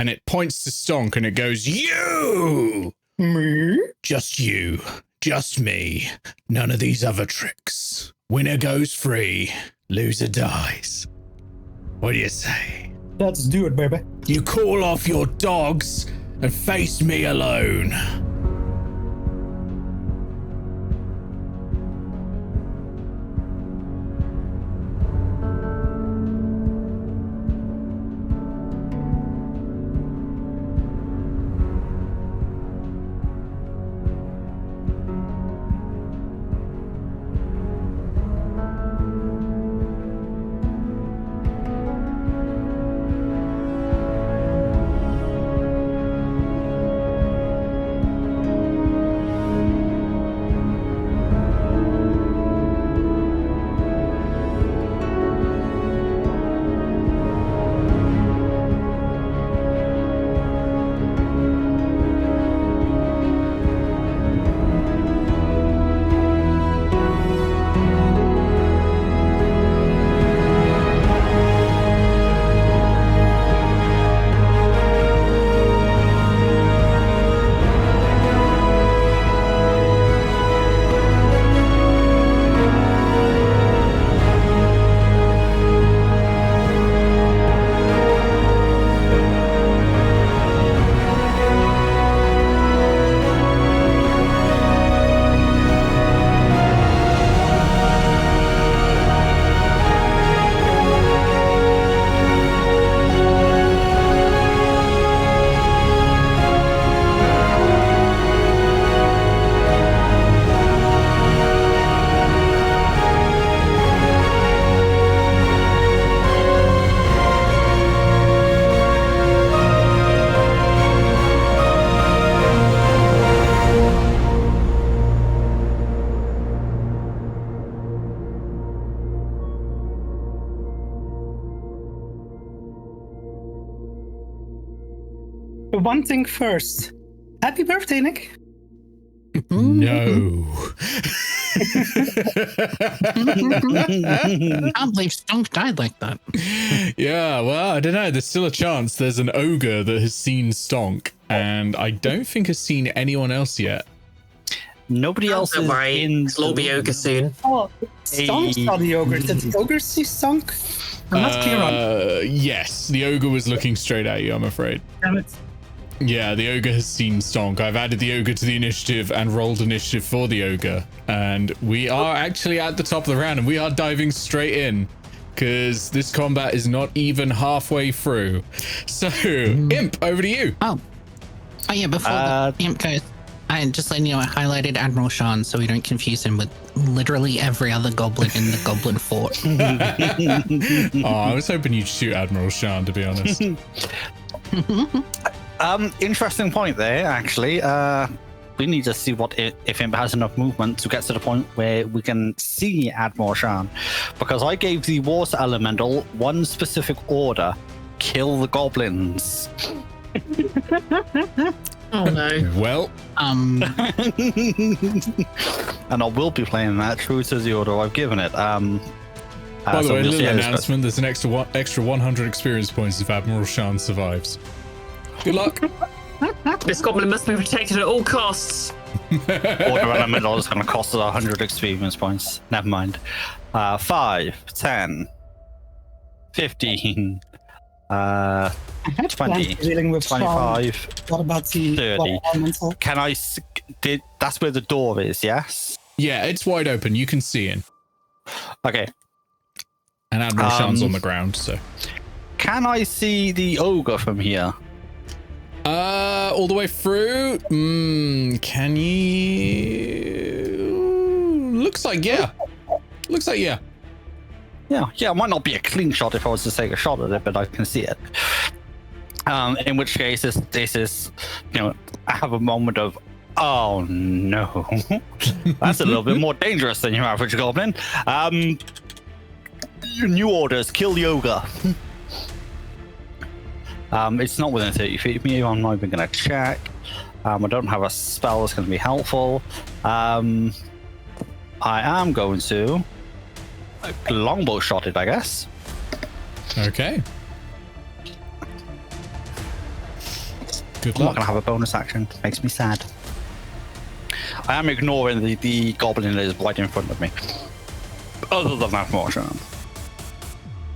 and it points to Stonk and it goes, "You! Me? Just you. Just me. None of these other tricks. Winner goes free. Loser dies. What do you say? Let's do it, baby. You call off your dogs and face me alone." One thing first. Happy birthday, Nick. No. I can't believe Stonk died like that. Yeah, well, I don't know. There's still a chance. There's an ogre that has seen Stonk, and I don't think has seen anyone else yet. Nobody else is in. It'll be ogre soon. Oh, Stonk saw the ogre. Did the ogre see Stonk? Yes, the ogre was looking straight at you, I'm afraid. Damn it. Yeah, the ogre has seen Stonk. I've added the ogre to the initiative and rolled initiative for the ogre. And we are actually at the top of the round, and we are diving straight in because this combat is not even halfway through. So, Imp, over to you. Oh yeah, before the Imp goes, I just letting you know I highlighted Admiral Sean so we don't confuse him with literally every other goblin in the goblin fort. I was hoping you'd shoot Admiral Sean, to be honest. Interesting point there, actually. We need to see if Imp has enough movement to get to the point where we can see Admiral Shan. Because I gave the Water Elemental one specific order: kill the goblins. Oh no. Well, and I will be playing that true to the order I've given it. By the way, a little announcement: there's an extra 100 experience points if Admiral Shan survives. Good luck. This goblin must be protected at all costs. Order Elemental is going to cost us 100 experience points. Never mind. 5, 10, 15, 20, dealing with 25, Sean. What about the 30. elemental? Can I? That's where the door is, yes? Yeah, it's wide open. You can see in. Okay. And Admiral Shan's on the ground, so. Can I see the ogre from here? All the way through? Can you? Looks like yeah. Yeah, it might not be a clean shot if I was to take a shot at it, but I can see it. In which case, this is, I have a moment of, oh no, that's a little bit more dangerous than your average goblin. New orders: kill the ogre. It's not within 30 feet of me. I'm not even going to check. I don't have a spell that's going to be helpful. I am going to longbow shot it, I guess. Okay. Good I'm not luck. going to have a bonus action. Makes me sad. I am ignoring the goblin that is right in front of me. Other than that motion.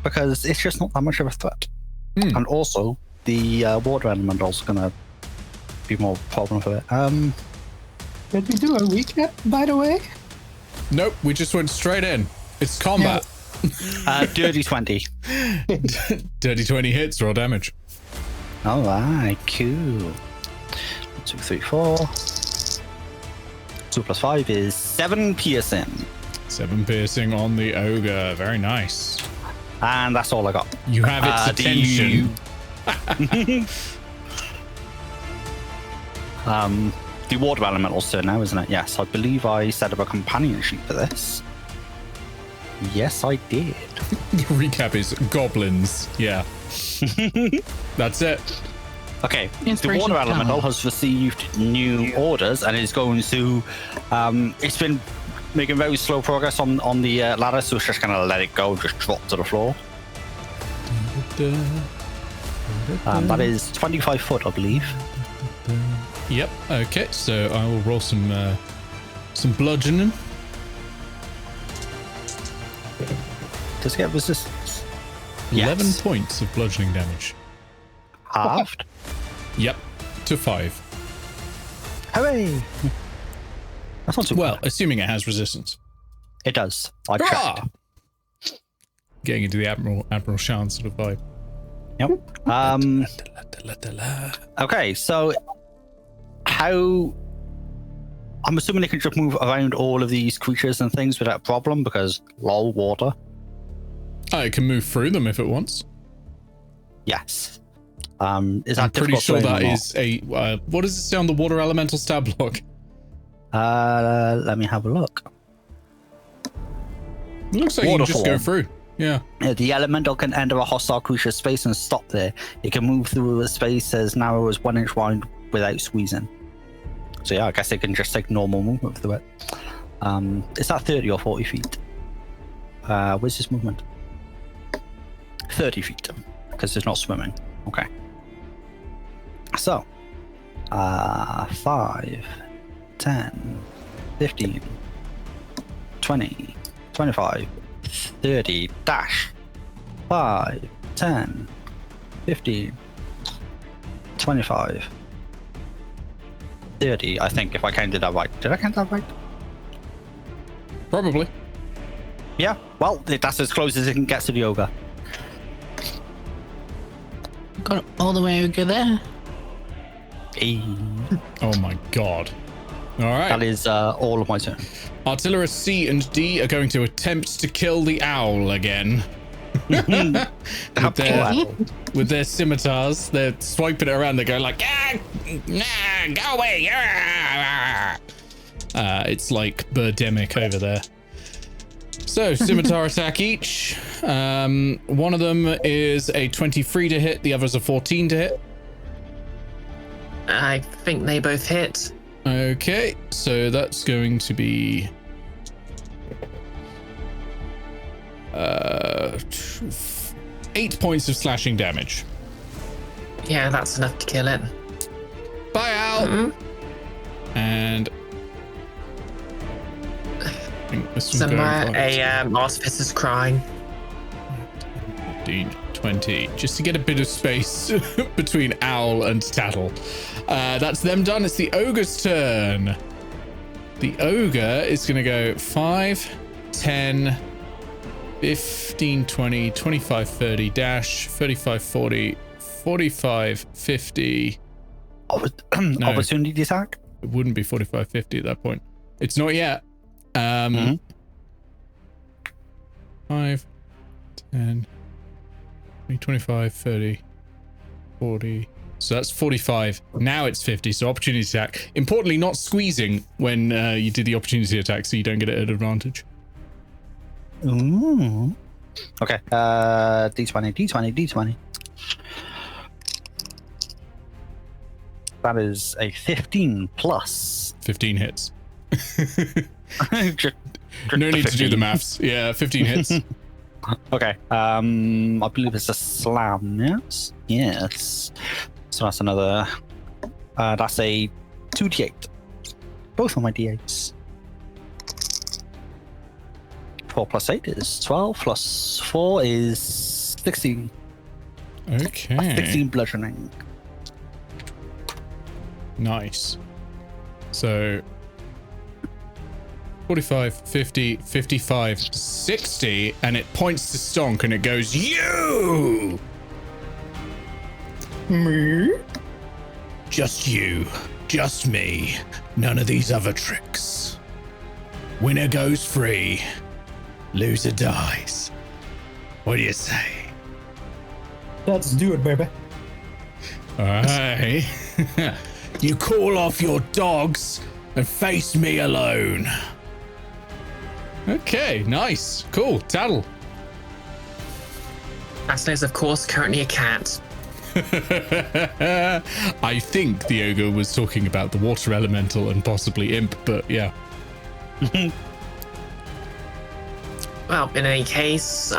Because it's just not that much of a threat. And also, the water elemental is going to be more problem for it. Did we do a recap, by the way? Nope, we just went straight in. It's combat. Dirty 20. Dirty 20 hits, raw damage. Alright, cool. 1, 2, 3, 4. 2 plus 5 is 7 piercing. 7 piercing on the ogre. Very nice. And that's all I got. You have its attention. The water elemental's turn now, isn't it? Yes, I believe I set up a companion sheet for this. Yes, I did. The recap is goblins. Yeah. That's it. Okay, the Inspiration water talent. elemental has received new orders and is going to. It's been making very slow progress on the ladder, so it's just going to let it go, just drop to the floor. That is 25 foot, I believe. Yep. Okay, so I will roll some bludgeoning. Does it get resistance? 11 Yes. points of bludgeoning damage. Halved. Yep. To 5. Hooray! That's not too Well, bad. assuming it has resistance. It does. I Hurrah! checked. Getting into the Admiral Shan sort of vibe. Yep. Okay, so how? I'm assuming they can just move around all of these creatures and things without problem because lol water. Oh, it can move through them if it wants. Yes. Is that I'm pretty difficult sure terrain or that not? is a. What does it say on the water elemental stab block? Let me have a look. It looks like you can just go Waterfall. through. Yeah. The elemental can enter a hostile creature's space and stop there. It can move through a space as narrow as 1 inch wide without squeezing. So yeah, I guess they can just take normal movement through it. Is that 30 or 40 feet? Where's this movement? 30 feet, because there's not swimming. Okay. So, 5, 10, 15, 20, 25, 30, dash. 5, 10, 15, 25, 30, I think, if I counted that right. Did I count that right? Probably. Yeah, well, that's as close as it can get to the ogre. Got all the way over there. Hey. Oh my god. All right. That is all of my turn. Artillerists C and D are going to attempt to kill the owl again. with their scimitars, they're swiping it around. They go like, go away. It's like Birdemic over there. So, scimitar attack each. One of them is a 23 to hit. The other's a 14 to hit. I think they both hit. Okay, so that's going to be 8 points of slashing damage. Yeah, that's enough to kill it. Bye, Al. And I think this one's going for Artifice is crying. 15, 20, just to get a bit of space between Owl and Tattle. That's them done. It's the ogre's turn. The ogre is going to go 5, 10, 15, 20, 25, 30, dash, 35, 40, 45, 50. No. Opportunity attack? It wouldn't be 45, 50 at that point. It's not yet. 5, 10, 20, 25, 30, 40. So that's 45. Now it's 50. So opportunity attack. Importantly, not squeezing when you do the opportunity attack, so you don't get it at advantage. Ooh. Okay. D20. That is a 15 plus. 15 hits. Just No need to do 15. the maths. Yeah, 15 hits. Okay. I believe it's a slam. Yes. So that's another That's a 2d8. Both of my d8s. 4 plus 8 is 12, plus 4 is 16. Okay. 16 bludgeoning. Nice. So 45, 50, 55, 60, and it points to Stonk and it goes, you! Me? Just you. Just me. None of these other tricks. Winner goes free. Loser dies. What do you say? Let's do it, baby. Alright. You call off your dogs and face me alone. Okay, nice. Cool. Tattle. Tattle is, of course, currently a cat. I think the ogre was talking about the water elemental and possibly imp, but yeah. Well, in any case,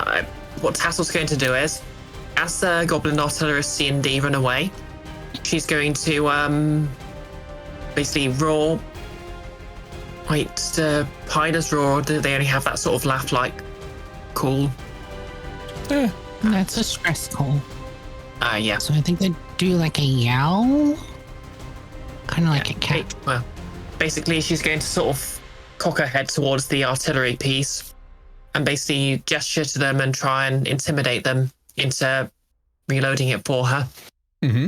what Tattle's going to do is, as the Goblin artillerist C&D run away, she's going to basically roar. Wait, the hyenas roar, do they only have that sort of laugh-like call? Yeah. That's a stress call. Yeah. So I think they do like a yowl, kind of like a cat. Well, basically, she's going to sort of cock her head towards the artillery piece and basically gesture to them and try and intimidate them into reloading it for her. Mm-hmm.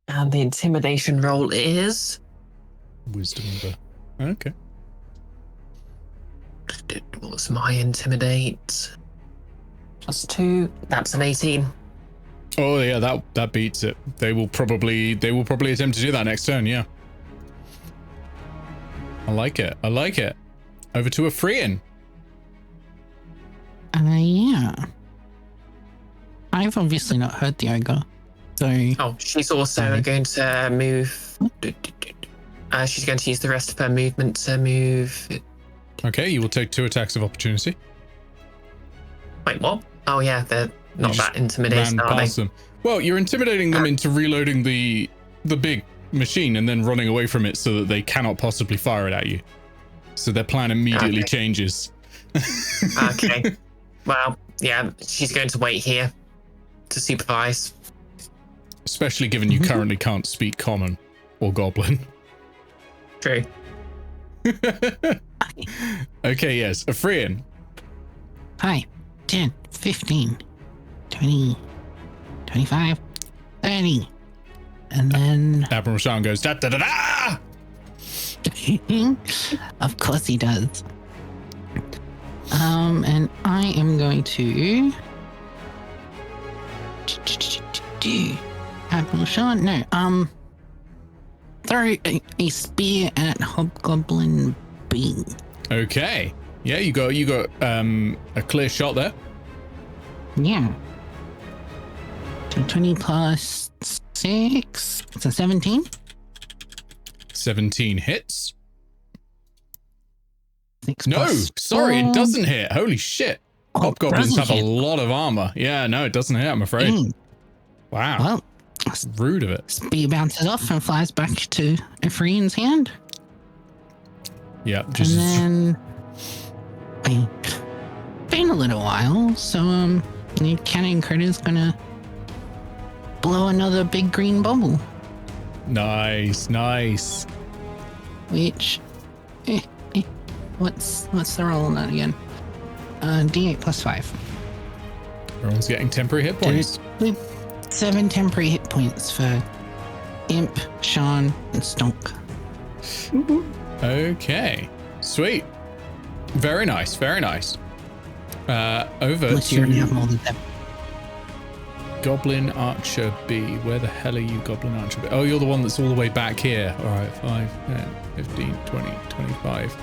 And the intimidation roll is... Wisdom. Okay. What was my intimidate? +2. That's an 18. Oh yeah, that beats it. They will probably attempt to do that next turn. Yeah. I like it. Over to a Freean. Yeah. I've obviously not heard the ogre, so. Oh, she's also going to move. She's going to use the rest of her movement to move. Okay, you will take 2 attacks of opportunity. Wait, what? Oh yeah, they're not that intimidating, are they? Them. Well, you're intimidating them into reloading the big machine and then running away from it so that they cannot possibly fire it at you. So their plan immediately changes. Okay. Well, yeah, she's going to wait here to supervise. Especially given you currently can't speak common or goblin. True. Okay, yes. A Freean. 5, 10, 15, 20, 25, 30. And then... Admiral Shan goes, da da da da! Of course he does. And I am going to... Admiral Shan? No, throw a spear at Hobgoblin B. Okay. Yeah, you got a clear shot there. Yeah. 20 plus 6. It's a 17. 17 hits. 6 No, plus sorry, 4. it doesn't hit. Holy shit. Hobgoblins have a hit. lot of armor. Yeah, no, it doesn't hit, I'm afraid. Wow. Well, Rude of it. spear bounces off and flies back to Ephraim's hand. Yeah, just And then been a little while, so the cannon critter's gonna blow another big green bubble, nice. which what's the roll on that again? D8 plus 5. Everyone's getting temporary hit points. 7 temporary hit points for Imp, Sean, and Stonk. Okay. Sweet. Very nice. Over Unless you already have to more than them. Goblin Archer B. Where the hell are you, Goblin Archer B? Oh, you're the one that's all the way back here. All right, 5, 10, 15, 20, 25.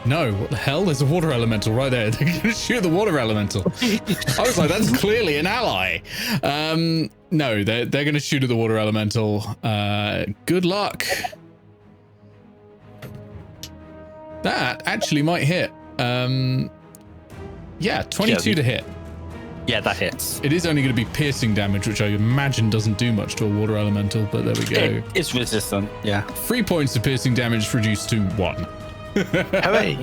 No, what the hell? There's a water elemental right there. They're going to shoot the water elemental. I was like, that's clearly an ally. No, they're going to shoot at the water elemental. Good luck. That actually might hit. Yeah, 22 to hit. Yeah, that hits. It is only going to be piercing damage, which I imagine doesn't do much to a water elemental, but there we go. It's resistant, yeah. 3 points of piercing damage reduced to 1. Hooray!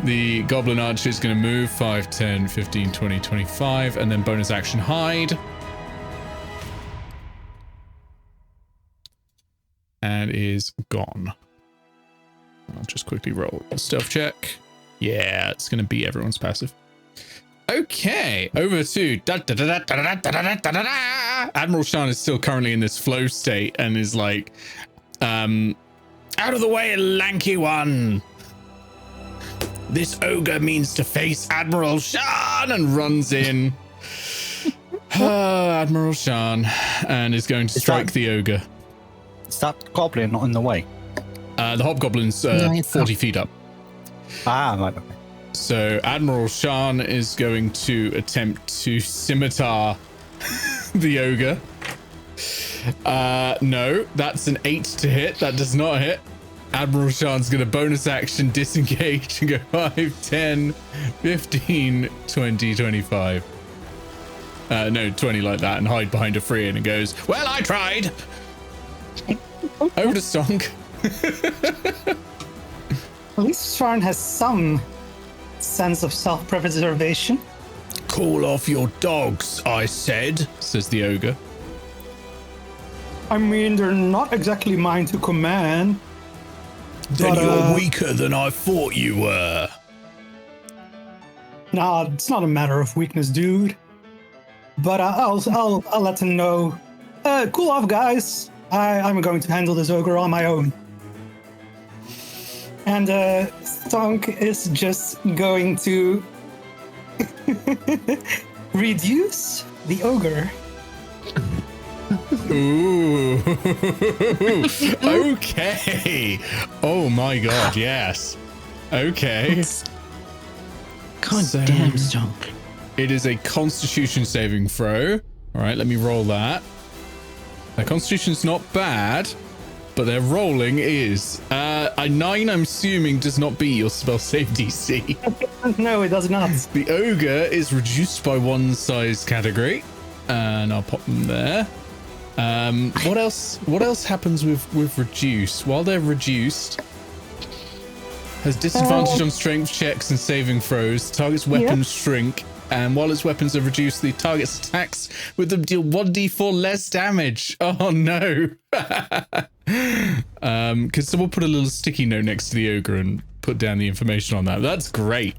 The Goblin Archer is going to move 5, 10, 15, 20, 25, and then bonus action hide. And is gone. I'll just quickly roll a stealth check. Yeah, it's going to beat everyone's passive. Okay, over to Admiral Shan is still currently in this flow state and is like, out of the way, lanky one. This ogre means to face Admiral Shan, and runs in. Admiral Shan, and is going to strike the ogre. Is that goblin not in the way? The hobgoblin's 40 feet up. Ah, right. Okay. So Admiral Shan is going to attempt to scimitar the ogre. No, that's an 8 to hit. That does not hit. Admiral Shan's going to bonus action disengage and go 5, 10, 15, 20, 25. No, 20 like that, and hide behind a free and goes, well, I tried. Over to Stonk. At least Sharn has some sense of self-preservation. Call off your dogs, I said, says the ogre. I mean, they're not exactly mine to command. Then but, you're weaker than I thought you were. Nah, it's not a matter of weakness, dude. But I'll let them know. Cool off, guys. I'm going to handle this ogre on my own. And Stonk is just going to reduce the ogre. Ooh. Okay. Oh my god, yes. Okay. God damn, Stonk. It is a Constitution saving throw. All right, let me roll that. Now, Constitution's not bad, but their rolling is a 9. I'm assuming does not beat your spell save DC. No, it does not. The ogre is reduced by 1 size category, and I'll pop them there. What else? What else happens with reduce? While they're reduced, has disadvantage on strength checks and saving throws. Target's weapons shrink, and while its weapons are reduced, the target's attacks with them deal 1d4 less damage. Oh no! Could someone put a little sticky note next to the ogre and put down the information on that? That's great.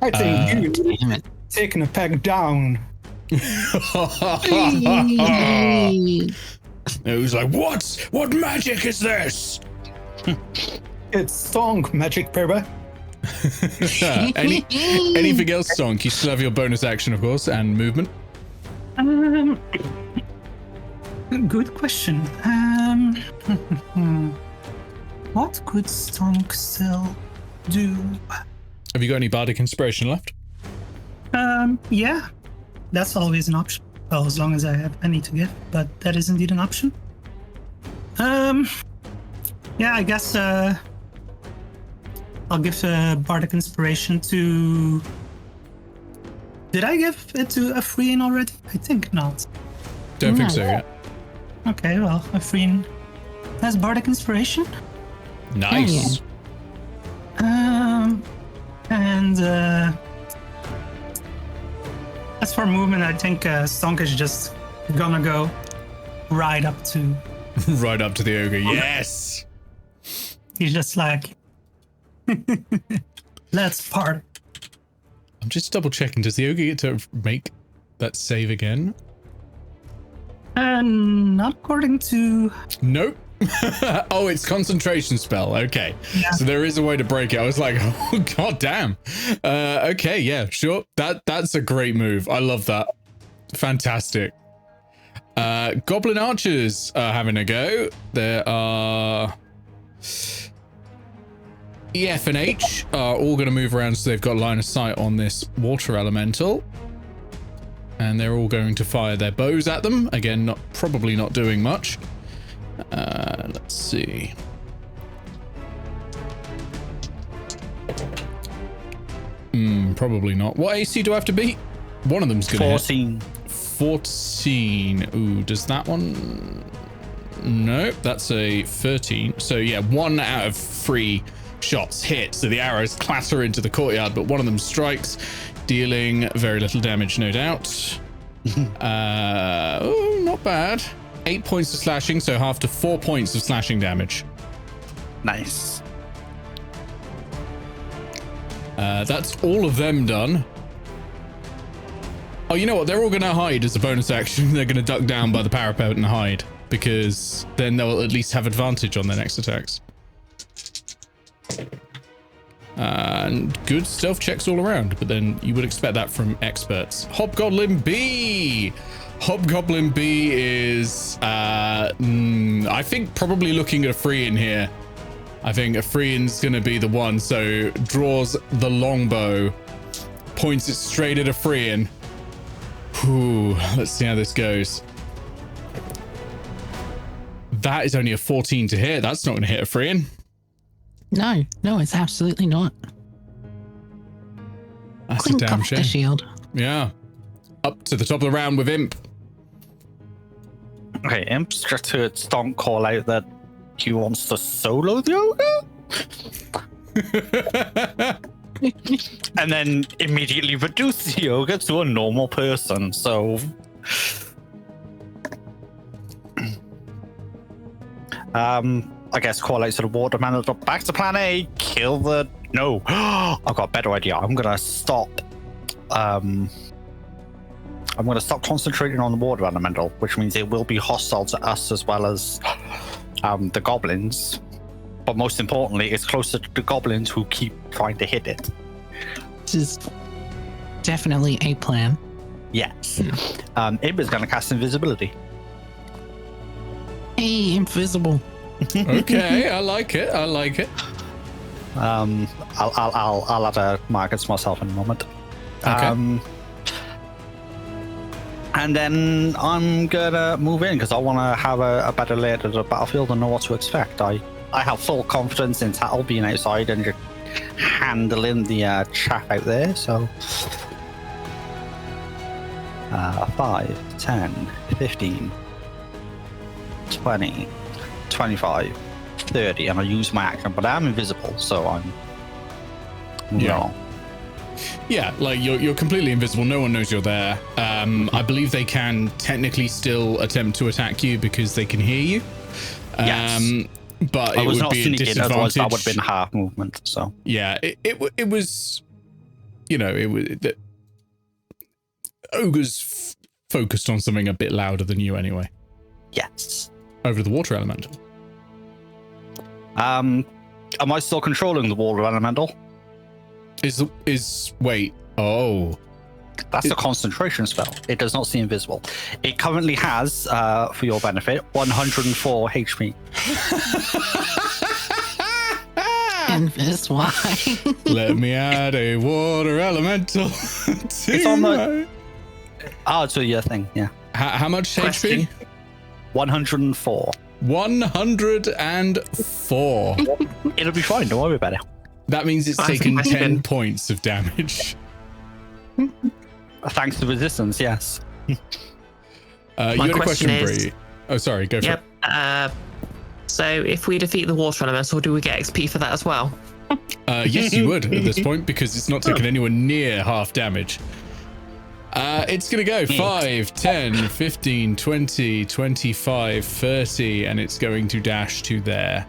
I think you Damn it. taking a peg down. It was like, what magic is this? It's Stonk magic, baby. Anything else, Stonk? You still have your bonus action, of course, and movement. Good question. What could Stonk still do? Have you got any bardic inspiration left? Yeah, that's always an option. Well, as long as I have any to give, but that is indeed an option. Yeah, I guess I'll give bardic inspiration to. Did I give it to Afreen already? I think not. Don't think so yet. Okay, well, Afreen has bardic inspiration. Nice. And as for movement, I think Stonk is just gonna go right up to. Right up to the ogre. Yes. He's just like, let's part. I'm just double checking. Does the ogre get to make that save again? Not according to. Nope. Oh, it's concentration spell. Okay. Yeah. So there is a way to break it. I was like, oh god damn. Okay, yeah, sure. That's a great move. I love that. Fantastic. Goblin archers are having a go. There are EF and H are all going to move around, so they've got line of sight on this water elemental. And they're all going to fire their bows at them. Again, probably not doing much. Let's see. Probably not. What AC do I have to beat? One of them's gonna 14. hit. 14. Ooh, does that one? Nope, that's a 13. So yeah, 1 out of 3 shots hit. So the arrows clatter into the courtyard, but one of them strikes, dealing very little damage, no doubt. Oh, not bad. 8 points of slashing, so half to 4 points of slashing damage. Nice. That's all of them done. Oh, you know what? They're all going to hide as a bonus action. They're going to duck down by the parapet and hide, because then they'll at least have advantage on their next attacks. And good stealth checks all around, but then you would expect that from experts. Hobgoblin B! Hobgoblin B is, I think probably looking at a free in here. I think a free-in's going to be the one, so draws the longbow, points it straight at a free-in. Whew, let's see how this goes. That is only a 14 to hit. That's not going to hit a free-in. No, it's absolutely not. That's Clink a damn off shame. the shield. Yeah. Up to the top of the round with Imp. Okay, Imp's just heard Stonk call out that he wants to solo the ogre. And then immediately reduce the ogre to a normal person, so... I guess call out to the water man, back to plan A, kill the... No, I've got a better idea. I'm gonna stop concentrating on the water elemental, which means it will be hostile to us as well as the goblins. But most importantly, it's closer to the goblins who keep trying to hit it. This is definitely a plan. Yes. Imp is gonna cast invisibility. Hey, invisible. Okay, I like it. I like it. I'll add a marker to myself in a moment. Okay. And then I'm gonna move in because I want to have a better lay to the battlefield and know what to expect. I have full confidence in Tattle being outside and just handling the chaff out there. So 5, 10, 15, 20, 25, 30, and I use my action, but I'm invisible, so I'm moving on. Yeah, like you're completely invisible. No one knows you're there. I believe they can technically still attempt to attack you because they can hear you. Yes. But I it was would not be a sneaking, disadvantage. otherwise that would have been half movement. So yeah, it was, you know, it was the ogre's focused on something a bit louder than you anyway. yes. Over the water elemental. Am I still controlling the water elemental? Wait. Oh. That's a concentration spell. It does not see invisible. It currently has, for your benefit, 104 HP. And this why. Let me add a water elemental. It's on the... Oh, to your thing, yeah. How much Question. HP? 104. 104. It'll be fine, don't worry about it. That means it's I taken think I 10 can- points of damage. Thanks to resistance, yes. You had a question, question is- Bree. Oh, sorry, go for Yep. So if we defeat the water elemental, do we get XP for that as well? it. Yes, you would at this point because it's not taken anywhere near half damage. It's going to go 5, 10, 15, 20, 25, 30, and it's going to dash to there.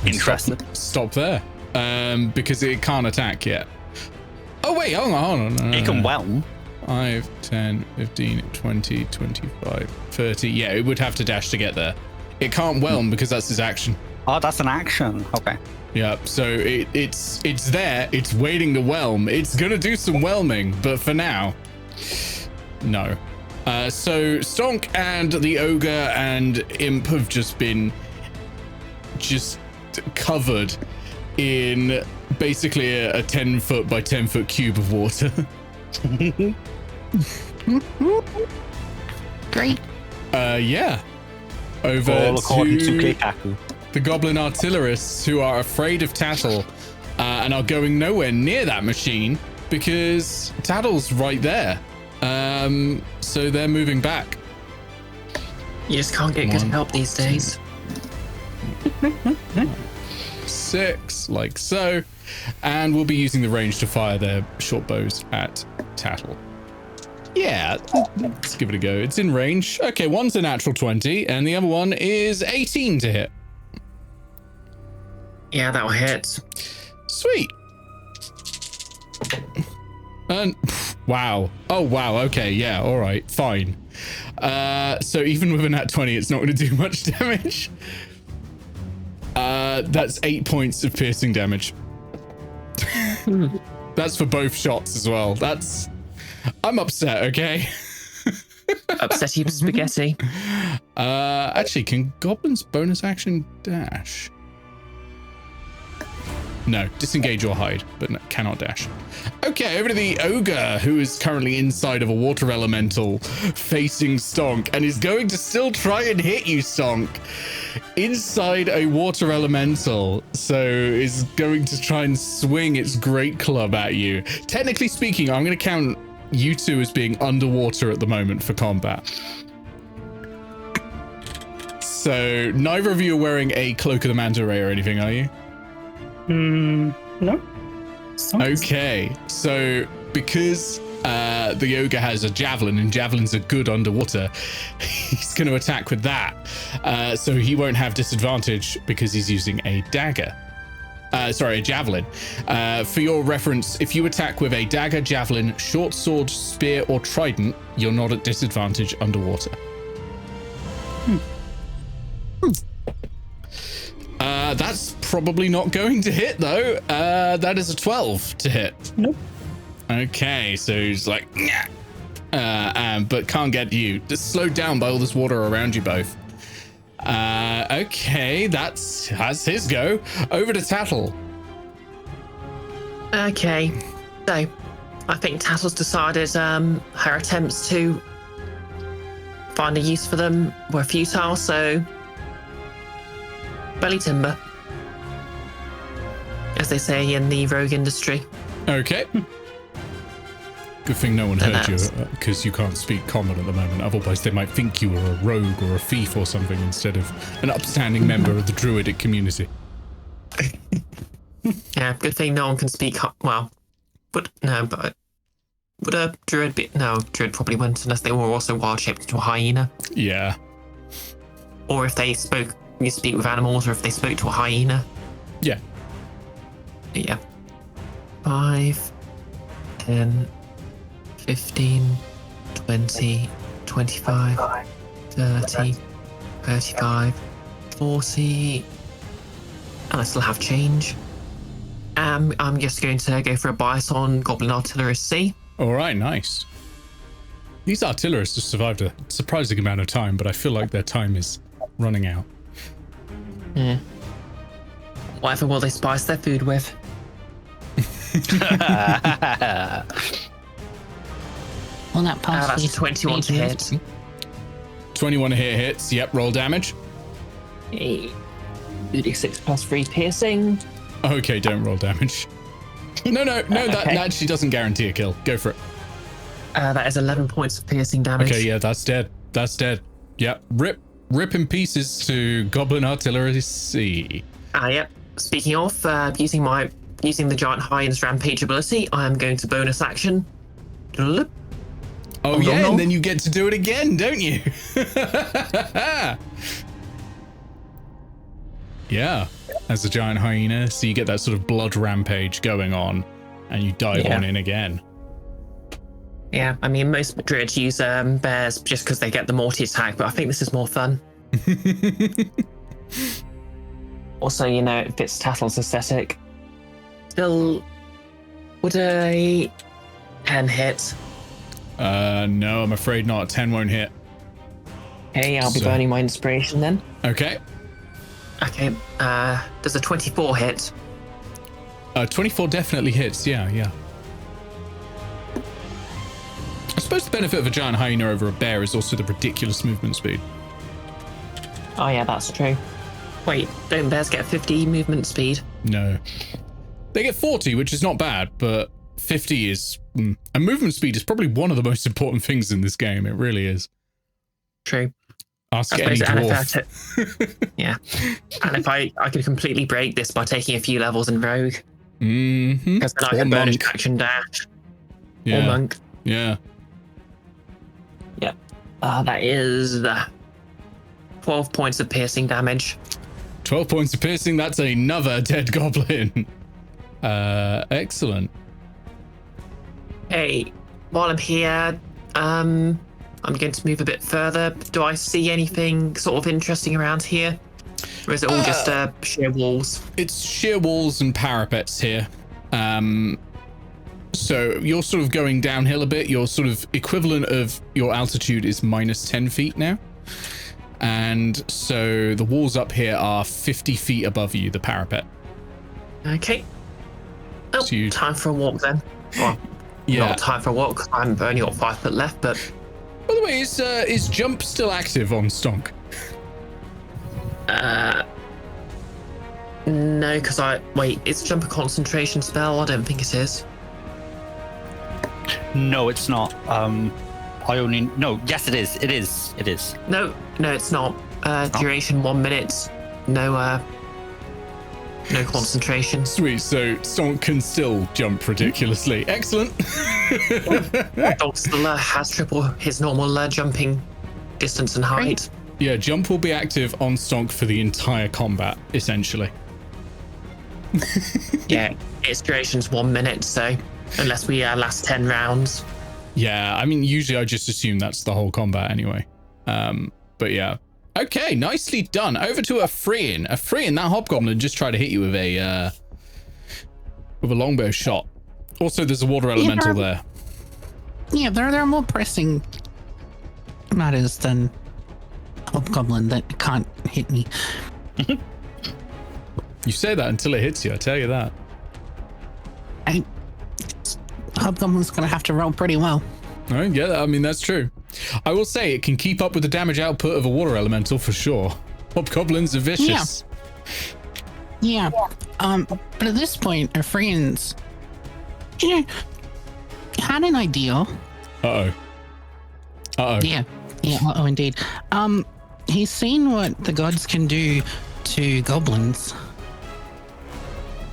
Interesting. Stop there. Because it can't attack yet. Oh, wait, hold on. No, It can whelm. 5, 10, 15, 20, 25, 30. Yeah, it would have to dash to get there. It can't whelm because that's his action. Oh, that's an action. Okay. Yeah, so it's there. It's waiting to whelm. It's gonna do some whelming, but for now, no. So Stonk and the ogre and Imp have just been covered in basically a 10-foot by 10-foot cube of water. Great. Yeah. Over All according to to Keikaku. the goblin artillerists who are afraid of Tattle and are going nowhere near that machine because Tattle's right there. So they're moving back. You just can't get good help these days. 6, like so. And we'll be using the range to fire their short bows at Tattle. Yeah, let's give it a go. It's in range. Okay, one's a natural 20, and the other one is 18 to hit. Yeah, that'll hit. Sweet. And wow. Oh, wow. Okay, yeah, all right, fine. So even with a nat 20, it's not going to do much damage. That's 8 points of piercing damage. That's for both shots as well. I'm upset, okay? Upsetty spaghetti. Actually, can goblins bonus action dash? No, disengage or hide, but no, cannot dash. Okay, over to the ogre, who is currently inside of a water elemental facing Stonk and is going to still try and hit you, Stonk. Inside a water elemental, so is going to try and swing its great club at you. Technically speaking, I'm going to count you two as being underwater at the moment for combat. So neither of you are wearing a Cloak of the Manta Ray or anything, are you? No. Okay, so because the ogre has a javelin and javelins are good underwater, he's going to attack with that. So he won't have disadvantage because he's using a dagger. Sorry, a javelin. For your reference, if you attack with a dagger, javelin, short sword, spear, or trident, you're not at disadvantage underwater. That's probably not going to hit, though. That is a 12 to hit. Nope. Okay, so he's like, but can't get you. Just slowed down by all this water around you both. Okay, that's his go. Over to Tattle. Okay, so I think Tattle's decided her attempts to find a use for them were futile, so belly timber, as they say in the rogue industry. Okay. Good thing no one heard you, because you can't speak common at the moment. Otherwise, they might think you were a rogue or a thief or something instead of an upstanding member of the druidic community. Yeah, good thing no one can speak. Well, would a druid be? No, druid probably wouldn't unless they were also wild shaped into a hyena. Yeah. Or if they spoke, you speak with animals, or if they spoke to a hyena. Yeah. Yeah. 5, 10, 15, 20, 25, 30, 35, 40. And I still have change. I'm just going to go for a bias on Goblin Artillerist C. All right, nice. These artillerists have survived a surprising amount of time, but I feel like their time is running out. Yeah. Whatever will they spice their food with? Well, that possibly that's 21 to hit. 21 to hit hits. Yep, roll damage. 2d6 plus 3 piercing. Okay, don't roll damage. No, that actually doesn't guarantee a kill. Go for it. That is 11 points of piercing damage. Okay, yeah, that's dead. That's dead. Yep, rip in pieces to Goblin Artillery C. Yep. Speaking of, using the Giant Hyena's Rampage ability, I am going to bonus action. Oh yeah, and then you get to do it again, don't you? Yeah, as a giant hyena, so you get that sort of blood rampage going on, and you dive on in again. Yeah, I mean, most druids use bears just because they get the multi attack, but I think this is more fun. Also, it fits Tattle's aesthetic. Still, would a 10 hit? No, I'm afraid not. 10 won't hit. Okay, I'll be burning my inspiration then. Okay. Okay, does a 24 hit? 24 definitely hits, yeah. I suppose the benefit of a giant hyena over a bear is also the ridiculous movement speed. Oh yeah, that's true. Wait, don't bears get 50 movement speed? No. They get 40, which is not bad, but 50 is... And movement speed is probably one of the most important things in this game. It really is. True. Ask any dwarf. Yeah. And if I could completely break this by taking a few levels in Rogue. Mm-hmm. Because then I can bonus action dash. Yeah. Or monk. Yeah. Yeah. That is 12 points of piercing damage. 12 points of piercing. That's another dead goblin. Excellent. Hey, while I'm here, I'm going to move a bit further. Do I see anything sort of interesting around here? Or is it all just sheer walls? It's sheer walls and parapets here. So you're sort of going downhill a bit. Your sort of equivalent of your altitude is minus 10 feet now. And so the walls up here are 50 feet above you, the parapet. Okay. Oh, So time for a walk then. Well, not time for a walk, 'cause I've only got 5 foot left, but... By the way, is jump still active on Stonk? No, because wait, it's jump a concentration spell? I don't think it is. No, it's not. Yes, it is. It is. No, it's not. Duration 1 minute. No concentration. Sweet, so Stonk can still jump ridiculously. Excellent. Stonk still has triple his normal jumping distance and height. Yeah, jump will be active on Stonk for the entire combat, essentially. Yeah, its duration's 1 minute, so unless we last 10 rounds. Yeah, I mean, usually I just assume that's the whole combat anyway. But yeah. Okay, nicely done. Over to a Freeing. A Freeing, that hobgoblin just tried to hit you with a longbow shot. Also, there's a water elemental there. Yeah, there are more pressing matters than hobgoblin that can't hit me. You say that until it hits you, I tell you that. Hobgoblin's gonna have to roll pretty well. Oh, yeah, I mean, that's true. I will say it can keep up with the damage output of a water elemental for sure. Hobgoblins are vicious. Yeah. But at this point, our friends, had an idea. Uh-oh. Yeah, indeed. He's seen what the gods can do to goblins.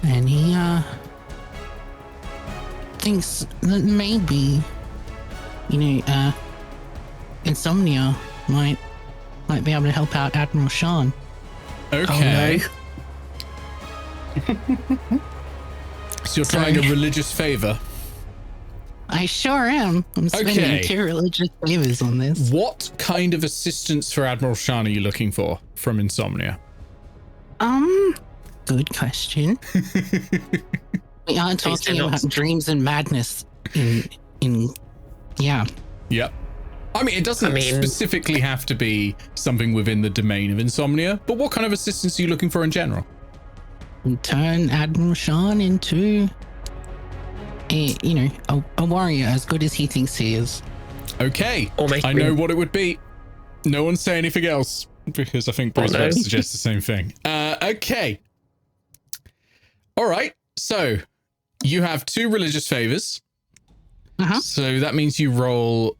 And he, thinks that maybe, Insomnia might be able to help out Admiral Sean. Okay. Oh, no. So you're trying a religious favor? I sure am. I'm spending 2 religious favors on this. What kind of assistance for Admiral Sean are you looking for from Insomnia? Good question. We are talking about dreams and madness yeah. Yep. I mean, it doesn't specifically have to be something within the domain of Insomnia, but what kind of assistance are you looking for in general? Turn Admiral Sean into a warrior as good as he thinks he is. Okay. I know what it would be. No one say anything else, because I think Bruce might suggest the same thing. Okay. All right. So you have 2 religious favors. So that means you roll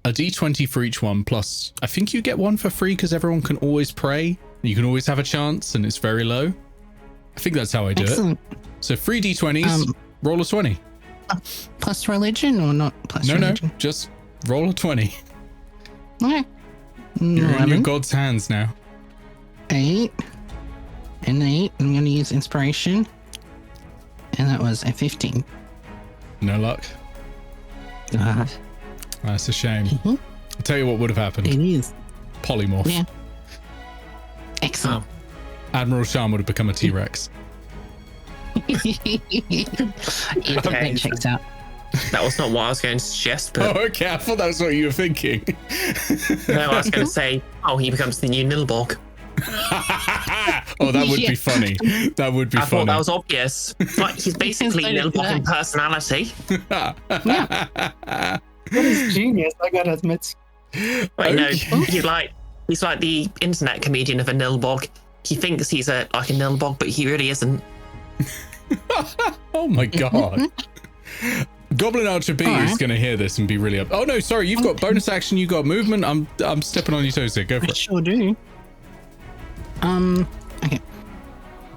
a d20 for each one, plus I think you get 1 for free because everyone can always pray. You can always have a chance, and it's very low. I think that's how I do it. So 3 d20s, roll a 20. Plus religion or not plus religion? No, just roll a 20. Okay. You're in your god's hands now. 8 and 8. I'm going to use inspiration. And that was a 15. No luck. That's a shame. I'll tell you what would have happened. It is. Polymorph. Yeah. Excellent. Admiral Sean would have become a T-Rex. That checks out. That was not what I was going to suggest, but... Oh, okay. I thought that was what you were thinking. No, I was going to say, he becomes the new Nilborg. Oh, that would be funny. That would be funny. I thought that was obvious. Like, he's basically Nilborg in personality. That is genius, I gotta admit. Wait, no, he's like the internet comedian of a Nilborg. He thinks he's like a Nilborg, but he really isn't. Oh my god. Goblin Archer B is going to hear this and be really up. Oh no, sorry, you've got bonus action, you got movement. I'm stepping on your toes here. Go for it. Sure do. Okay.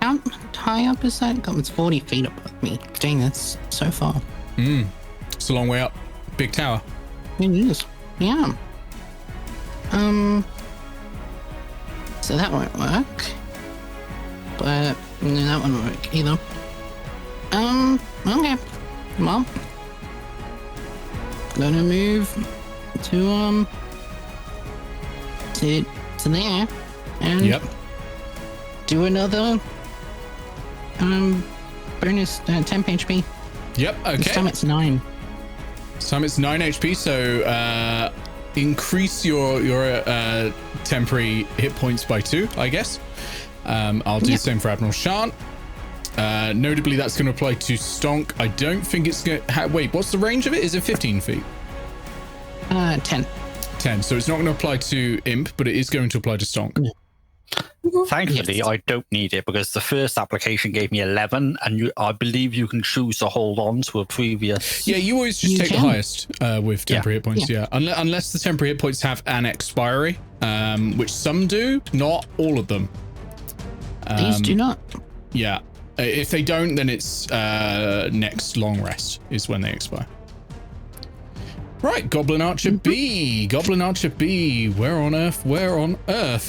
How high up is that? God, it's 40 feet above me. Dang, that's so far. It's a long way up. Big tower. It is. Yeah. So that won't work. But no, that won't work either. Okay. Well, gonna move to there and do another bonus 10 HP. Yep. Okay. This time it's 9. This time it's 9 HP. So increase your temporary hit points by 2, I guess. I'll do the same for Admiral Shan. Notably, that's going to apply to Stonk. I don't think it's going to... Wait, what's the range of it? Is it 15 feet? 10. 10. So it's not going to apply to Imp, but it is going to apply to Stonk. Thankfully, I don't need it because the first application gave me 11, and I believe you can choose to hold on to a previous. Yeah, you always just take the highest with temporary hit points. Yeah, unless the temporary hit points have an expiry, which some do, not all of them. These do not. Yeah, if they don't, then it's next long rest is when they expire. Right, Goblin Archer B. Goblin Archer B. Where on earth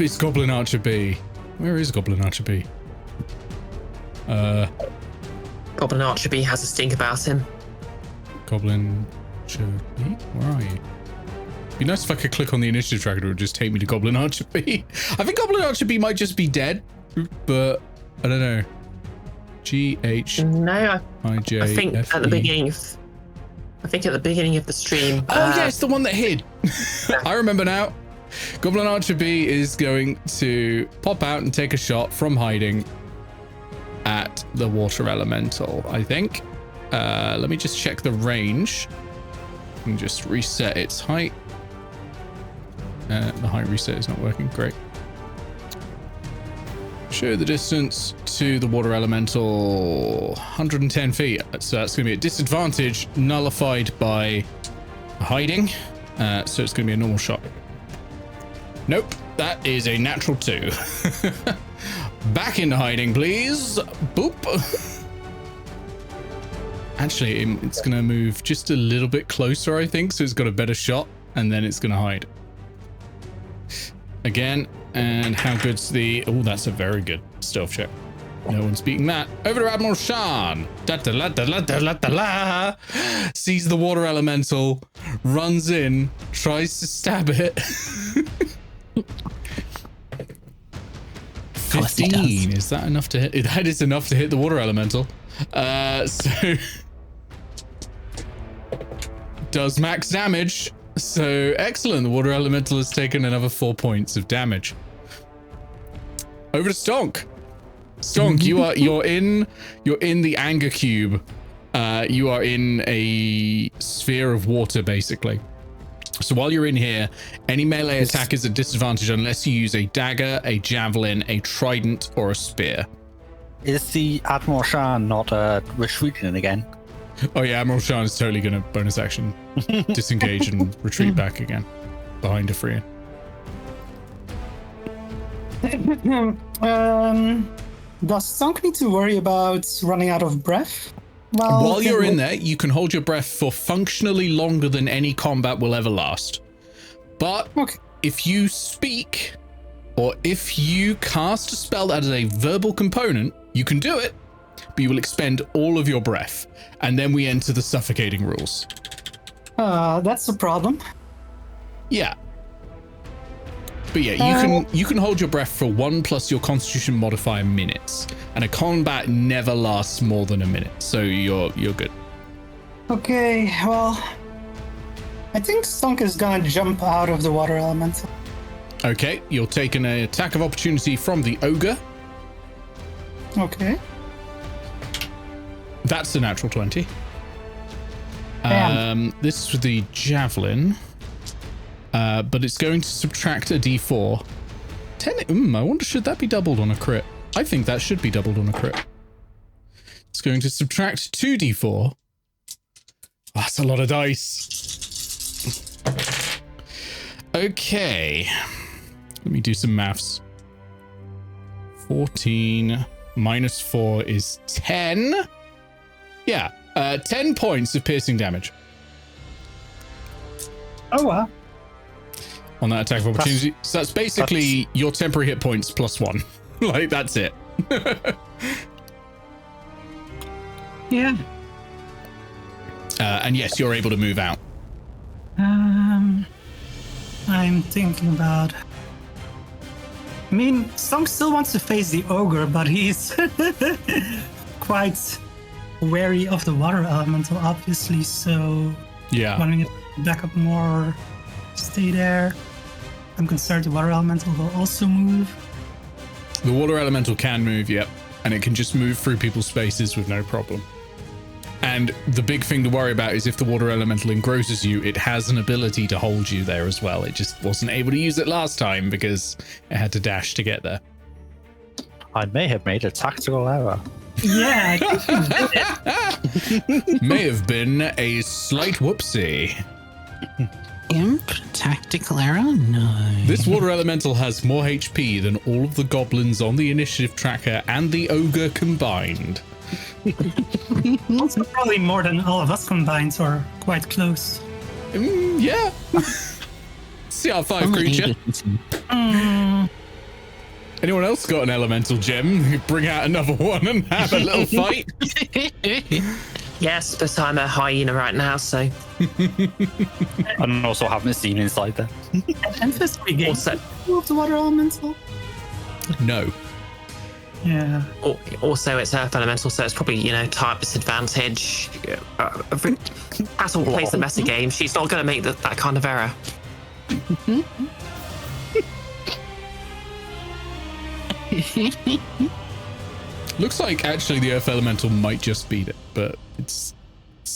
is Goblin Archer B? Where is Goblin Archer B? Goblin Archer B has a stink about him. Goblin Archer B? Where are you? It'd be nice if I could click on the initiative tracker. It would just take me to Goblin Archer B. I think Goblin Archer B might just be dead, but I don't know. No, I think at the beginning of the stream. Oh yeah, it's the one that hid. I remember now. Goblin Archer B is going to pop out and take a shot from hiding at the water elemental, I think. Let me just check the range and just reset its height. The height reset is not working. Great. Show the distance to the water elemental, 110 feet. So that's going to be a disadvantage, nullified by hiding. So it's going to be a normal shot. Nope, that is a natural 2. Back into hiding, please. Boop. Actually, it's going to move just a little bit closer, I think. So it's got a better shot, and then it's going to hide. Again, and how good's the... Oh, that's a very good stealth check. No one's beating that. Over to Admiral Shan. Sees the water elemental, runs in, tries to stab it. 15. Is that enough to hit? That is enough to hit the water elemental. So does max damage. So excellent. The water elemental has taken another 4 points of damage. Over to Stonk. Stonk, you're in the anger cube. You are in a sphere of water, basically. So while you're in here, any melee attack is a disadvantage unless you use a dagger, a javelin, a trident, or a spear. Is the Admiral Shan not retreating again? Oh yeah, Admiral Shan is totally going to bonus action disengage and retreat back again behind a Freean. Does Stonk need to worry about running out of breath? While you're in there, you can hold your breath for functionally longer than any combat will ever last. But if you speak, or if you cast a spell that is a verbal component, you can do it, but you will expend all of your breath. And then we enter the suffocating rules. That's a problem. Yeah. But yeah, you can hold your breath for 1 plus your constitution modifier minutes, and a combat never lasts more than a minute, so you're good. Okay, well, I think Stonk is gonna jump out of the water elemental. Okay, you're taking an attack of opportunity from the ogre. Okay. That's a natural 20. Damn. This is with the javelin. But it's going to subtract a d4. 10. I wonder, should that be doubled on a crit? I think that should be doubled on a crit. It's going to subtract 2d4. Oh, that's a lot of dice. Okay. Let me do some maths. 14 minus 4 is 10. Yeah, 10 points of piercing damage. Oh, wow. On that attack of opportunity. So that's basically your temporary hit points plus 1. Like, that's it. Yeah. And yes, you're able to move out. I'm thinking about... I mean, Stonk still wants to face the ogre, but he's quite wary of the water elemental, obviously, so... Yeah. Wanting it to back up more, stay there. I'm concerned the water elemental will also move. The water elemental can move, yep. And it can just move through people's spaces with no problem. And the big thing to worry about is if the water elemental engrosses you, it has an ability to hold you there as well. It just wasn't able to use it last time because it had to dash to get there. I may have made a tactical error. Yeah, May have been a slight whoopsie. Imp? Tactical arrow? No. This water elemental has more HP than all of the goblins on the initiative tracker and the ogre combined. also probably more than all of us combined, or quite close. Yeah. CR5 Only creature. Anyone else got an elemental gem? Bring out another one and have a little fight. Yes, but I'm a hyena right now, so. And also haven't seen inside there. Enfys regained Also, of the water elemental. No. Yeah. also, it's Earth Elemental, so it's probably, type disadvantage. Tattle plays the meta game. She's not going to make that kind of error. Looks like actually the Earth Elemental might just beat it, but it's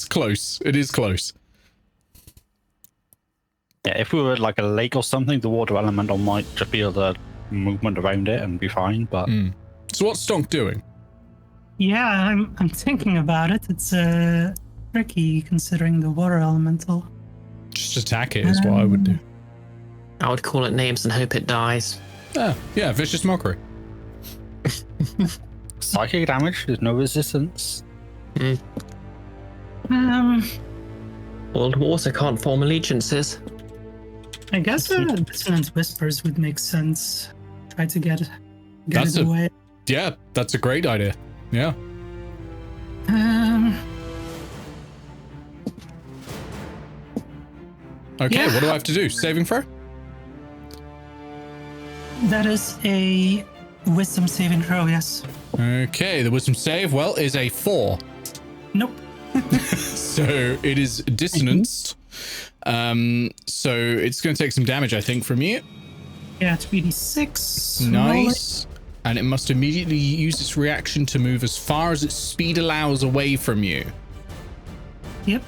close. It is close. Yeah, if we were like a lake or something, the water elemental might just be the movement around it and be fine, but... So what's Stonk doing? Yeah, I'm thinking about it. It's tricky considering the water elemental. Just attack it is what I would do. I would call it names and hope it dies. Yeah, vicious mockery. Psychic damage, there's no resistance. Well, water can't form allegiances. I guess dissonant whispers would make sense. Try to get it away. Yeah, that's a great idea. Yeah. Okay, Yeah. what do I have to do? Saving throw? That is a wisdom saving throw, yes. Okay, the wisdom save, well, is a 4. Nope. So it is dissonanced. So it's going to take some damage, I think, from you. Yeah, 3d6. Nice. And it must immediately use its reaction to move as far as its speed allows away from you. Yep.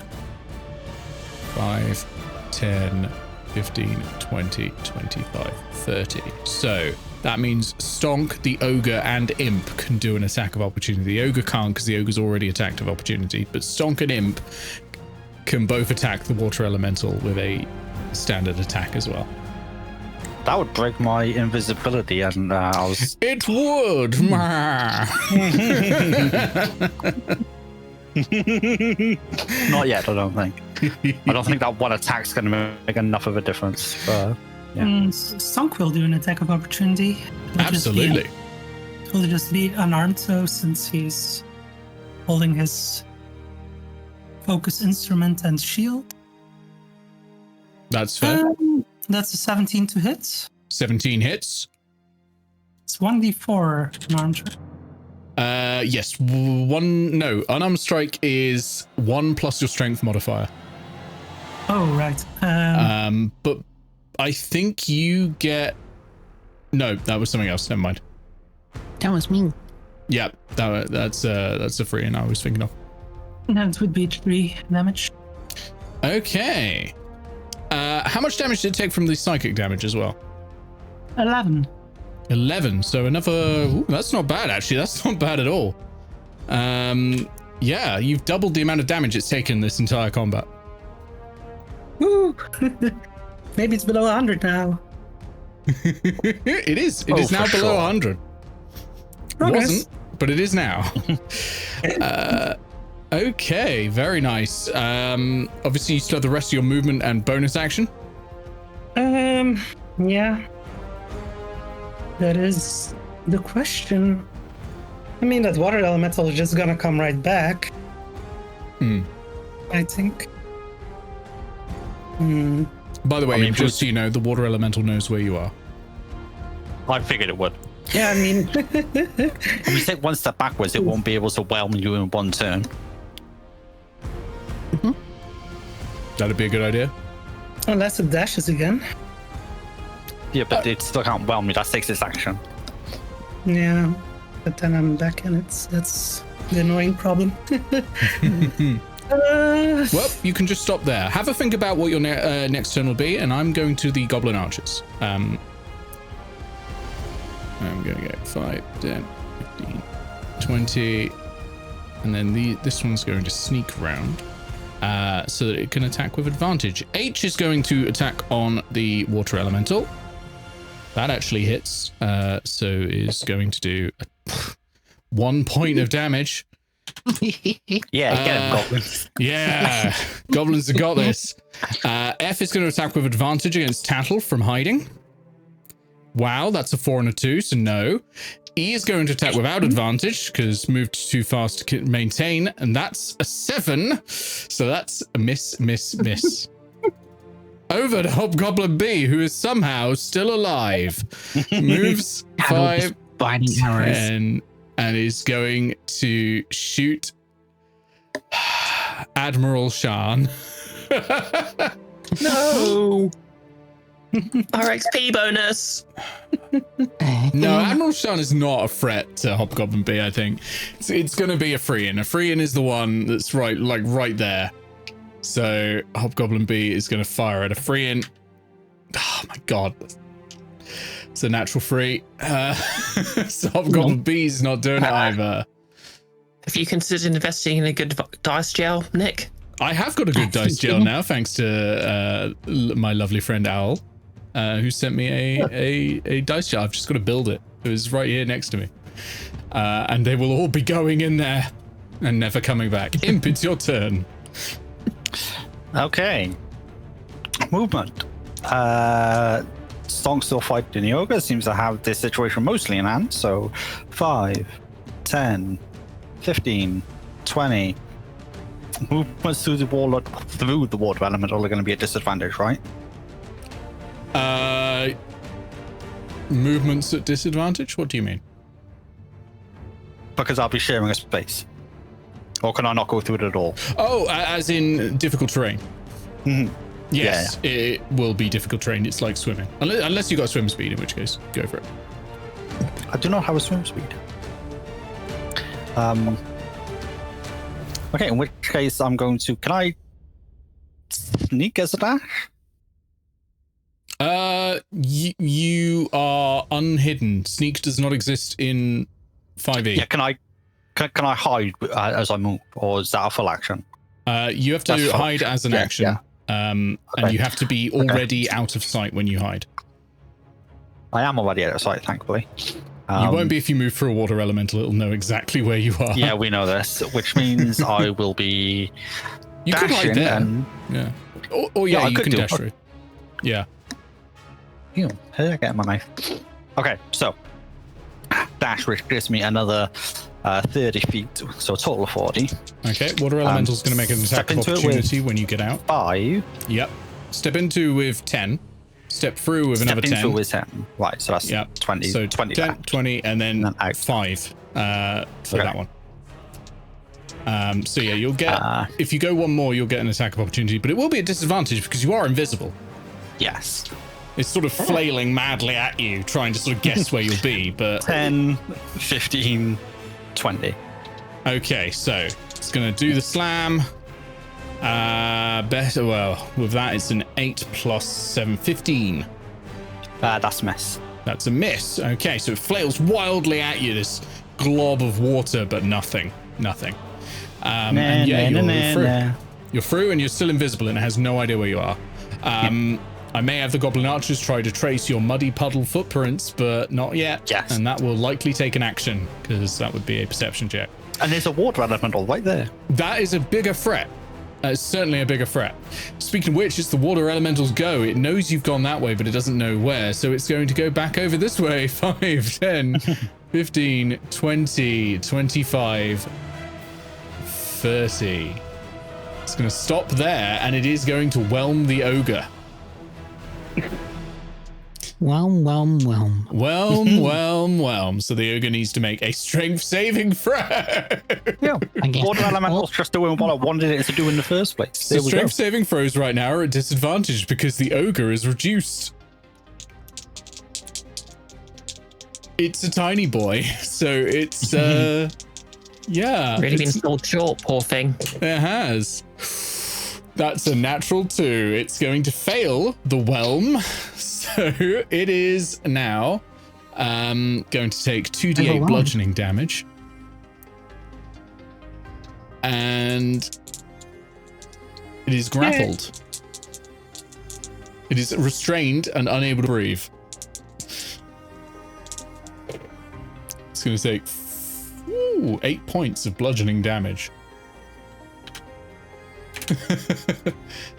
5, 10, 15, 20, 25, 30. So that means Stonk, the ogre, and Imp can do an attack of opportunity. The ogre can't because the ogre's already attacked of opportunity, but Stonk and Imp can both attack the water elemental with a standard attack as well. That would break my invisibility, and I was... It would! Not yet, I don't think. I don't think that one attack's going to make enough of a difference. But, yeah. Stonk will do an attack of opportunity. Absolutely. It will just be unarmed, so since he's holding his focus instrument and shield. That's fair. That's a 17 to hit. 17 hits. It's 1d4 unarmed. Yes. Unarmed strike is 1 plus your strength modifier. Oh, right. But I think you get... No, that was something else. Never mind. That was me. Yeah, that's a free and I was thinking of. That would be 3 damage. Okay. How much damage did it take from the psychic damage as well? 11. 11. So another... Ooh, that's not bad, actually. That's not bad at all. Yeah, you've doubled the amount of damage it's taken this entire combat. Woo! Maybe it's below 100 now. It is. It is now below 100. Progress. Wasn't, but it is now. Okay, very nice. Obviously, you still have the rest of your movement and bonus action. Yeah. That is the question. I mean, that water elemental is just gonna come right back. I think. By the way, just so you know, the water elemental knows where you are. I figured it would. Yeah, I mean... If you take one step backwards, it won't be able to whelm you in one turn. That'd be a good idea. Unless it dashes again. Yeah, but it still can't whelm you. That takes its action. Yeah, but then I'm back and that's the annoying problem. Well, you can just stop there. Have a think about what your next turn will be, and I'm going to the Goblin Archers. I'm going to get 5, 10, 15, 20, and then this one's going to sneak around so that it can attack with advantage. H is going to attack on the Water Elemental. That actually hits, so is going to do 1 point of damage. Yeah, get him, goblins. Yeah, goblins have got this. F is going to attack with advantage against Tattle from hiding. Wow, that's a 4 and a 2, so no. E is going to attack without advantage because moved too fast to maintain, and that's a 7. So that's a miss. Over to Hobgoblin B, who is somehow still alive. Moves 5, 10, and is going to shoot Admiral Shan. No. RXP bonus. No, Admiral Shan is not a threat to Hobgoblin B, I think. It's going to be a free-in. A free-in is the one that's right there. So Hobgoblin B is going to fire at a free-in. Oh my god. It's a natural free. So Hobgoblin B is not doing it either. Have you considered investing in a good dice gel, Nick? I have got a good dice gel now, thanks to my lovely friend Owl, who sent me a dice gel. I've just got to build it. It was right here next to me. And they will all be going in there and never coming back. Imp, it's your turn. Okay. Movement. Stonk still fighting the ogre. Seems to have this situation mostly in hand. So 5, 10, 15, 20. Movements through the water elemental are going to be a disadvantage, right? Movements at disadvantage? What do you mean? Because I'll be sharing a space. Or can I not go through it at all? Oh, as in difficult terrain. Mm-hmm. Yes, yeah. It will be difficult terrain. It's like swimming. Unless you got swim speed, in which case, go for it. I do not have a swim speed. Okay, in which case I'm going to... Can I sneak as a dash? You are unhidden. Sneak does not exist in 5e. Yeah, can I hide as I move, or is that a full action? You have to hide as an action. Yeah. And you have to be already out of sight when you hide. I am already out of sight, thankfully. You won't be if you move through a water elemental. It'll know exactly where you are. Yeah, we know this, which means I will be. You could hide there. Yeah. Or yeah, you can dash through. Yeah. Ew, how did I get my knife? Okay, so dash, which gives me another 30 feet, so a total of 40. Okay, water elemental's going to make an attack of opportunity when you get out. 5. Yep. Step into with 10. Step through with another 10. Step into with 10. Right, so that's 20. So 20, 10, 20, and then out. 5 for that one. So yeah, you'll get, if you go one more, you'll get an attack of opportunity, but it will be a disadvantage because you are invisible. Yes. It's sort of flailing madly at you, trying to sort of guess where you'll be, but... 10, 15, 20. Okay, so it's going to do the slam. Better, well, with that, it's an 8 plus 7, 15. That's a miss. That's a miss. Okay, so it flails wildly at you, this glob of water, but nothing. nothing. And yeah, you're through. You're through and you're still invisible and it has no idea where you are. I may have the goblin archers try to trace your muddy puddle footprints, but not yet. Yes. And that will likely take an action because that would be a perception check. And there's a water elemental right there. That is a bigger threat. It's certainly a bigger threat. Speaking of which, it's the water elemental's go. It knows you've gone that way, but it doesn't know where. So it's going to go back over this way. 5, 10, 15, 20, 25, 30. It's going to stop there, and it is going to whelm the ogre. Whelm. Whelm. So the ogre needs to make a strength saving throw. Yeah. Water elemental's just doing what I wanted it to do in the first place. So strength saving throws right now are at disadvantage because the ogre is reduced. It's a tiny boy, so it's yeah. Really been sold short, poor thing. It has. That's a natural 2. It's going to fail the whelm. So it is now going to take 2d8 bludgeoning damage. And it is grappled. It is restrained and unable to breathe. It's going to take 8 points of bludgeoning damage.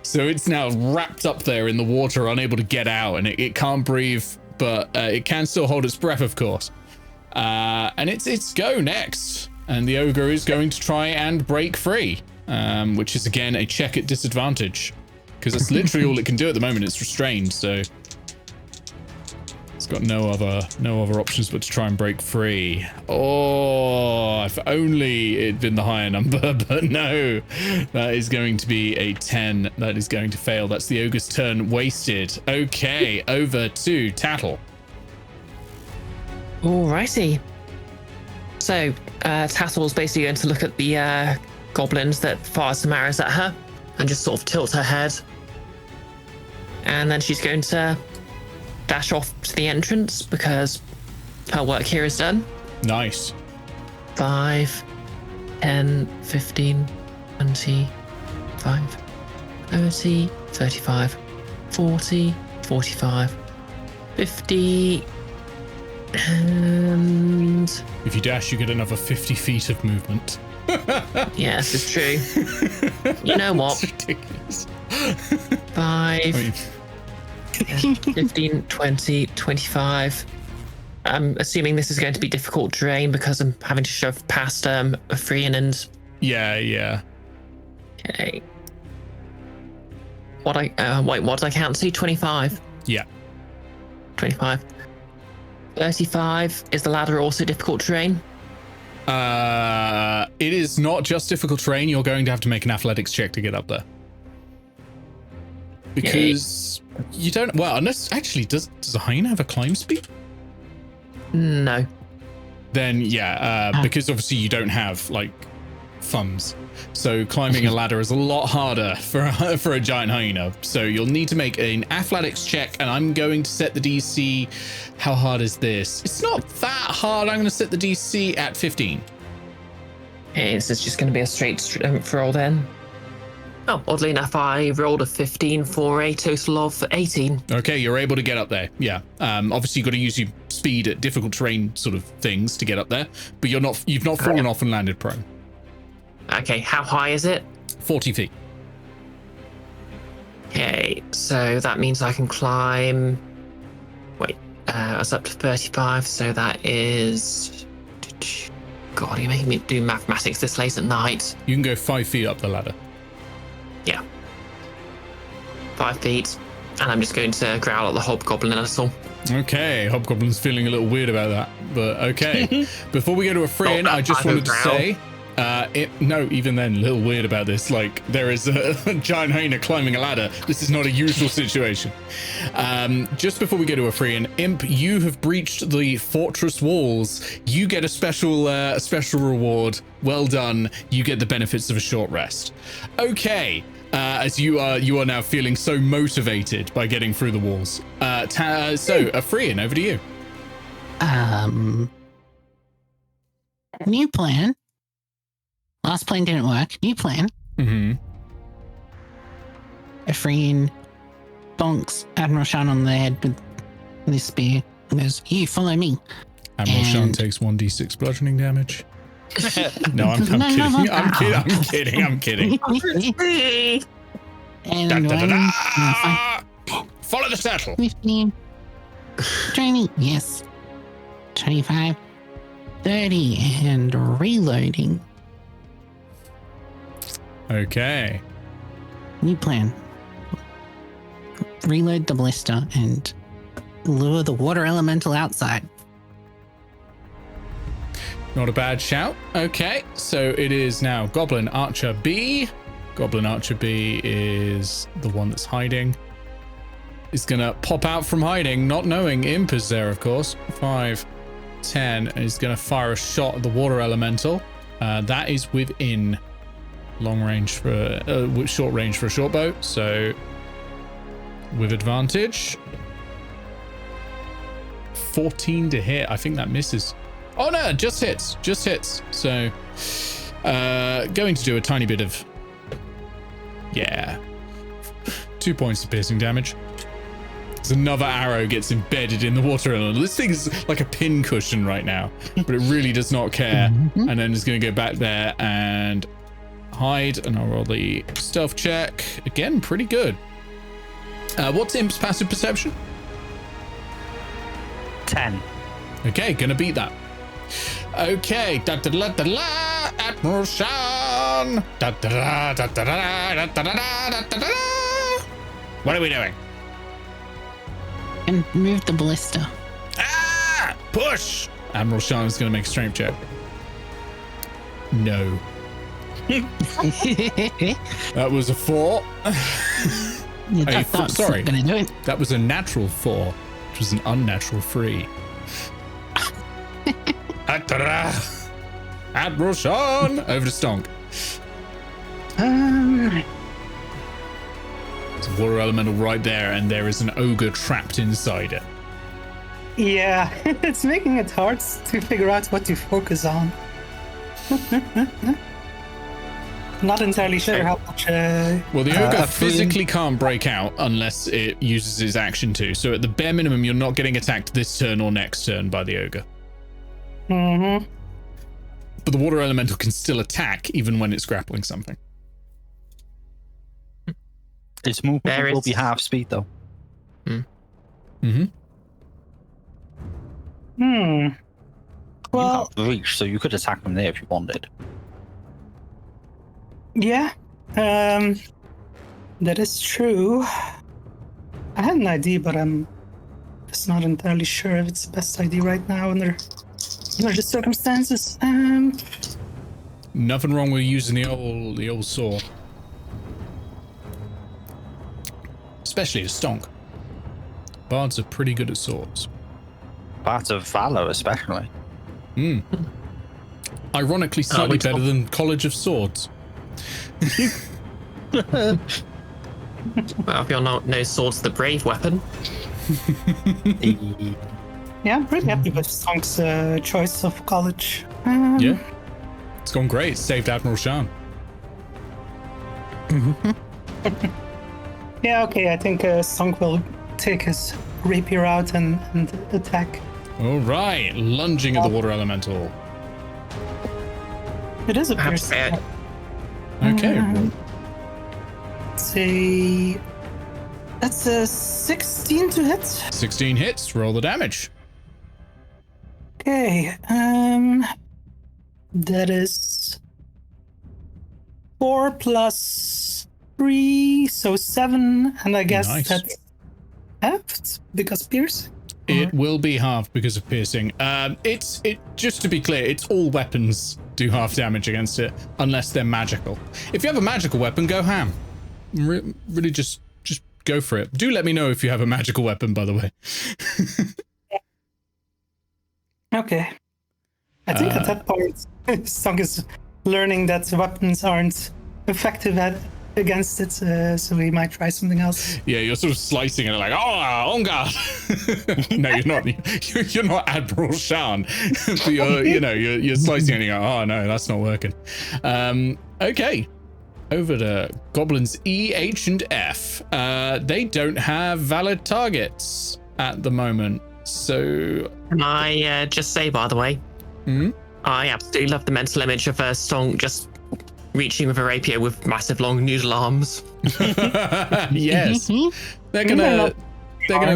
So it's now wrapped up there in the water, unable to get out, and it can't breathe, but it can still hold its breath, of course. And it's go next, and the ogre is going to try and break free, which is again a check at disadvantage, because that's literally all it can do at the moment. It's restrained, so it's got no other options but to try and break free. Oh, if only it'd been the higher number, but no. That is going to be a 10. That is going to fail. That's the ogre's turn wasted. Okay, over to Tattle. Alrighty. So, Tattle's basically going to look at the goblins that fire some arrows at her and just sort of tilt her head. And then she's going to dash off to the entrance because her work here is done. Nice. 5, 10, 15, 25, 30, 35, 40, 45, 50, and... If you dash, you get another 50 feet of movement. Yes, it's true. You know what? It's ridiculous. 5... 15, 20, 25. I'm assuming this is going to be difficult terrain because I'm having to shove past a Freean and... Yeah. Okay. What did I count to? 25? Yeah. 25. 35. Is the ladder also difficult terrain? It is not just difficult terrain. You're going to have to make an athletics check to get up there. Because you don't... Well, unless... Actually, does a hyena have a climb speed? No. Then, yeah, because obviously you don't have, like, thumbs. So climbing a ladder is a lot harder for a giant hyena. So you'll need to make an athletics check, and I'm going to set the DC... How hard is this? It's not that hard. I'm going to set the DC at 15. Okay, this is just going to be a straight roll then. Oh, oddly enough, I rolled a 15 for a total of 18. Okay, you're able to get up there. Yeah. Obviously, you've got to use your speed at difficult terrain sort of things to get up there, but you've not fallen off and landed prone. Okay, how high is it? 40 feet. Okay, so that means I can climb... Wait, that's up to 35, so that is... God, you're making me do mathematics this late at night. You can go 5 feet up the ladder. Yeah. 5 feet. And I'm just going to growl at the hobgoblin a little. Okay, hobgoblin's feeling a little weird about that, but okay. Before we go to a Freean, I just wanted to say, no, even then, a little weird about this. Like, there is a giant hyena climbing a ladder. This is not a usual situation. Just before we go to a Freean, Imp, you have breached the fortress walls. You get a special reward. Well done. You get the benefits of a short rest. Okay. As you are now feeling so motivated by getting through the walls. So, Freean, over to you. New plan. Last plan didn't work. New plan. Mm-hmm. Efrain bonks Admiral Shan on the head with this spear and goes, "You follow me." Admiral Shan And- takes 1d6 bludgeoning damage. No, I'm No, kidding. no, no. I'm kidding. And Da, da, da, one, da. Follow the Tattle. 15, 20, yes, 25, 30, and reloading. Okay. New plan. Reload the ballista and lure the water elemental outside. Not a bad shout. Okay, so it is now Goblin Archer B. Goblin Archer B is the one that's hiding. He's gonna pop out from hiding, not knowing Imp is there, of course. 5, 10, and he's gonna fire a shot at the water elemental. That is within long range for short range for a short bow, so with advantage. 14 to hit. I think that misses. Oh no, just hits. So going to do a tiny bit of 2 points of piercing damage. As another arrow gets embedded in the water elemental. This thing is like a pin cushion right now, but it really does not care. And then it's going to go back there and hide, and I'll roll the stealth check. Again, pretty good. What's Imp's passive perception? 10. Okay, gonna beat that. Okay, Admiral Shan. What are we doing? And move the ballista. Push! Admiral Shan is gonna make a strength check. No. That was a 4. That's sorry. gonna do it. That was a natural 4, which was an unnatural 3. Admiral Shan! Over to Stonk. There's a water elemental right there, and there is an ogre trapped inside it. Yeah, it's making it hard to figure out what to focus on. Not entirely sure how much. Well, the ogre physically can't break out unless it uses its action to. So at the bare minimum, you're not getting attacked this turn or next turn by the ogre. Mm-hmm. But the water elemental can still attack even when it's grappling something. Its movement will be half speed, though. Mm-hmm. Well, You have reach, so you could attack from there if you wanted. yeah. That is true. I had an idea, but I'm just not entirely sure if it's the best idea right now under the circumstances. Nothing wrong with using the old sword. Especially a Stonk. Bards are pretty good at swords. Bards of Valor, especially. Ironically, slightly better than College of Swords. Well, if you're not no swords, the brave weapon. Yeah, I'm pretty happy with Stonk's choice of college. Yeah. It's gone great. It's saved Admiral Shan. Yeah, okay, I think Stonk will take his rapier out and attack. All right. Lunging at the water elemental. It is a Perhaps piercing. Okay. That's a 16 to hit. 16 hits. Roll the damage. Okay, that is 4 plus 3, so 7, and I guess Nice. that's halved because pierce. It will be half because of piercing. Just to be clear, it's all weapons do half damage against it unless they're magical. If you have a magical weapon, go ham. Really just go for it. Do let me know if you have a magical weapon, by the way. Okay. I think at that point, Stonk is learning that weapons aren't effective at against it, so we might try something else. Yeah, you're sort of slicing it like, oh, on guard. No, you're not. You're not Admiral Shan. But you're slicing it and you go, oh no, that's not working. Okay. Over to Goblins E, H, and F. They don't have valid targets at the moment. So Can I just say, by the way, I absolutely love the mental image of Stonk just reaching with a rapier with massive long noodle arms. Yes. They're gonna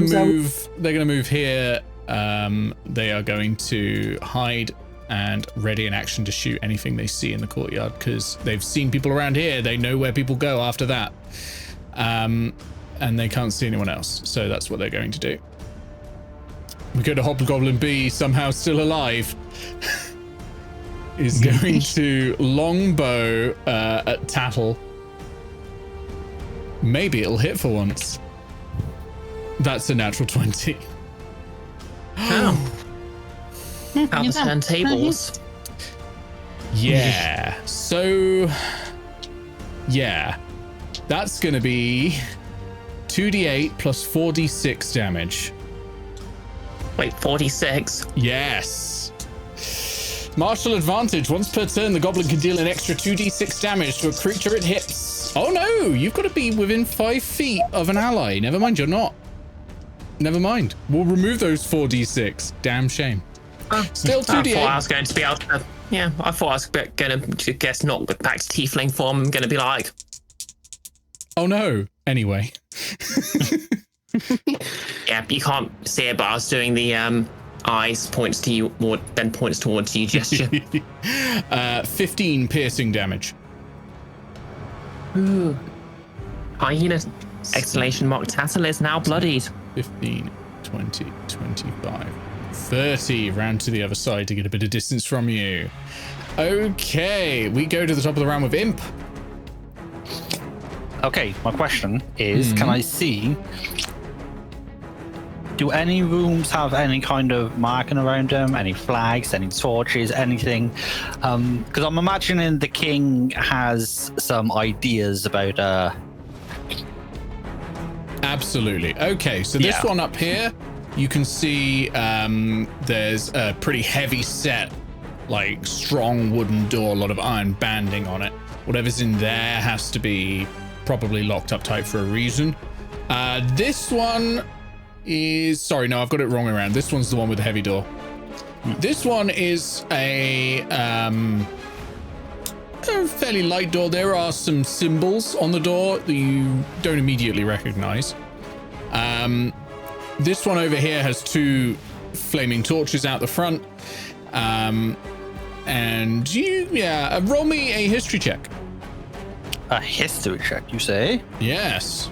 move here. They are going to hide and ready in action to shoot anything they see in the courtyard because they've seen people around here. They know where people go after that. And they can't see anyone else. So that's what they're going to do. We go to Hobgoblin B, somehow still alive. Is going to longbow at Tattle. Maybe it'll hit for once. That's a natural 20. How the turntables. Yeah. So, yeah. That's going to be 2d8 plus 4d6 damage. Wait, 46? Yes. Martial advantage. Once per turn, the goblin can deal an extra 2d6 damage to a creature it hits. Oh no, you've got to be within 5 feet of an ally. Never mind, you're not. Never mind. We'll remove those 4d6. Damn shame. Still 2d8. I thought I was going to be able to... Yeah, I thought I was going to guess not back to tiefling form. I'm going to be like... Oh no. Anyway. Yeah, you can't see it, but I was doing the eyes points to you, or then points towards you gesture. 15 piercing damage. Ooh. Hyena! Exclamation mark. Tattle is now bloodied. 15, 20, 25, 30. Round to the other side to get a bit of distance from you. Okay, we go to the top of the round with Imp. Okay, my question is, can I see... Do any rooms have any kind of marking around them? Any flags, any torches, anything? Because I'm imagining the king has some ideas about... Absolutely. Okay, so this one up here, you can see there's a pretty heavy set, like strong wooden door, a lot of iron banding on it. Whatever's in there has to be probably locked up tight for a reason. This one is... Sorry, no, I've got it wrong around. This one's the one with the heavy door. This one is a fairly light door. There are some symbols on the door that you don't immediately recognize. This one over here has 2 flaming torches out the front. And you, roll me a history check. A history check, you say? Yes.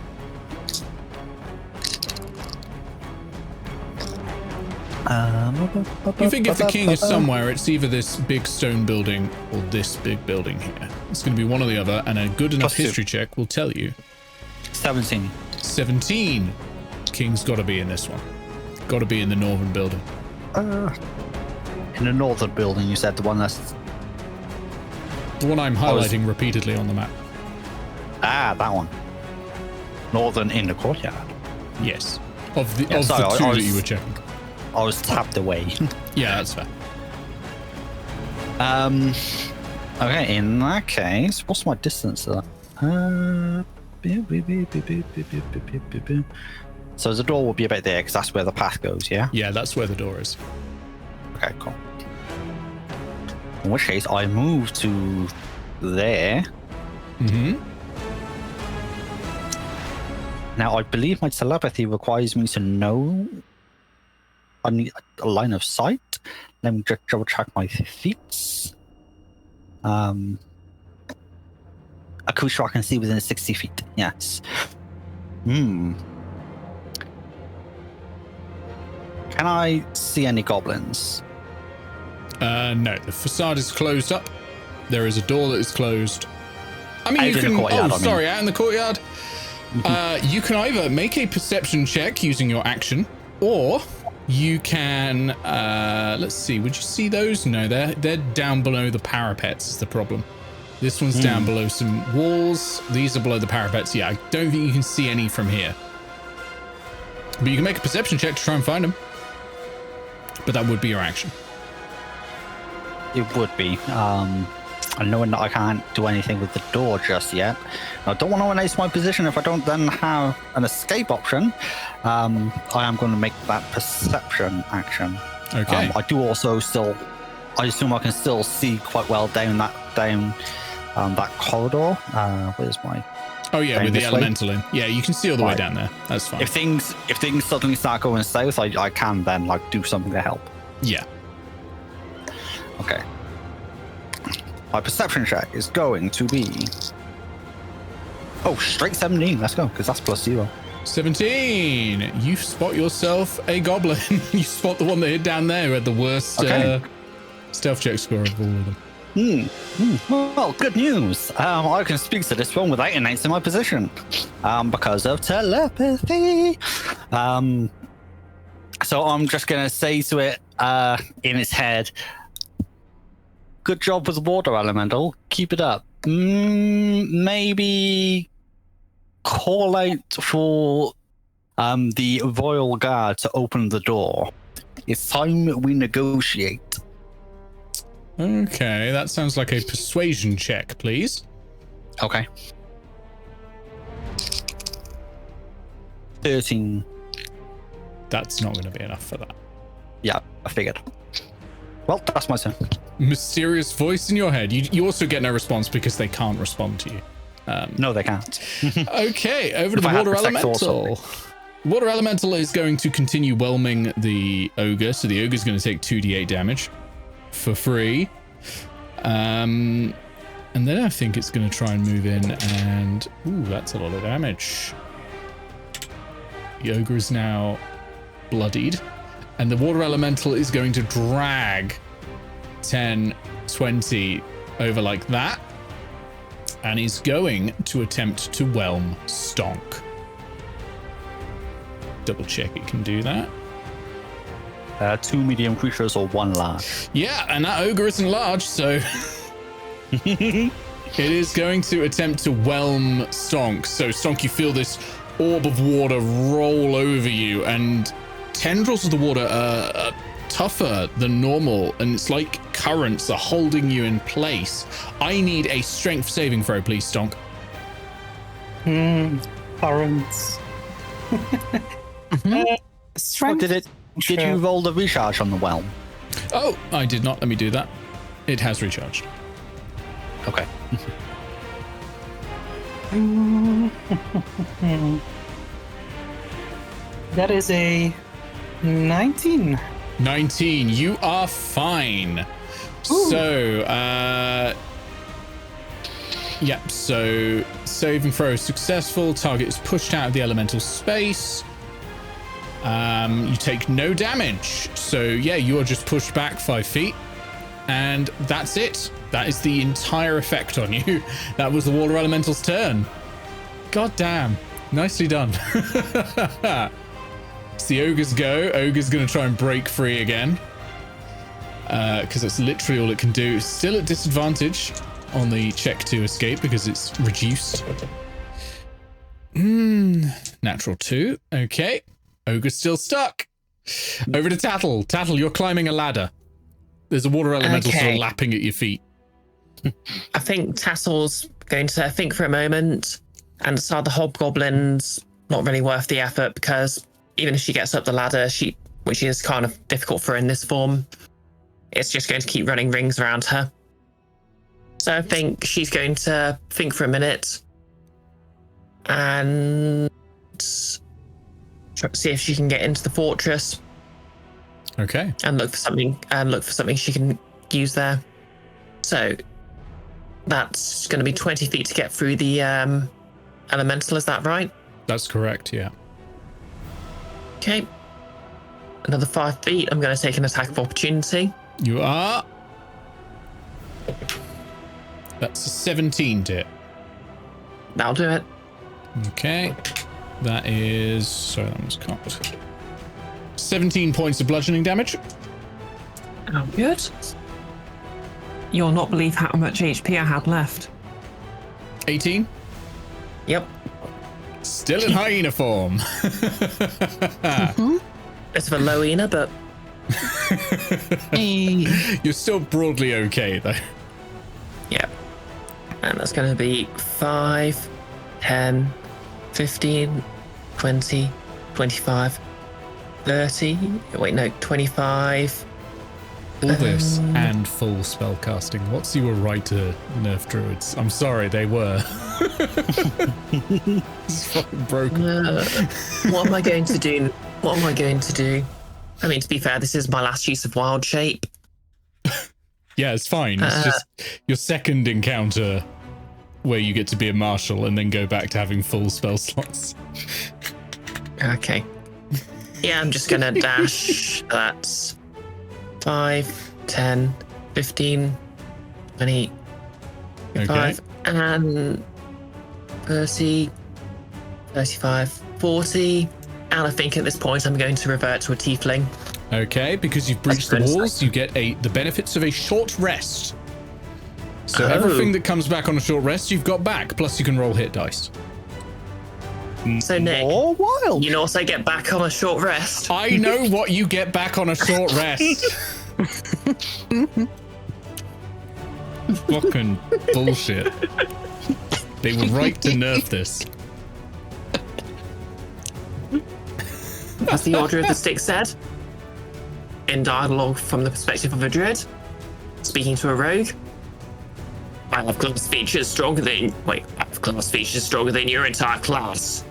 You think if the king is somewhere, it's either this big stone building or this big building here. It's going to be one or the other, and a good enough history check will tell you. 17. 17. King's got to be in this one. Got to be in the northern building. In the northern building, you said, the one that's... The one I'm highlighting repeatedly on the map. Ah, that one. Northern in the courtyard. Yes. Of the two that you were checking. I was tapped away. Yeah, that's fair. Okay, in that case, what's my distance to that? So the door will be about there because that's where the path goes, yeah? Yeah, that's where the door is. Okay, cool. In which case, I move to there. Now, I believe my telepathy requires me to know I need a line of sight. Let me just double check my feats. A creature I can see within 60 feet. Yes. Can I see any goblins? No, the facade is closed up. There is a door that is closed. I mean, Out you in can. the courtyard, Oh, sorry, out in the courtyard. You can either make a perception check using your action, or you can. Let's see. Would you see those? No, they're down below the parapets. Is the problem? This one's down below some walls. These are below the parapets. Yeah, I don't think you can see any from here. But you can make a perception check to try and find them. But that would be your action. It would be. And knowing that I can't do anything with the door just yet, I don't want to erase my position if I don't then have an escape option. I am going to make that perception action. Okay. I do also still, I assume I can still see quite well down that corridor. Where's my? Oh yeah, with the elemental in. Yeah, you can see all the way Right. down there. That's fine. If things suddenly start going south, I can then like do something to help. Yeah. Okay. My perception check is going to be straight 17. Let's go, because that's +0. 17. You spot yourself a goblin. You spot the one that hid down there who had the worst stealth check score of all of them. Well, good news. I can speak to this one without announcing my position, because of telepathy. So I'm just gonna say to it, in its head, "Good job with the water elemental. Keep it up. Maybe call out for the royal guard to open the door. It's time we negotiate." Okay, that sounds like a persuasion check, please. Okay. 13. That's not going to be enough for that. Yeah, I figured. Well, that's my turn. Mysterious voice in your head. You also get no response because they can't respond to you. No, they can't. Okay, over to If the I had water Protect or elemental. Water elemental is going to continue whelming the ogre, so the ogre is going to take 2d8 damage for free. And then I think it's going to try and move in and... Ooh, that's a lot of damage. The ogre is now bloodied. And the water elemental is going to drag 10, 20 over like that. And is going to attempt to whelm Stonk. Double check it can do that. 2 medium creatures or 1 large. Yeah, and that ogre isn't large, so it is going to attempt to whelm Stonk. So Stonk, you feel this orb of water roll over you, and tendrils of the water are tougher than normal, and it's like currents are holding you in place. I need a strength saving throw, please, Stonk. Currents. Strength. Did you roll the recharge on the whelm? Oh, I did not. Let me do that. It has recharged. Okay. That is a 19. 19. You are fine. Ooh. So, yep. So, saving throw is successful. Target is pushed out of the elemental space. You take no damage. So, yeah, you are just pushed back 5 feet. And that's it. That is the entire effect on you. That was the water elemental's turn. God damn. Nicely done. It's the ogre's go. Ogre's going to try and break free again. Because that's literally all it can do. It's still at disadvantage on the check to escape because it's reduced. Natural 2. Okay. Ogre's still stuck. Over to Tattle. Tattle, you're climbing a ladder. There's a water elemental still lapping at your feet. I think Tattle's going to think for a moment and decide the hobgoblin's not really worth the effort, because even if she gets up the ladder, which is kind of difficult for her in this form, it's just going to keep running rings around her. So I think she's going to think for a minute and try to see if she can get into the fortress. Okay. And look for something she can use there. So that's going to be 20 feet to get through the elemental, is that right? That's correct, yeah. Okay. Another 5 feet. I'm going to take an attack of opportunity. You are. That's a 17 to hit. That'll do it. Okay. That is... Sorry, that was cut. 17 points of bludgeoning damage. Oh, good. You'll not believe how much HP I had left. 18. Yep. Still in hyena form. Bit of a low-ener, but Hey. You're still broadly okay, though. yeah. And that's going to be 5, 10, 15, 20, 25, 30. Wait, no, 25. All this and full spell casting. What's your right to nerf druids? I'm sorry, they were. It's fucking broken. What am I going to do? What am I going to do? I mean, to be fair, this is my last use of wild shape. Yeah, it's fine. It's just your second encounter where you get to be a marshal and then go back to having full spell slots. Okay. Yeah, I'm just going to dash. That's 5, 10, 15, 20, 25, and 30, 35, 40. And I think at this point I'm going to revert to a tiefling. Okay, because you've breached the walls, you get the benefits of a short rest. So everything that comes back on a short rest, you've got back. Plus, you can roll hit dice. So Nick, wild. you also get back on a short rest. I know what you get back on a short rest. Fucking bullshit. They were right to nerf this. As the Order of the Stick said, in dialogue from the perspective of a druid, speaking to a rogue, I have class features stronger than... Wait, I have class features stronger than your entire class.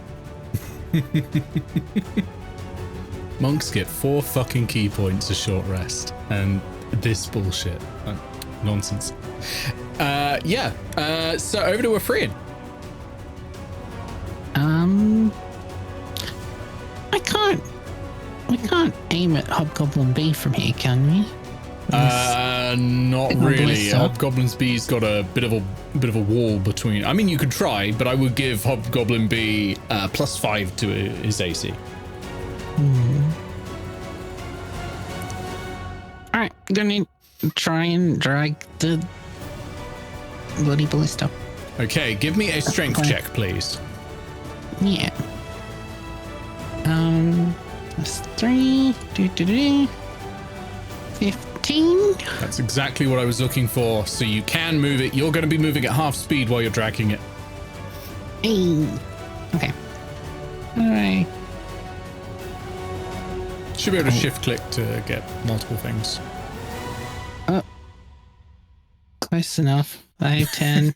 Monks get 4 fucking key points a short rest, and this bullshit. Nonsense. So over to Ephraim. We can't aim at Hobgoblin B from here, can we? Not really. Hobgoblin's B's got a bit of a wall between. I mean, you could try, but I would give Hobgoblin B +5 to his AC. All right, gonna try and drag the bloody ballista. Okay, give me a strength check, please. Yeah. That's 3. 15. That's exactly what I was looking for. So you can move it. You're going to be moving at half speed while you're dragging it. Hey. Okay. All right. Should be able to shift click to get multiple things. Close enough. 5, 10.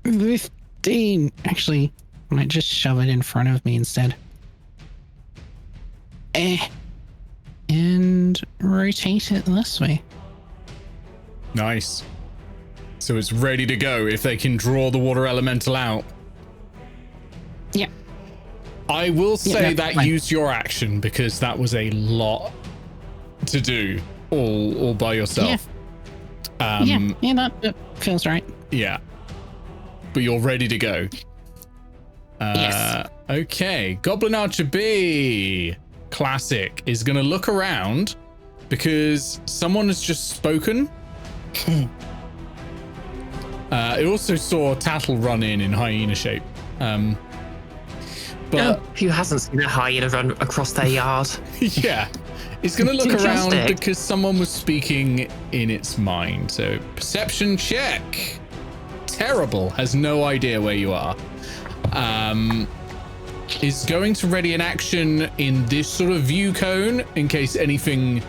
15. Actually, I might just shove it in front of me instead. And rotate it this way. Nice. So it's ready to go if they can draw the water elemental out. Yeah. I will say that fine. use your action because that was a lot to do all by yourself. Yeah. That feels right. Yeah. But you're ready to go. Yes. Okay. Goblin Archer B. Classic is going to look around because someone has just spoken. It also saw Tattle run in hyena shape. But who hasn't seen a hyena run across their yard? yeah, it's going to look around Fantastic. because someone was speaking in its mind. So perception check. Terrible. Has no idea where you are. Is going to ready an action in this sort of view cone in case anything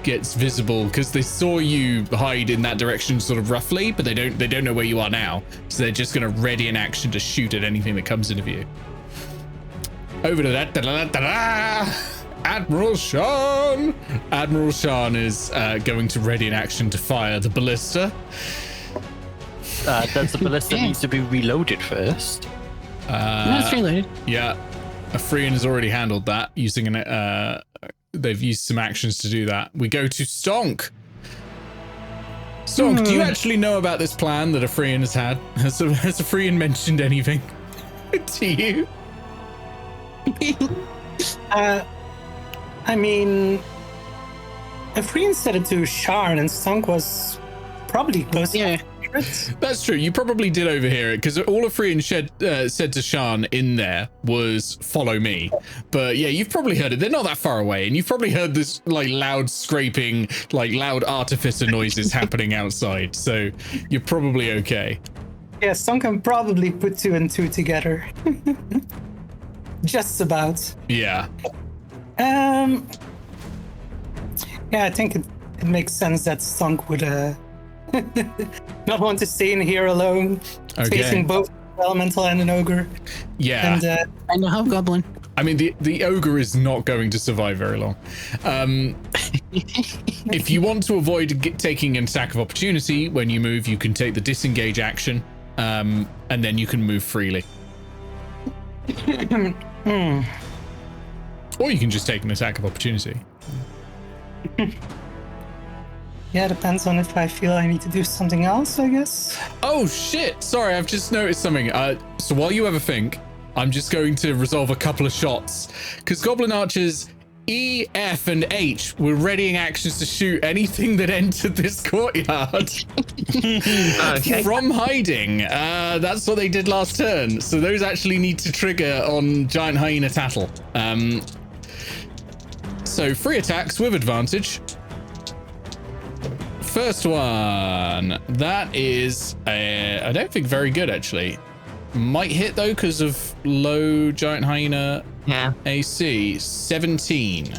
gets visible because they saw you hide in that direction sort of roughly, but they don't know where you are now, so they're just going to ready an action to shoot at anything that comes into view. Over to that. Admiral Sean. Admiral Sean is going to ready an action to fire the ballista. Does the ballista needs to be reloaded first? That's reloaded. Yeah, Ephraim has already handled that using an. They've used some actions to do that. We go to Stonk. Stonk, do you actually know about this plan that Ephraim has had? Has Ephraim mentioned anything to you? I mean, Friend said it to Sharn, and Stonk was probably close. Yeah. That's true. You probably did overhear it because all of Friend said to Sharn in there was "follow me." But yeah, you've probably heard it. They're not that far away, and you've probably heard this like loud scraping, like loud artificer noises happening outside. So you're probably okay. Yeah, Stonk can probably put 2 and 2 together. Just about. Yeah. Yeah, I think it makes sense that Stonk would not want to stay in here alone, facing both elemental and an ogre. Yeah. And a hobgoblin. I mean, the ogre is not going to survive very long. If you want to avoid taking an attack of opportunity when you move, you can take the disengage action, and then you can move freely. Or you can just take an attack of opportunity. Yeah, depends on if I feel I need to do something else, I guess. Oh shit! Sorry, I've just noticed something. So while you have a think, I'm just going to resolve a couple of shots. Because Goblin Archers E, F, and H were readying actions to shoot anything that entered this courtyard. From hiding. That's what they did last turn. So those actually need to trigger on Giant Hyena Tattle. So 3 attacks with advantage. First one, that is, I don't think very good actually. Might hit though because of low Giant Hyena AC. 17.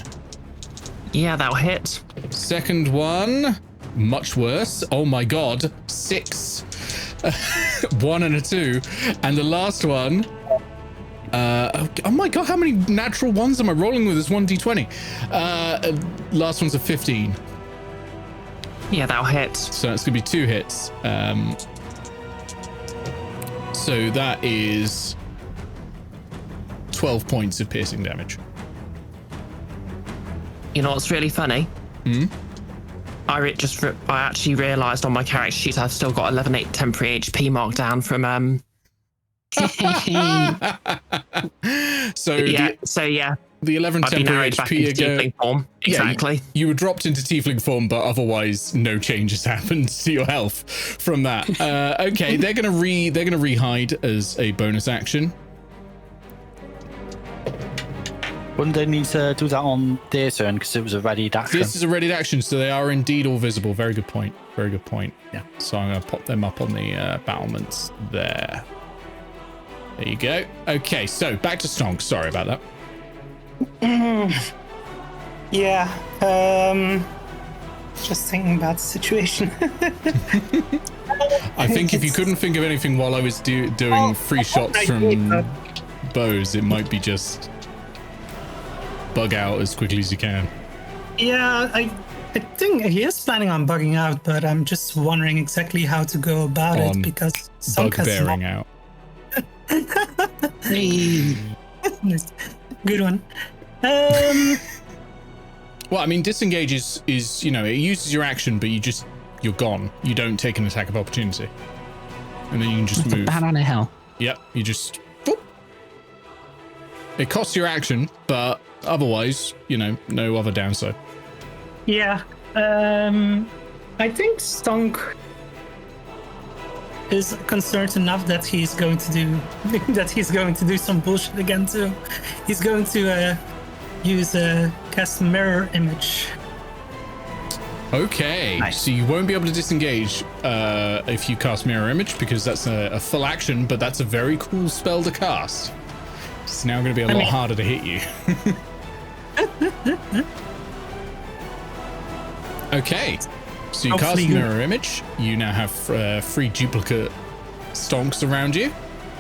Yeah, that'll hit. Second one, much worse. Oh my god, 6. 1 and a 2. And the last one, oh my god, how many natural ones am I rolling with this 1d20? Last one's a 15. Yeah, that'll hit. So it's gonna be 2 hits. So that is 12 points of piercing damage. You know what's really funny? I actually realised on my character sheet I've still got 11 temporary HP marked down from The 11 I've been temporary narrowed back HP into tiefling form. Exactly. Yeah, you were dropped into tiefling form, but otherwise no changes happened to your health from that. Okay, they're gonna re-hide as a bonus action. Wouldn't they need to do that on their turn because it was a readied action? This is a readied action, so they are indeed all visible. Very good point. Very good point. Yeah. So I'm gonna pop them up on the battlements there. There you go. Okay, so back to Stonk. Sorry about that. Yeah, just thinking about the situation. I think if you couldn't think of anything while I was doing free shots from bows, it might be just bug out as quickly as you can. Yeah, I think he is planning on bugging out, but I'm just wondering exactly how to go about it because bugbearing out. Good one. Well, I mean, disengage is it uses your action, but you're gone. You don't take an attack of opportunity, and then you can just move. Bat on a hill. Yep, you just. Whoop. It costs your action, but otherwise, no other downside. Yeah, I think Stonk is concerned enough that he's going to do some bullshit again too. He's going to use a cast mirror image. Okay, nice. So you won't be able to disengage if you cast mirror image because that's a full action, but that's a very cool spell to cast. It's now going to be a lot harder to hit you. Okay, so you cast mirror image. You now have 3 duplicate Stonks around you.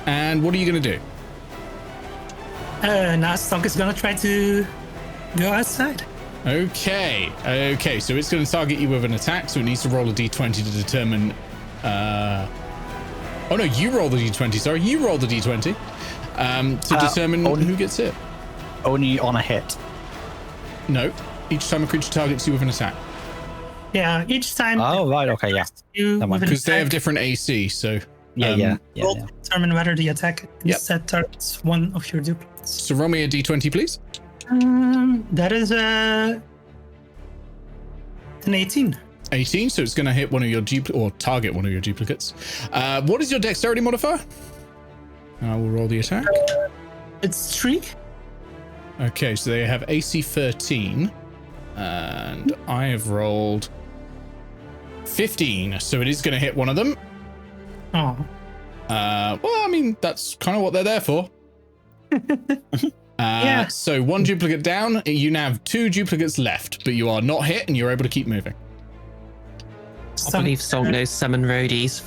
And what are you going to do? Now Stonk is going to try to go outside. Okay, so it's going to target you with an attack, so it needs to roll a d20 to determine... Oh no, you roll the d20, sorry. You roll the d20 to determine who gets hit. Only on a hit. No, each time a creature targets you with an attack. Yeah, each time. Oh, right, okay, yeah. Because they have different AC, so... Roll to determine whether the attack set targets one of your duplicates. So roll me a d20, please. That is a An 18. 18, so it's going to hit one of your or target one of your duplicates. What is your dexterity modifier? I will roll the attack. It's 3. Okay, so they have AC 13, and I have rolled 15, so it is going to hit one of them. Oh. Well, I mean, that's kind of what they're there for. Yeah. So 1 duplicate down, you now have 2 duplicates left, but you are not hit and you're able to keep moving. I believe Stonk knows summon roadies.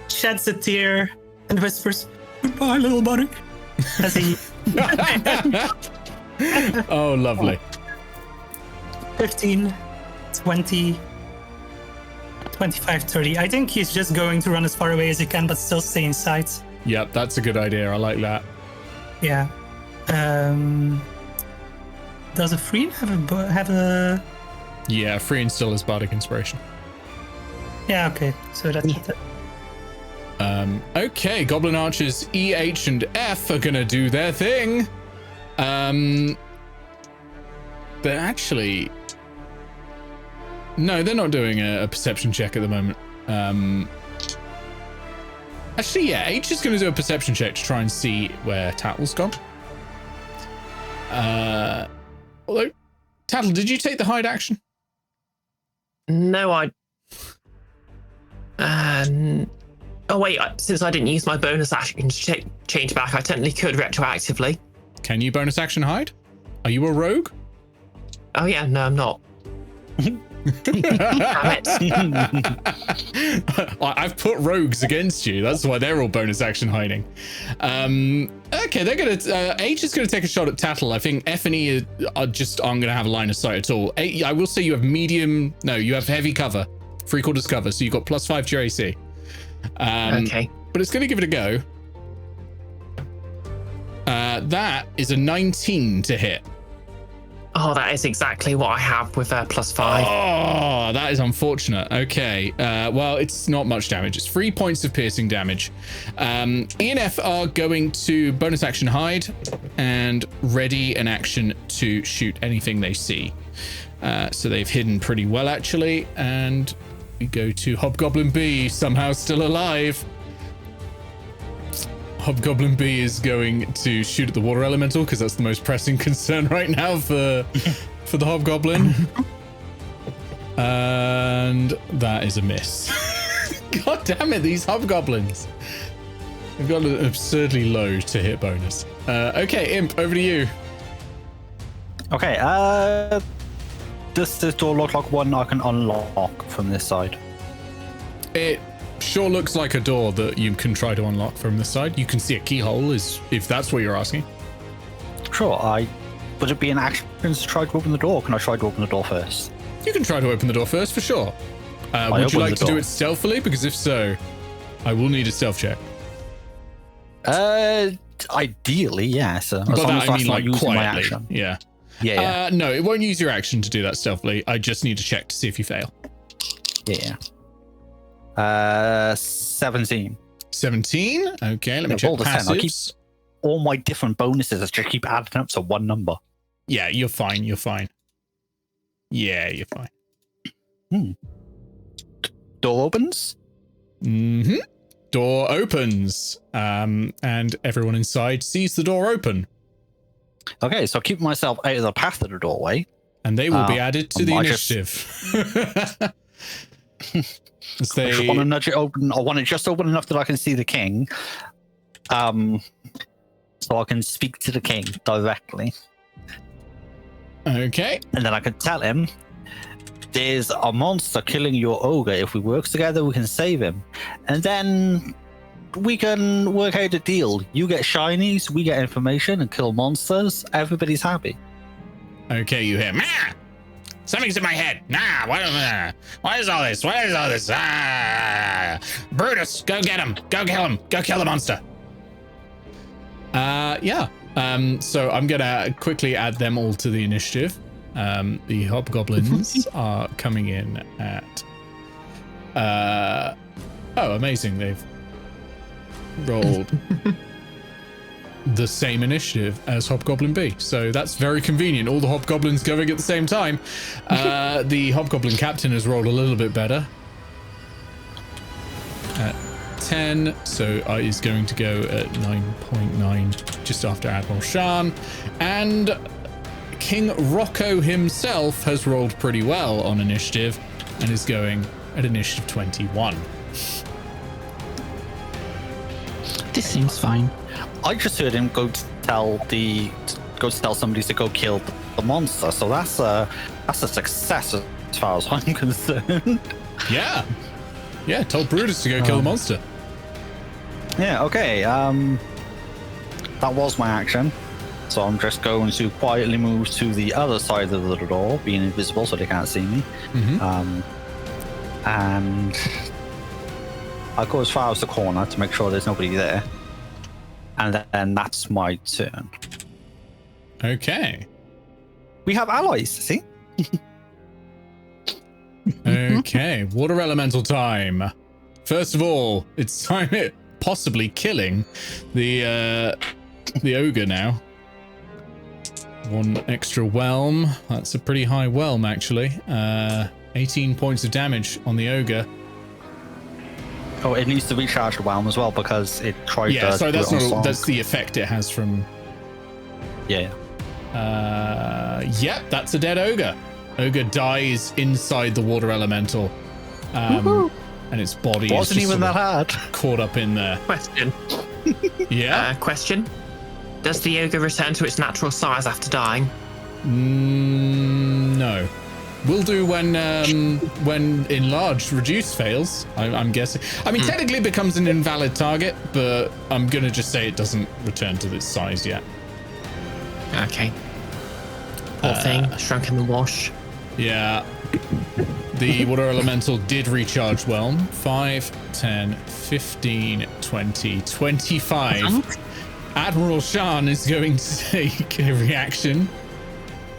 Sheds a tear and whispers, "Goodbye, little buddy." As he Oh, lovely. 15, 20, 25, 30. I think he's just going to run as far away as he can, but still stay in sight. Yep, that's a good idea. I like that. Yeah. Does a Freen have a? Yeah, free and still is bardic inspiration. Yeah. Okay. So that's it. Okay, Goblin Archers E, H, and F are gonna do their thing. But actually, no, they're not doing a perception check at the moment. Actually, yeah, H is gonna do a perception check to try and see where Tattle's gone. Although, Tattle, did you take the hide action? No, oh wait, since I didn't use my bonus action to change back, I technically could retroactively. Can you bonus action hide? Are you a rogue? Oh yeah, no, I'm not. Damn it. I've put rogues against you. That's why they're all bonus action hiding. Okay, they're gonna. H is gonna take a shot at Tattle. I think F and E aren't gonna have a line of sight at all. I will say you have medium. No, you have heavy cover, 3/4 cover. So you got +5 to your AC. Okay. But it's gonna give it a go. That is a 19 to hit. Oh, that is exactly what I have with +5. Oh, that is unfortunate. Okay. Well, it's not much damage. It's 3 points of piercing damage. E and F are going to bonus action hide and ready an action to shoot anything they see. So they've hidden pretty well, actually. And we go to Hobgoblin B, somehow still alive. Hobgoblin B is going to shoot at the water elemental because that's the most pressing concern right now for the Hobgoblin. And that is a miss. God damn it, these Hobgoblins. They've got an absurdly low to hit bonus. Okay, Imp, over to you. Okay, does this door look like one I can unlock from this side? It sure looks like a door that you can try to unlock from this side. You can see a keyhole, if that's what you're asking. Sure, would it be an action to try to open the door? Or can I try to open the door first? You can try to open the door first, for sure. Would you like to do it stealthily? Because if so, I will need a stealth check. Ideally, yes. As But long that, as I mean, not like, using my quietly. action. Yeah. Yeah. No, it won't use your action to do that stealthily. I just need to check to see if you fail. Yeah. 17. 17? Okay, let me Yeah, check roll the 10. I keep passives. all my different bonuses. I just keep adding up to one number. Yeah, you're fine. You're fine. Yeah, you're fine. Door opens. Mm-hmm. Door opens. And everyone inside sees the door open. Okay, so I keep myself out of the path of the doorway. And they will be added to the I initiative. As I just want to nudge it open. I want it just open enough that I can see the king. So I can speak to the king directly. Okay. And then I can tell him, there's a monster killing your ogre. If we work together, we can save him. And then we can work out a deal. You get shinies, we get information and kill monsters. Everybody's happy. Okay, you hear, "Mah! Something's in my head. Nah, what is all this? What is all this? Ah! Brutus, go get him. Go kill him. Go kill the monster." Yeah. So I'm gonna quickly add them all to the initiative. The hobgoblins are coming in at oh, amazing. They've rolled the same initiative as Hobgoblin B. So that's very convenient. All the Hobgoblins going at the same time. The Hobgoblin captain has rolled a little bit better. At 10, so he's going to go at 9.9, just after Admiral Shan. And King Rokko himself has rolled pretty well on initiative and is going at initiative 21. This seems fine. I just heard him go to tell somebody to go kill the monster, so that's a success as far as I'm concerned. Yeah, told Brutus to go kill the monster. Yeah, okay. That was my action. So I'm just going to quietly move to the other side of the door, being invisible so they can't see me. And I'll go as far as the corner to make sure there's nobody there. And then that's my turn. Okay. We have allies, see? Okay, water elemental time. First of all, it's time possibly killing the ogre now. One extra whelm. That's a pretty high whelm, actually. 18 points of damage on the ogre. Oh, it needs to recharge the whelm as well because it tried to. So that's the effect it has from. Yeah. Yep, that's a dead ogre. Ogre dies inside the water elemental. And its body wasn't is just even that hard. Caught up in there. Question. Yeah. Question. Does the ogre return to its natural size after dying? No. Will do when enlarged reduce fails. I'm guessing. I mean, technically it becomes an invalid target, but I'm gonna just say it doesn't return to its size yet. Okay. Poor thing, shrunk in the wash. Yeah. The water elemental did recharge whelm. 5, 10, 15, 20, 25. Admiral Shan is going to take a reaction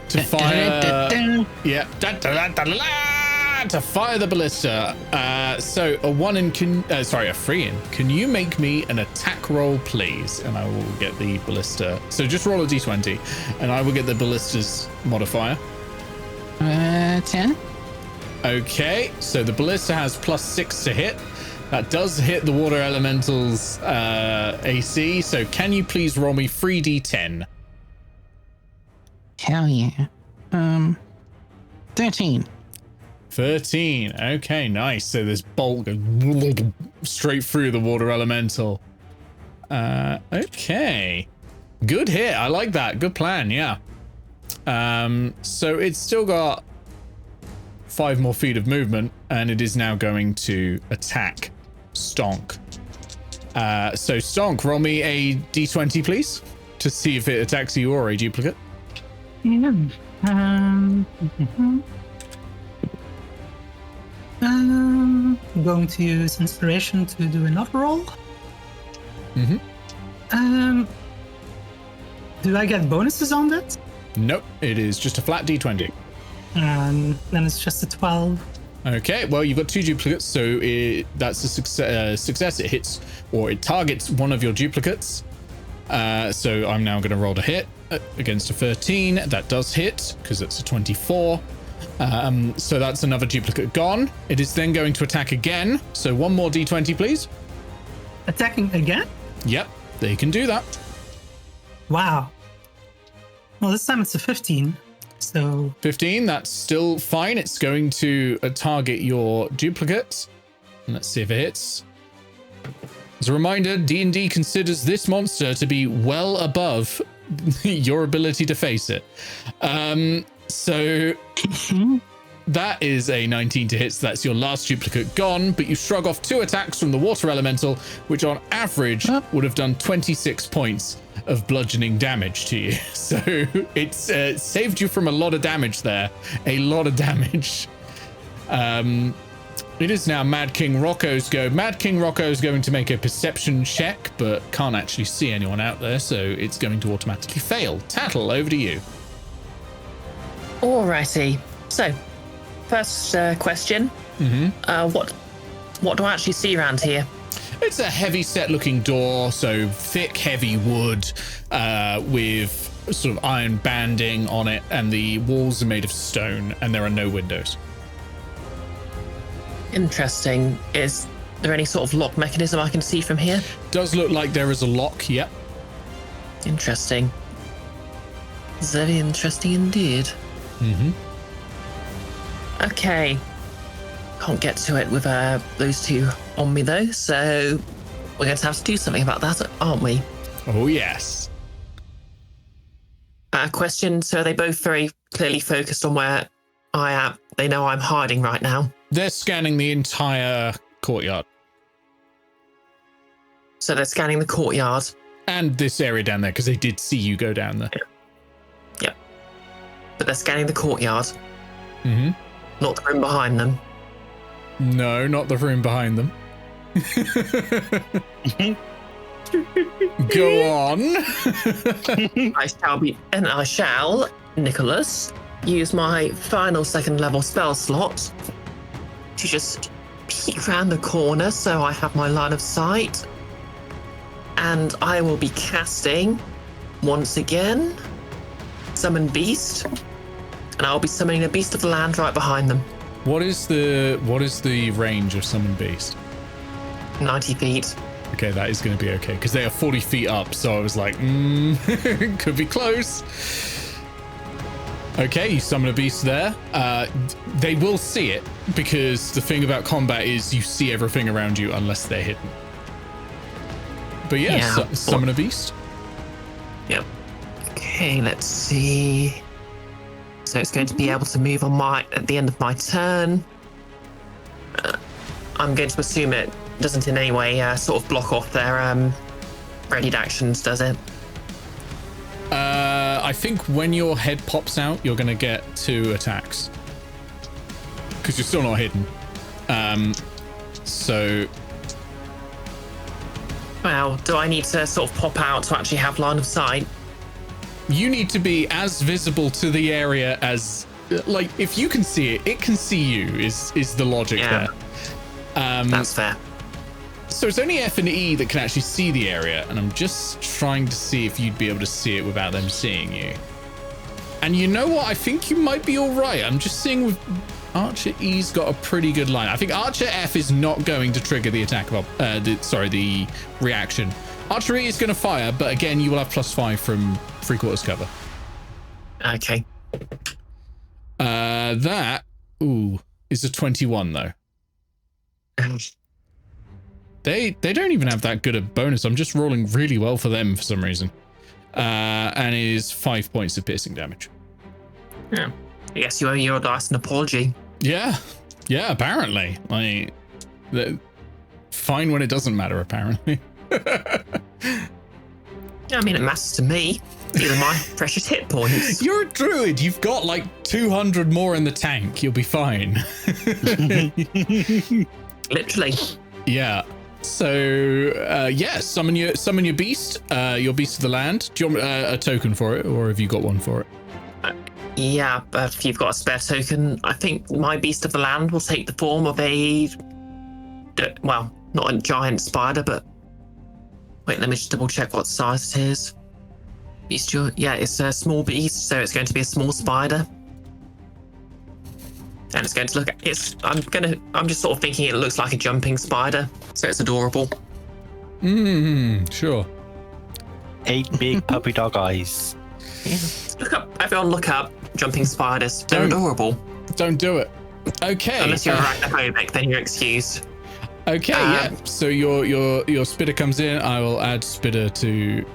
to fire. To fire the ballista. So a 1 in a 3 in. Can you make me an attack roll, please? And I will get the ballista. So just roll a d20, and I will get the ballista's modifier. 10. Okay, so the ballista has +6 to hit. That does hit the water elemental's AC. So can you please roll me 3d10? Hell yeah. 13. 13. Okay, nice. So this bolt goes straight through the water elemental. Okay. Good hit. I like that. Good plan. Yeah. So it's still got 5 more feet of movement, and it is now going to attack Stonk. So Stonk, roll me a d20, please, to see if it attacks you or a duplicate. Yeah. I'm going to use inspiration to do another roll. Do I get bonuses on that? Nope, it is just a flat d20. Then it's just a 12. Okay, well, you've got 2 duplicates, so that's a success. It hits, or it targets one of your duplicates. So I'm now going to roll to hit against a 13. That does hit, because it's a 24. So that's another duplicate gone. It is then going to attack again. So 1 more d20, please. Attacking again? Yep, they can do that. Wow. Well, this time it's a 15. So 15, that's still fine. It's going to target your duplicate. Let's see if it hits. As a reminder, D&D considers this monster to be well above your ability to face it. So that is a 19 to hit, so that's your last duplicate gone, but you shrug off 2 attacks from the water elemental, which on average would have done 26 points of bludgeoning damage to you. So it's saved you from a lot of damage there. A lot of damage. It is now Mad King Rokko's go. Mad King Rokko is going to make a perception check, but can't actually see anyone out there, so it's going to automatically fail. Tattle, over to you. Alrighty. So, first question. What do I actually see around here? It's a heavy set looking door, so thick, heavy wood with sort of iron banding on it, and the walls are made of stone, and there are no windows. Interesting. Is there any sort of lock mechanism I can see from here? Does look like there is a lock, yep. Interesting. Very interesting indeed. Mm-hmm. Okay. Can't get to it with those two on me though, so we're going to have to do something about that, aren't we? Oh, yes. Question, so are they both very clearly focused on where I am? They know I'm hiding right now. They're scanning the entire courtyard. So they're scanning the courtyard. And this area down there, because they did see you go down there. Yep. But they're scanning the courtyard. Mm-hmm. Not the room behind them. No, not the room behind them. Go on. I shall, Nicholas, use my final second level spell slot to just peek around the corner so I have my line of sight. And I will be casting, once again, Summon Beast. And I'll be summoning a Beast of the Land right behind them. What is the range of Summon Beast? 90 feet. Okay, that is going to be okay, because they are 40 feet up, so I was like, could be close. Okay, you summon a beast there. They will see it, because the thing about combat is you see everything around you unless they're hidden. But yeah, summon a beast. Yep. Okay, let's see. So it's going to be able to move on at the end of my turn. I'm going to assume it doesn't in any way sort of block off their readied actions, does it? I think when your head pops out, you're going to get 2 attacks. Because you're still not hidden. So... Well, do I need to sort of pop out to actually have line of sight? You need to be as visible to the area as... Like, if you can see it, it can see you, is the logic there. That's fair. So it's only F and E that can actually see the area, and I'm just trying to see if you'd be able to see it without them seeing you. And you know what? I think you might be all right. I'm just seeing with Archer E's got a pretty good line. I think Archer F is not going to trigger the attack of the reaction. Archer E is going to fire, but again, you will have +5 from 3/4 cover. Okay. That is a 21 though. They don't even have that good a bonus. I'm just rolling really well for them for some reason. And is 5 points of piercing damage. Yeah. I guess you owe your dice an apology. Yeah, apparently. Fine when it doesn't matter, apparently. Yeah, I mean, it matters to me. These are my precious hit points. You're a druid. You've got like 200 more in the tank. You'll be fine. Literally. Yeah. So, summon your beast, your beast of the land. Do you want a token for it, or have you got one for it? Yeah, but if you've got a spare token, I think my beast of the land will take the form of well, not a giant spider, but wait, let me just double check what size it is. Yeah, it's a small beast, so it's going to be a small spider. And it's going to look, I'm just sort of thinking it looks like a jumping spider, so it's adorable. Sure. 8 big puppy dog eyes. Yeah. Look up, everyone look up jumping spiders. They're adorable. Don't do it. Okay. Unless you're arachnophobic, then you're excused. Okay, yeah. So your spitter comes in. I will add spitter to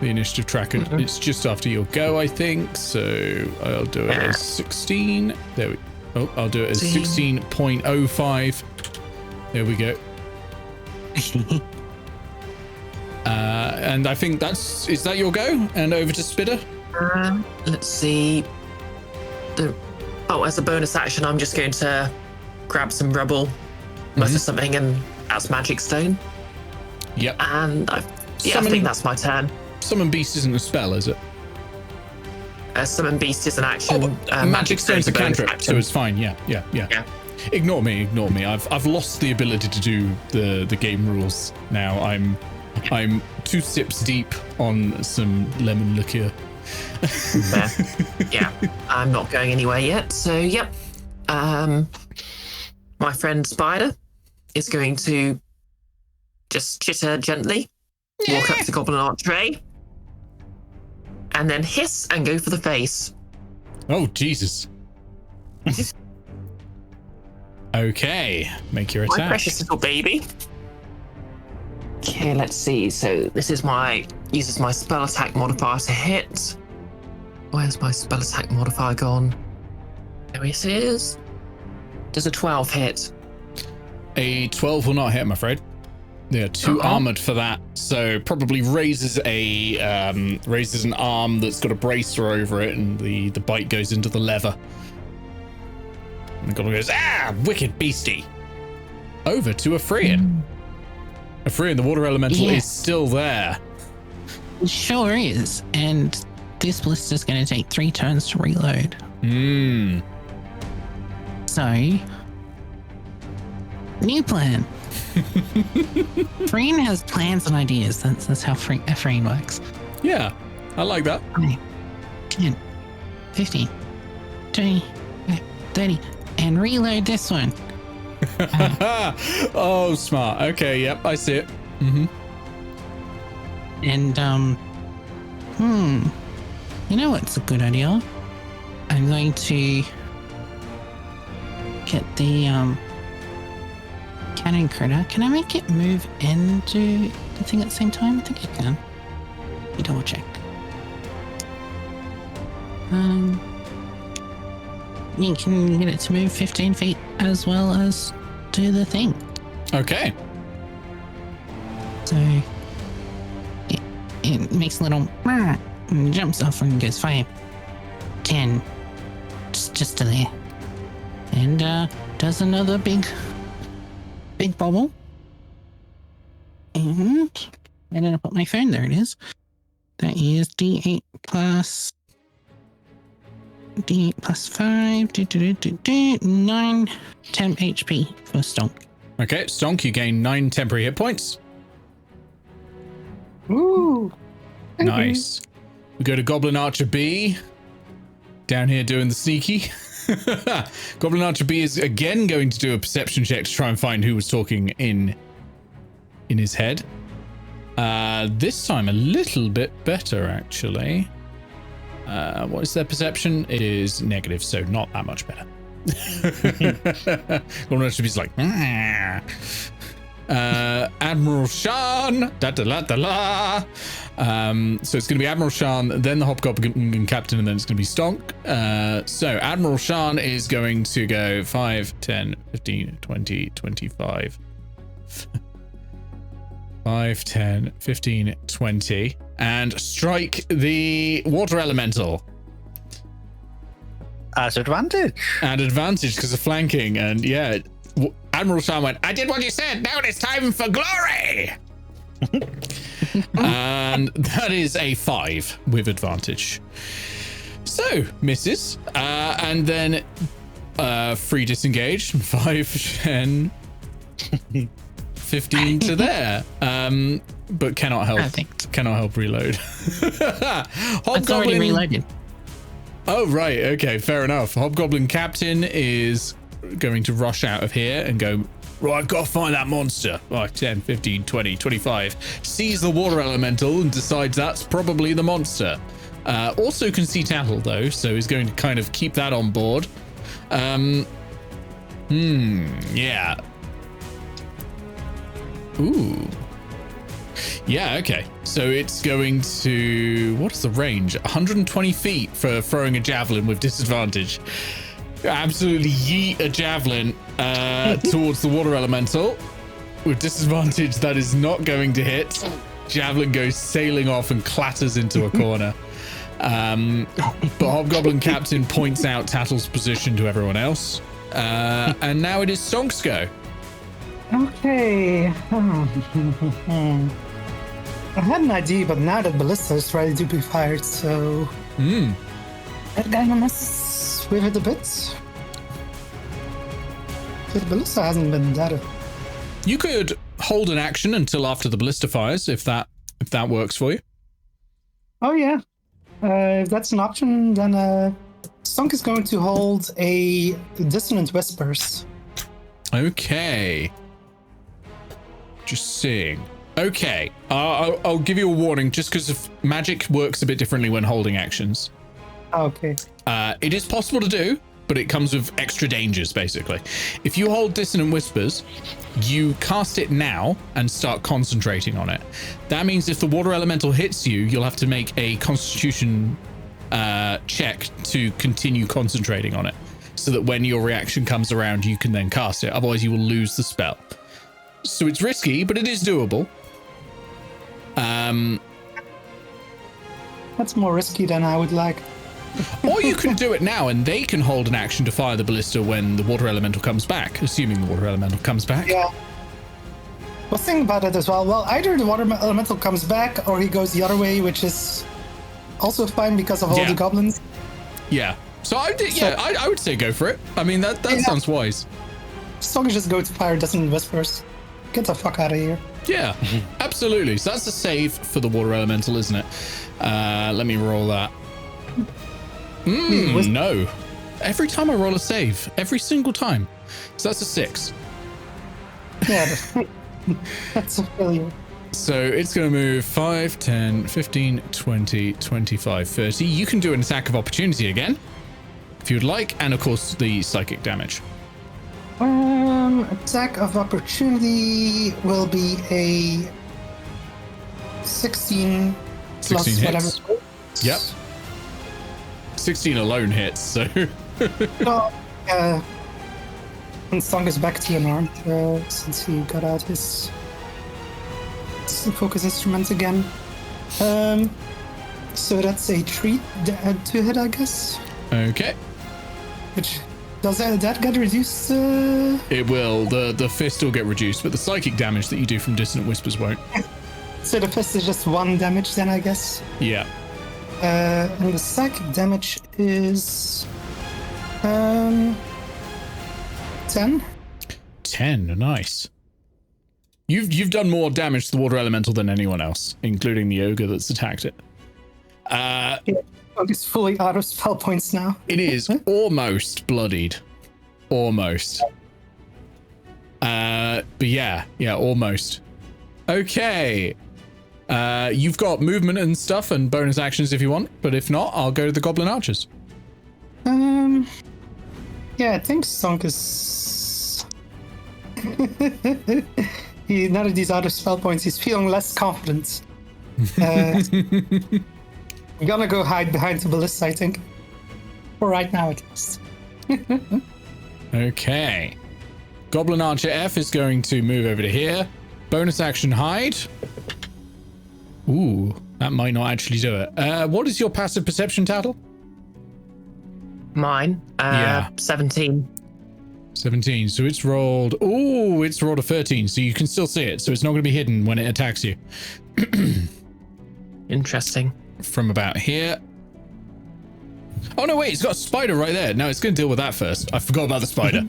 the initiative tracker. Mm-hmm. It's just after your go, I think. So I'll do it as 16. There we go. Oh, I'll do it as 16.05. There we go. And I think is that your go? And over to Spitter? Let's see. As a bonus action, I'm just going to grab some rubble, muster something, and that's magic stone. Yep. And I think that's my turn. Summon Beast isn't a spell, is it? Summon Beast is an action. Magic Stone's a cantrip, so it's fine. Yeah. Ignore me. I've lost the ability to do the game rules now. I'm 2 sips deep on some lemon liqueur. Fair. Yeah, I'm not going anywhere yet. So, yep. My friend Spider is going to just chitter gently, walk up to Goblin Archway, and then hiss and go for the face. Oh, Jesus. Okay, make your attack. My precious little baby. Okay, let's see. So this is uses my spell attack modifier to hit. Where's my spell attack modifier gone? There it is. Does a 12 hit? A 12 will not hit, I'm afraid. They're too armored for that, so probably raises an arm that's got a bracer over it, and the bite goes into the leather. And the goblin goes, wicked beastie. Over to Ephraim. Ephraim, the water elemental is still there. It sure is, and this blister's going to take 3 turns to reload. So, new plan. Ephraim has plans and ideas. That's how Ephraim works. Yeah, I like that. 10, 15, 20, 30, and reload this one. Oh, smart. Okay, yep, I see it. And, you know what's a good idea? I'm going to get the, cannon critter. Can I make it move into the thing at the same time? I think I can. Let me double check. You can get it to move 15 feet as well as do the thing. Okay. So it makes a little and jumps off and goes 5, 10, just to there, and does another big bubble. And then I put my phone. There it is. That is D8 plus 5, 9, 10 HP for Stonk. Okay, Stonk, you gain 9 temporary hit points. Ooh. Nice. We go to Goblin Archer B. Down here doing the sneaky. Goblin Archer B is again going to do a perception check to try and find who was talking in his head. This time a little bit better, actually. What is their perception? It is negative, so not that much better. Goblin Archer B is like, Admiral Shan, da-da-la-da-la. So it's going to be Admiral Shan, then the Hobgoblin Captain, and then it's going to be Stonk. So Admiral Shan is going to go 5, 10, 15, 20, 25. 5, 10, 15, 20. And strike the water elemental. At advantage. At advantage because of flanking. And yeah, Admiral Shan went, I did what you said. Now it's time for glory. And that is a 5 with advantage. So, misses. And then free disengage. 5, 10, 15 to there. But cannot help. Perfect. Cannot help reload. It's already reloaded. Oh, right. Okay, fair enough. Hobgoblin Captain is going to rush out of here and go, right, I've got to find that monster. Right, 10, 15, 20, 25. Sees the water elemental and decides that's probably the monster. Also can see Tattle, though, so he's going to kind of keep that on board. Yeah. Ooh. Yeah, okay. So it's going to... What's the range? 120 feet for throwing a javelin with disadvantage. Absolutely yeet a javelin towards the water elemental. With disadvantage, that is not going to hit. Javelin goes sailing off and clatters into a corner. But Hobgoblin Captain points out Tattle's position to everyone else. And now it is Stonk's go. Okay. I had an idea, but now that Ballista is ready to be fired, so... I'm gonna mess with it a bit. The ballista hasn't been that. You could hold an action until after the ballista fires, if that works for you. Oh yeah. If that's an option, then Stonk is going to hold a dissonant whispers. Okay. Just seeing. Okay. I'll give you a warning, just because magic works a bit differently when holding actions. Okay. It is possible to do, but it comes with extra dangers, basically. If you hold Dissonant Whispers, you cast it now and start concentrating on it. That means if the water elemental hits you, you'll have to make a constitution check to continue concentrating on it, so that when your reaction comes around, you can then cast it. Otherwise, you will lose the spell. So it's risky, but it is doable. That's more risky than I would like. Or you can do it now, and they can hold an action to fire the ballista when the water elemental comes back, assuming the water elemental comes back. Yeah. Well, think about it as well. Well, either the water elemental comes back, or he goes the other way, which is also fine because of all the goblins. Yeah. So I would say go for it. I mean, that sounds wise. Stonk just go to fire Dissonant Whispers. Get the fuck out of here. Yeah, absolutely. So that's a save for the water elemental, isn't it? Let me roll that. No. Every time I roll a save, every single time. So that's a 6. Yeah, that's a failure. So it's going to move 5, 10, 15, 20, 25, 30. You can do an attack of opportunity again, if you'd like, and of course the psychic damage. Attack of opportunity will be a 16 plus 16 whatever. hits. Yep. 16 alone hits, so. Well, and Stonk is back to unarmed since he got out his focus instrument again. So that's a 3 to hit, I guess. Okay. Which does that get reduced? It will. The fist will get reduced, but the psychic damage that you do from Dissonant Whispers won't. So the fist is just 1 damage then, I guess. Yeah. And the psychic damage is 10. 10, nice. You've done more damage to the water elemental than anyone else, including the ogre that's attacked it. It's fully out of spell points now. It is almost bloodied. Almost. But yeah, almost. Okay. You've got movement and stuff and bonus actions if you want, but if not, I'll go to the goblin archers. Yeah, I think Stonk is... now that he's out of spell points, he's feeling less confident. I'm gonna go hide behind the ballista, I think. For right now, at least. Okay. Goblin Archer F is going to move over to here. Bonus action hide. Ooh, that might not actually do it. What is your passive perception, Tattle? Mine? 17. 17. So it's rolled... Ooh, it's rolled a 13, so you can still see it. So it's not going to be hidden when it attacks you. Interesting. From about here. Oh, no, wait, it's got a spider right there. No, it's going to deal with that first. I forgot about the spider.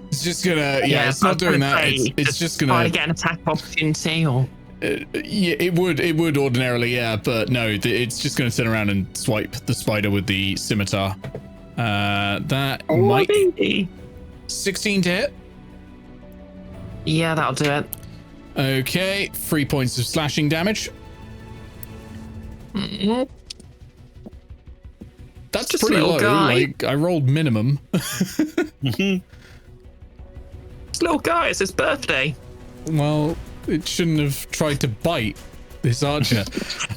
It's just going to... Yeah, it's not doing that. It's just going to... get an attack opportunity, or... Yeah, it would ordinarily, yeah, but no, it's just going to turn around and swipe the spider with the scimitar. That might... Baby. 16 to hit. Yeah, that'll do it. Okay, 3 points of slashing damage. Mm-hmm. That's just pretty a low. little guy. Like, I rolled minimum. This little guy, it's his birthday. Well, it shouldn't have tried to bite this archer.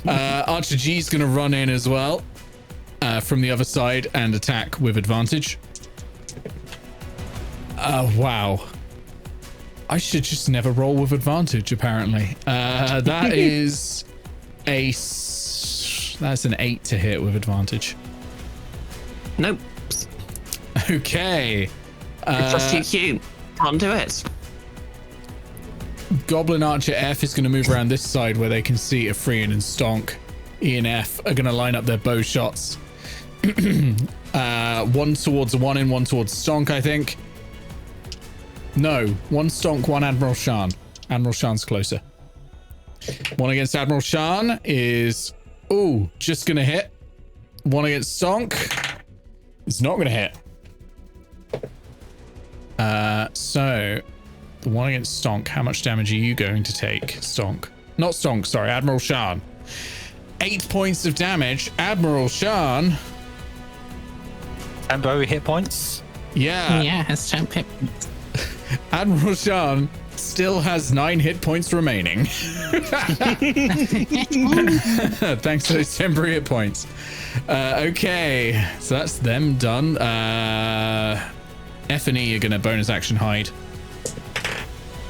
Archer G's going to run in as well from the other side and attack with advantage. Wow. I should just never roll with advantage, apparently. That is that's an 8 to hit with advantage. Nope. Okay. It's just too cute. Can't do it. Goblin Archer F is going to move around this side where they can see Ephrian and Stonk. E and F are going to line up their bow shots. One towards the one and one towards Stonk, I think. No, one Stonk, one Admiral Shan. Admiral Shan's closer. One against Admiral Shan is, ooh, just gonna hit. One against Stonk is not gonna hit. So the one against Stonk, how much damage are you going to take, Stonk? Not Stonk, sorry, Admiral Shan. 8 points of damage. Admiral Shan. Temporary hit points. Yeah. Yeah, it's champ hit. Admiral Shan still has 9 hit points remaining. Thanks to those temporary hit points. Okay, so that's them done. F and E are going to bonus action hide.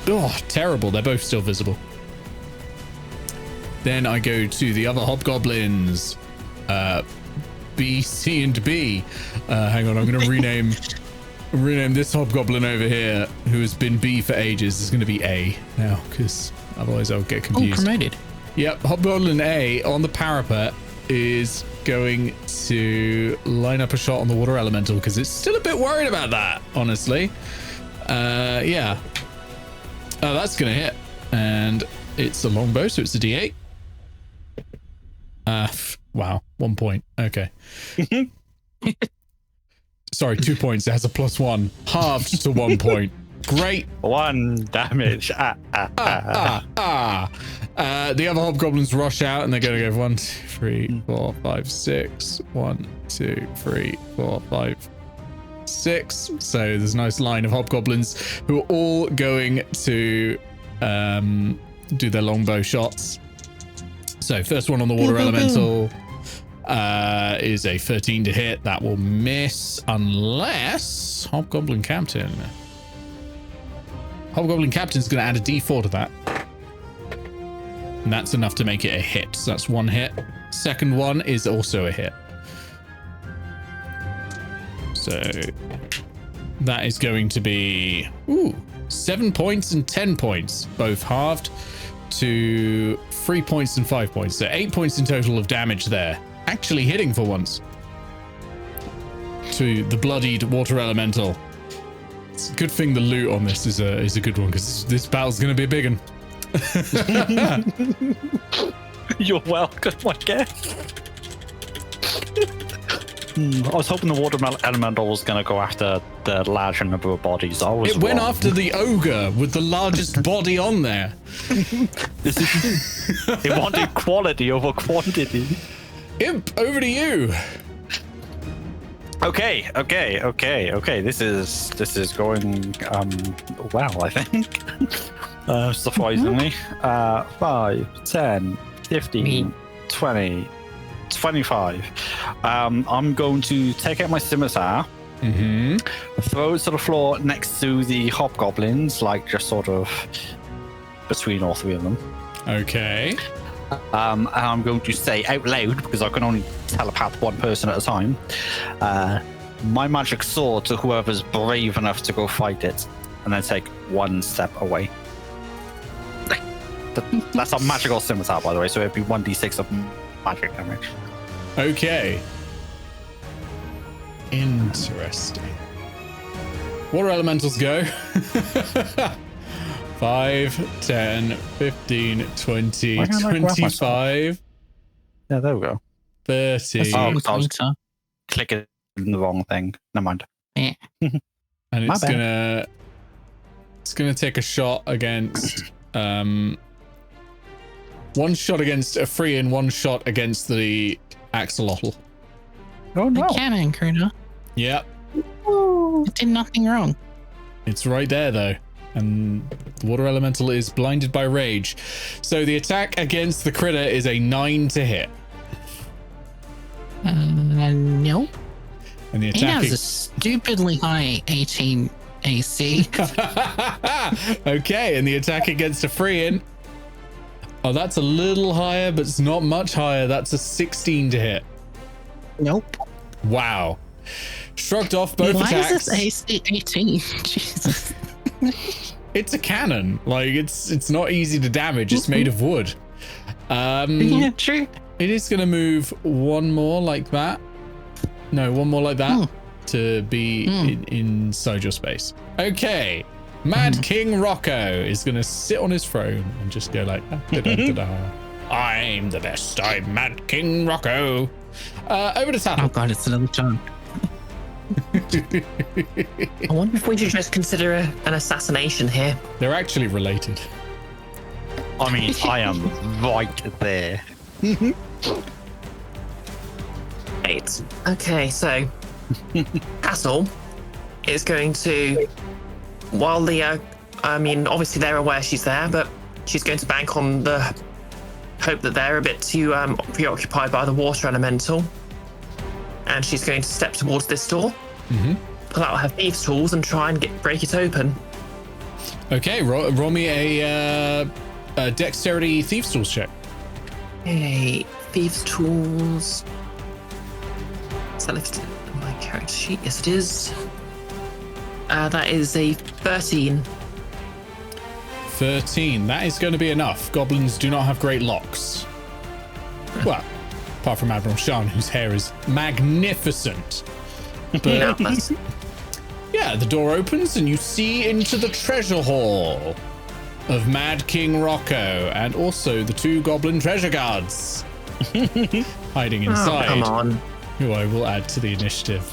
Oh, terrible. They're both still visible. Then I go to the other hobgoblins. B, C, and B. Hang on, I'm going to rename this hobgoblin over here, who has been B for ages. Is going to be A now, because otherwise I'll get confused. Oh, promoted. Yep, hobgoblin A on the parapet is going to line up a shot on the water elemental, because it's still a bit worried about that, honestly. Yeah. Oh, that's going to hit. And it's a longbow, so it's a D8. Wow, 1 point. Okay. Sorry, 2 points. It has a +1. Halved to 1 point. Great. 1 damage. The other hobgoblins rush out and they're going to go 1, 2, 3, 4, 5, 6. 1, 2, 3, 4, 5, 6. So there's a nice line of hobgoblins who are all going to do their longbow shots. So first one on the water elemental is a 13 to hit. That will miss unless Hobgoblin Captain. Hobgoblin Captain's going to add a D4 to that. And that's enough to make it a hit. So that's 1 hit. Second one is also a hit. So that is going to be 7 points and 10 points, both halved to 3 points and 5 points. So 8 points in total of damage there. Actually hitting for once. To the bloodied water elemental. It's a good thing the loot on this is a good one, because this battle's going to be a big one. You're welcome, I guess. I was hoping the water elemental was going to go after the larger number of bodies. It went after the ogre with the largest body on there. It wanted quality over quantity. Imp, over to you. Okay. This is going well, I think. Surprisingly. 5, 10, 15, 20, 25. I'm going to take out my scimitar, throw it to the floor next to the hobgoblins, like just sort of between all 3 of them. Okay. And I'm going to say out loud, because I can only telepath 1 person at a time, my magic sword to whoever's brave enough to go fight it, and then take 1 step away. That's a magical scimitar, by the way, so it'd be 1d6 of magic damage. Okay. Interesting. Water elementals go. 5, 10, 15, 20, 25. Yeah, there we go. 30. Oh, I was clicking the wrong thing. Never mind. Yeah. And it's gonna take a shot against 1 shot against a free and 1 shot against the axolotl. Oh no. The cannon, Kurta. Yep. It did nothing wrong. It's right there though. And the water elemental is blinded by rage. So the attack against the critter is a 9 to hit. No. And the It attack has a stupidly high 18 AC. Okay, and the attack against a Freean. Oh, that's a little higher, but it's not much higher. That's a 16 to hit. Nope. Wow. Shrugged off both Why attacks. is this AC 18? Jesus. It's a cannon. Like, it's not easy to damage. It's made of wood. Yeah, true. It is going to move 1 more like that. No, 1 more like that to be inside your space. Okay. Mad King Rokko is going to sit on his throne and just go like, I'm the best. I'm Mad King Rokko. Over to Tattle. Oh god, it's another time. I wonder if we should just consider an assassination here. They're actually related. I mean, I am right there. Eight. Okay, so Tattle is going to, while the, I mean, obviously they're aware she's there, but she's going to bank on the hope that they're a bit too preoccupied by the water elemental. And she's going to step towards this door, pull out her thieves' tools, and try and break it open. Okay, roll me a dexterity thieves' tools check. Okay, thieves' tools. Is that listed on my character sheet? Yes, it is. That is a 13. 13. That is going to be enough. Goblins do not have great locks. Well, apart from Admiral Shan, whose hair is magnificent. But yeah, the door opens and you see into the treasure hall of Mad King Rokko and also the 2 goblin treasure guards hiding inside. Oh, come on. Who I will add to the initiative.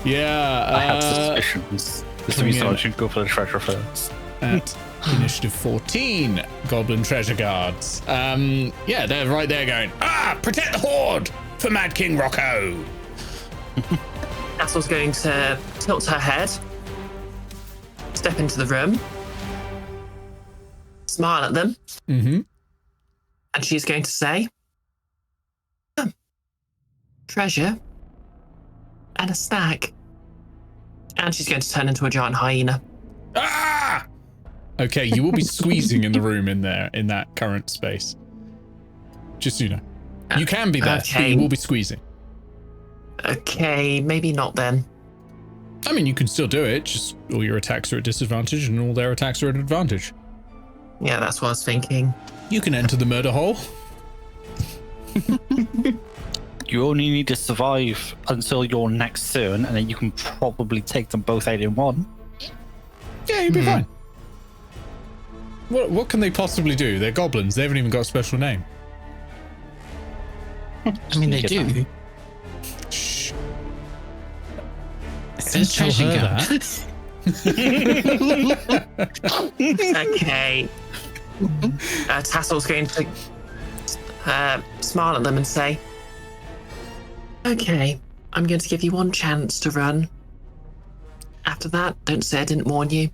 Yeah. I had suspicions. This reason I should go for the treasure first. At initiative 14, goblin treasure guards. Yeah, they're right there going, protect the horde for Mad King Rokko. Tattle's going to tilt her head, step into the room, smile at them, and she's going to say, treasure and a stack. And she's going to turn into a giant hyena. Okay, you will be squeezing in the room in that current space. Just so you know. You can be there, but you will be squeezing. Okay, maybe not then. I mean, you can still do it, just all your attacks are at disadvantage and all their attacks are at advantage. Yeah, that's what I was thinking. You can enter the murder hole. You only need to survive until your next turn, and then you can probably take them both out in one. Yeah, you'll be fine. What can they possibly do? They're goblins. They haven't even got a special name. I mean, they do. Shh. It's a treasure guard. Okay. Tassle's going to smile at them and say, okay, I'm going to give you one chance to run. After that, don't say I didn't warn you.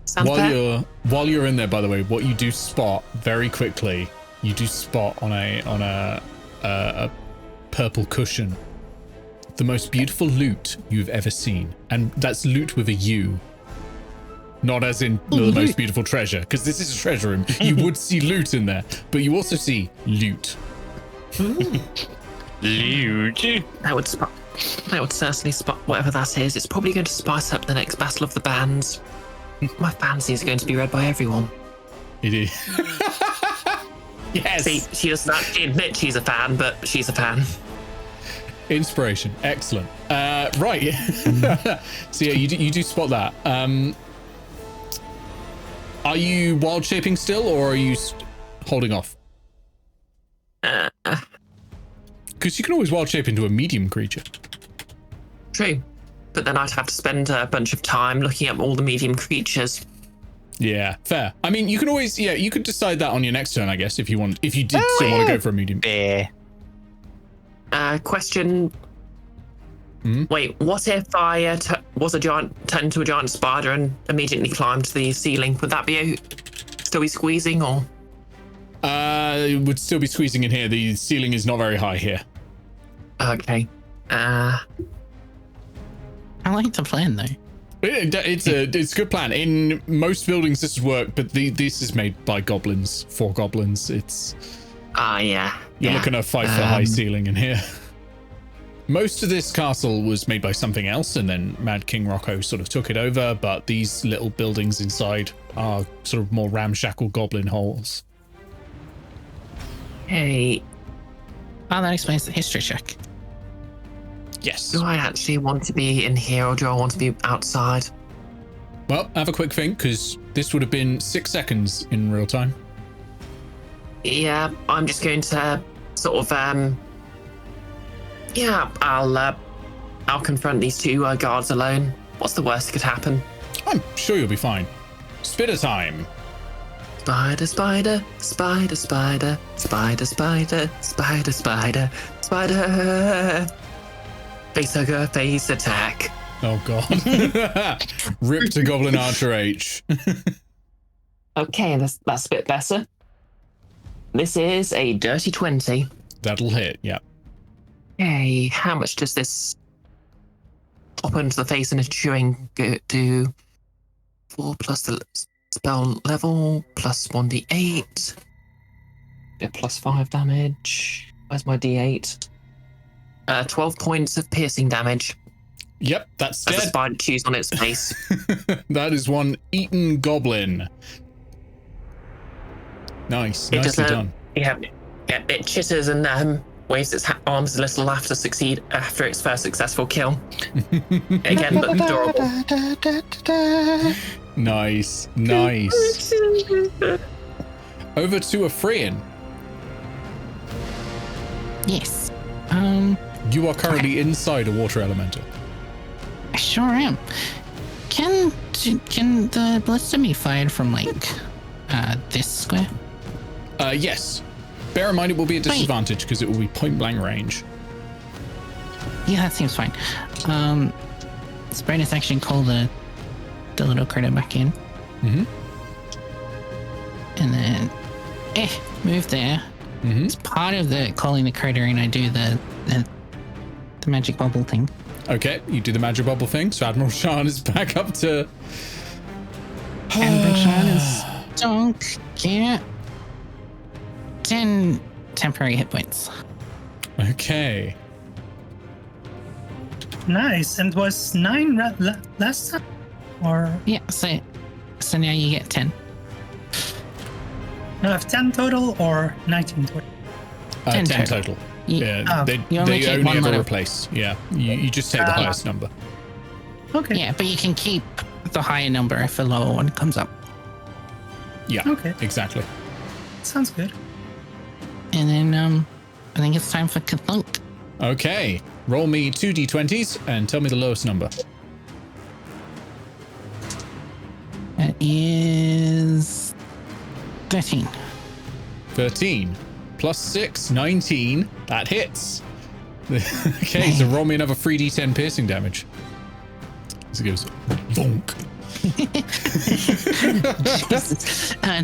Sound fair? While you're in there, by the way, what you do spot very quickly, you do spot on a purple cushion the most beautiful loot you've ever seen, and that's loot with a U, not as in the most beautiful treasure, because this is a treasure room. You would see loot in there, but you also see loot. Loot. That would certainly spot whatever that is. It's probably going to spice up the next battle of the bands. My fancy is going to be read by everyone. It is. Yes. See, she doesn't actually admit she's a fan, but she's a fan. Inspiration. Excellent. Right. So yeah, you do spot that. Are you wild shaping still, or are you holding off? Because you can always wild shape into a medium creature. True. But then I'd have to spend a bunch of time looking at all the medium creatures. Yeah, fair. I mean, you can always, you could decide that on your next turn, I guess, if you did still want to go for a medium. Bear. Question. Wait, what if I turned into a giant spider and immediately climbed the ceiling? Would that be still be squeezing, or? It would still be squeezing in here. The ceiling is not very high here. Okay. I like the plan though. It's a good plan. In most buildings this would work, but this is made by goblins for goblins. It's yeah. You're looking at a 5 foot high ceiling in here. Most of this castle was made by something else, and then Mad King Rokko sort of took it over, but these little buildings inside are sort of more ramshackle goblin holes. Hey. Oh, that explains the history check. Yes. Do I actually want to be in here or do I want to be outside? Well, have a quick think, because this would have been 6 seconds in real time. Yeah, I'm just going to sort of yeah, I'll confront these two guards alone. What's the worst that could happen? I'm sure you'll be fine. Spitter time. Spider, spider, spider, spider, spider, spider, spider, spider, spider. Face hugger, face attack. Oh god. Rip to Goblin Archer H. Okay, that's a bit better. This is a dirty 20. That'll hit, yeah. Okay, how much does this pop into the face and a chewing do? 4 plus the spell level, plus 1d8. Plus 5 damage. Where's my d8? 12 points of piercing damage. Yep, that's As the dead. spider chews on its face. That is one eaten goblin. Nice, It nicely does, done. Yeah, it chitters and waves its arms a little after its first successful kill. Again, but adorable. Nice, nice. Over to Ephraim. Yes. You are currently inside a water elemental. I sure am. Can the ballista be fired from like this square? Yes. Bear in mind it will be a disadvantage because it will be point blank range. Yeah, that seems fine. Let's bonus action call the little critter back in. Mm-hmm. And then move there. Mm-hmm. It's part of the calling the critter and I do the magic bubble thing. Okay, you do the magic bubble thing, so Admiral Shan is back up to... Admiral Shan is Stonk. Yeah. 10 temporary hit points. Okay. Nice. And was 9 last time? Or Yeah, so now you get 10. no, I have 10 total or 19 total? 10 10 total. You- Yeah, they You only they take only one ever level. replace. Yeah, you just take the highest number. Okay. Yeah, but you can keep the higher number if a lower one comes up. Yeah, Okay. exactly. Sounds good. And then I think it's time for Kathunk. Okay, roll me 2 d20s and tell me the lowest number. That is 13. 13 plus 6, 19. That hits. Okay, so roll me another 3d10 piercing damage. So it goes bonk.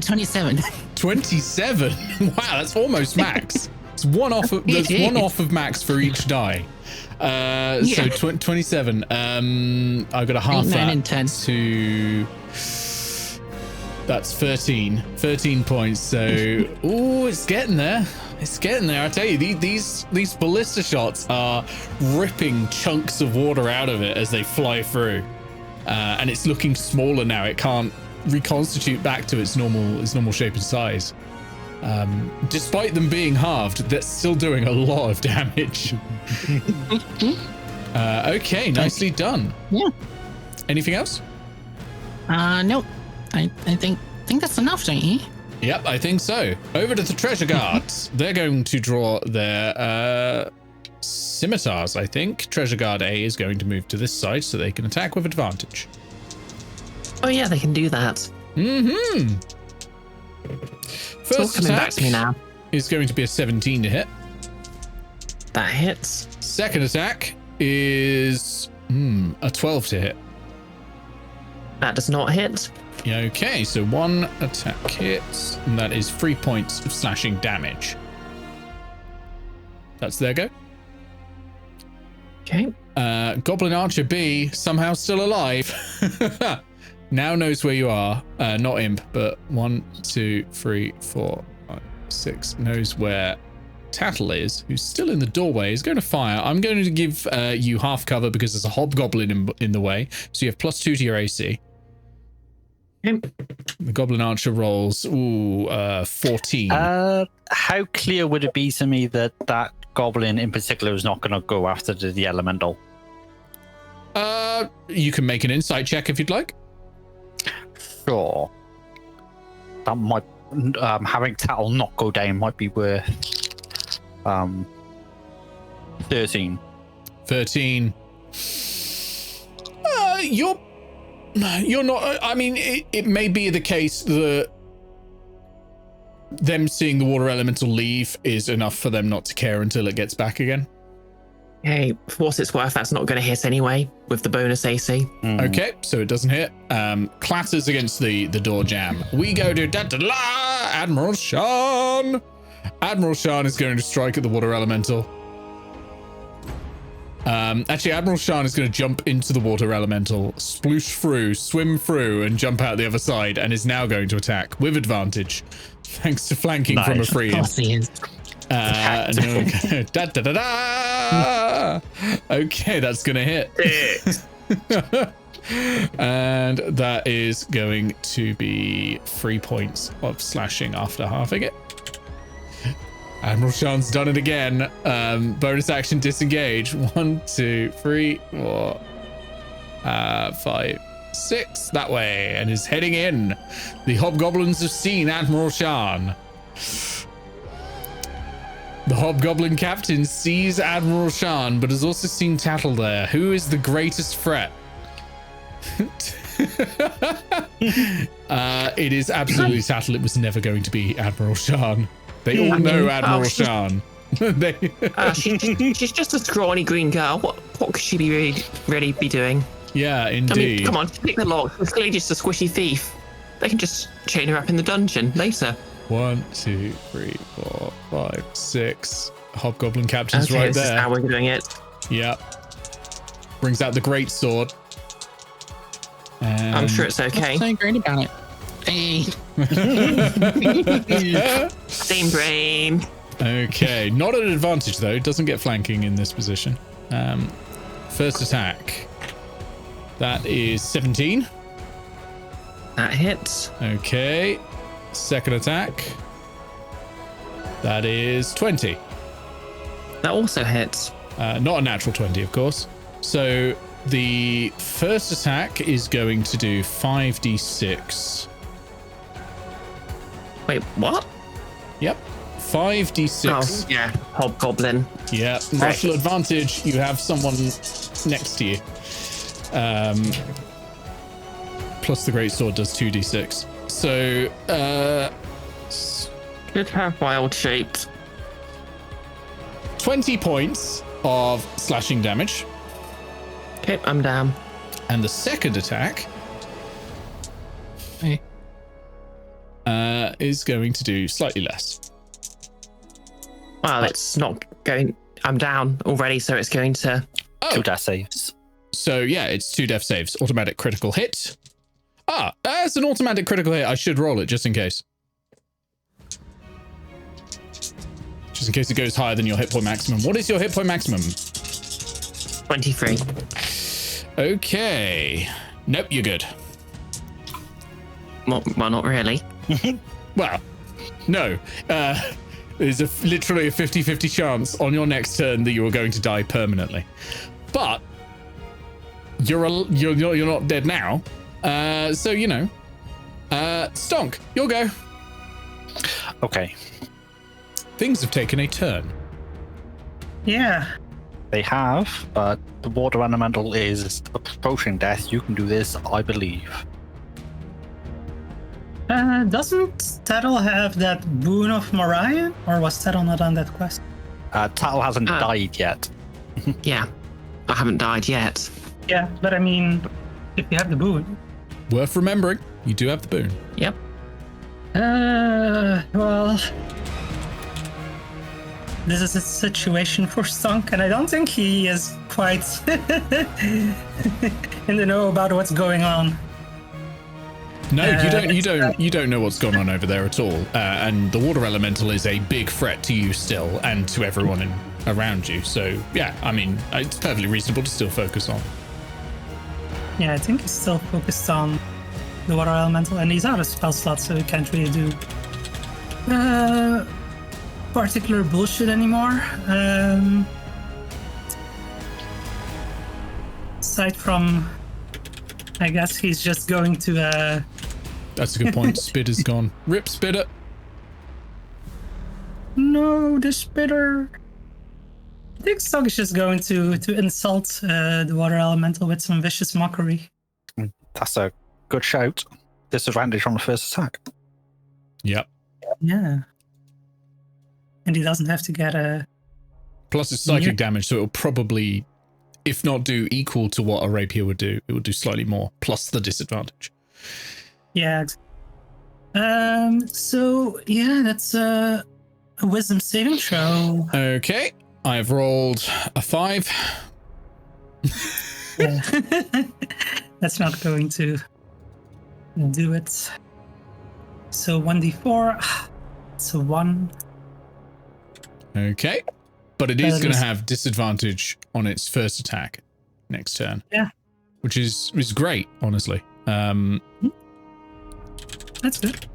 27. 27. Wow, that's almost max. It's one off. There's one off of max for each die. So 27. I got a half 8, 9, that and 10. to. That's 13. 13 points. So, ooh, it's getting there. It's getting there. I tell you, these ballista shots are ripping chunks of water out of it as they fly through, and it's looking smaller now. It can't reconstitute back to its normal shape and size. Despite them being halved, that's still doing a lot of damage. Okay, nicely done. Yeah. Anything else? Nope. I think that's enough, don't you? Yep, I think so. Over to the treasure guards. They're going to draw their scimitars, I think. Treasure guard A is going to move to this side so they can attack with advantage. Oh yeah, they can do that. Mm-hmm. It's all First coming back attack to me now. is going to be a 17 to hit. That hits. Second attack is a 12 to hit. That does not hit. Yeah, okay, so one attack hits, and that is 3 points of slashing damage. That's their go. Okay. Goblin Archer B, somehow still alive. Now knows where you are. Not imp, but 1, 2, 3, 4, 5, 6. Knows where Tattle is, who's still in the doorway, is going to fire. I'm going to give you half cover because there's a hobgoblin in the way. So you have +2 to your AC. Okay. The Goblin Archer rolls 14. How clear would it be to me that goblin in particular is not going to go after the elemental? You can make an insight check if you'd like. Sure. That might having Tattle not go down might be worth 13. 13. You're not. I mean, it may be the case that them seeing the water elemental leave is enough for them not to care until it gets back again. Hey, for what it's worth, that's not going to hit anyway with the bonus AC. Okay, so it doesn't hit. Clatters against the door jam. We go to Tattle, Admiral Shan. Admiral Shan is going to strike at the water elemental. Actually, Admiral Shan is going to jump into the water elemental, sploosh through, swim through, and jump out the other side, and is now going to attack with advantage, thanks to flanking from a free. Of course he is. Okay, okay, that's gonna hit. And that is going to be 3 points of slashing after halving it. Admiral Shan's done it again. Bonus action disengage. 1, 2, 3, 4, 5, 6 that way, and is heading in. The hobgoblins have seen Admiral Shan. The hobgoblin captain sees Admiral Shan, but has also seen Tattle there. Who is the greatest threat? It is absolutely Tattle. It was never going to be Admiral Shan. They all know Admiral Shan. She's just a scrawny green girl. What could she be really be doing? Yeah, indeed. I mean, come on, pick the lock. She's clearly just a squishy thief. They can just chain her up in the dungeon later. 1, 2, 3, 4, 5, 6. Hobgoblin captain's right this there. is how we're doing it. Yep. Brings out the great sword. I'm sure it's okay. What's so great about it? Hey. Same brain. Okay, not at an advantage though. Doesn't get flanking in this position. First attack. That is 17. That hits. Okay. Second attack. That is 20. That also hits. Not a natural 20, of course. So the first attack is going to do 5d6. Wait, what? Yep. 5d6. Oh, yeah. Hobgoblin. Yeah. Martial advantage. You have someone next to you. Plus the greatsword does 2d6. So, Good have wild shaped. 20 points of slashing damage. Okay, I'm down. And the second attack Hey. is going to do slightly less. Well, it's not going. I'm down already, so it's going to. 2 death saves. So yeah, it's 2 death saves. Automatic critical hit. As an automatic critical hit, I should roll it just in case. Just in case it goes higher than your hit point maximum. What is your hit point maximum? 23. Okay. Nope, you're good. Well, not really. Well, no. There's literally a 50-50 chance on your next turn that you are going to die permanently. But you're not dead now. So, you know. Stonk, you'll go. Okay. Things have taken a turn. Yeah. They have, but the water elemental is approaching death. You can do this, I believe. Doesn't Tattle have that boon of Morion? Or was Tattle not on that quest? Tattle hasn't died yet. Yeah. I haven't died yet. Yeah, but I mean, if you have the boon. Worth remembering, you do have the boon. Yep. Well, this is a situation for Stonk, and I don't think he is quite in the know about what's going on. No, you don't know what's going on over there at all. And the water elemental is a big threat to you still, and to everyone around you. So yeah, I mean, it's perfectly reasonable to still focus on. Yeah, I think he's still focused on the water elemental, and he's out of spell slots, so he can't really do particular bullshit anymore. Aside from, I guess he's just going to. That's a good point. Spitter's gone. Rip Spitter. No, the Spitter. I think Stonk is just going to insult the water elemental with some vicious mockery. That's a good shout. Disadvantage on the first attack. Yep. Yeah. And he doesn't have to get a. Plus it's psychic damage, so it'll probably, if not do equal to what a rapier would do, it would do slightly more, plus the disadvantage. Yeah. So yeah, that's a wisdom saving throw. Okay. I've rolled a 5. Yeah. That's not going to do it. So 1d4. So 1. Okay. But it is going to have disadvantage on its first attack next turn. Yeah. Which is great, honestly. That's good.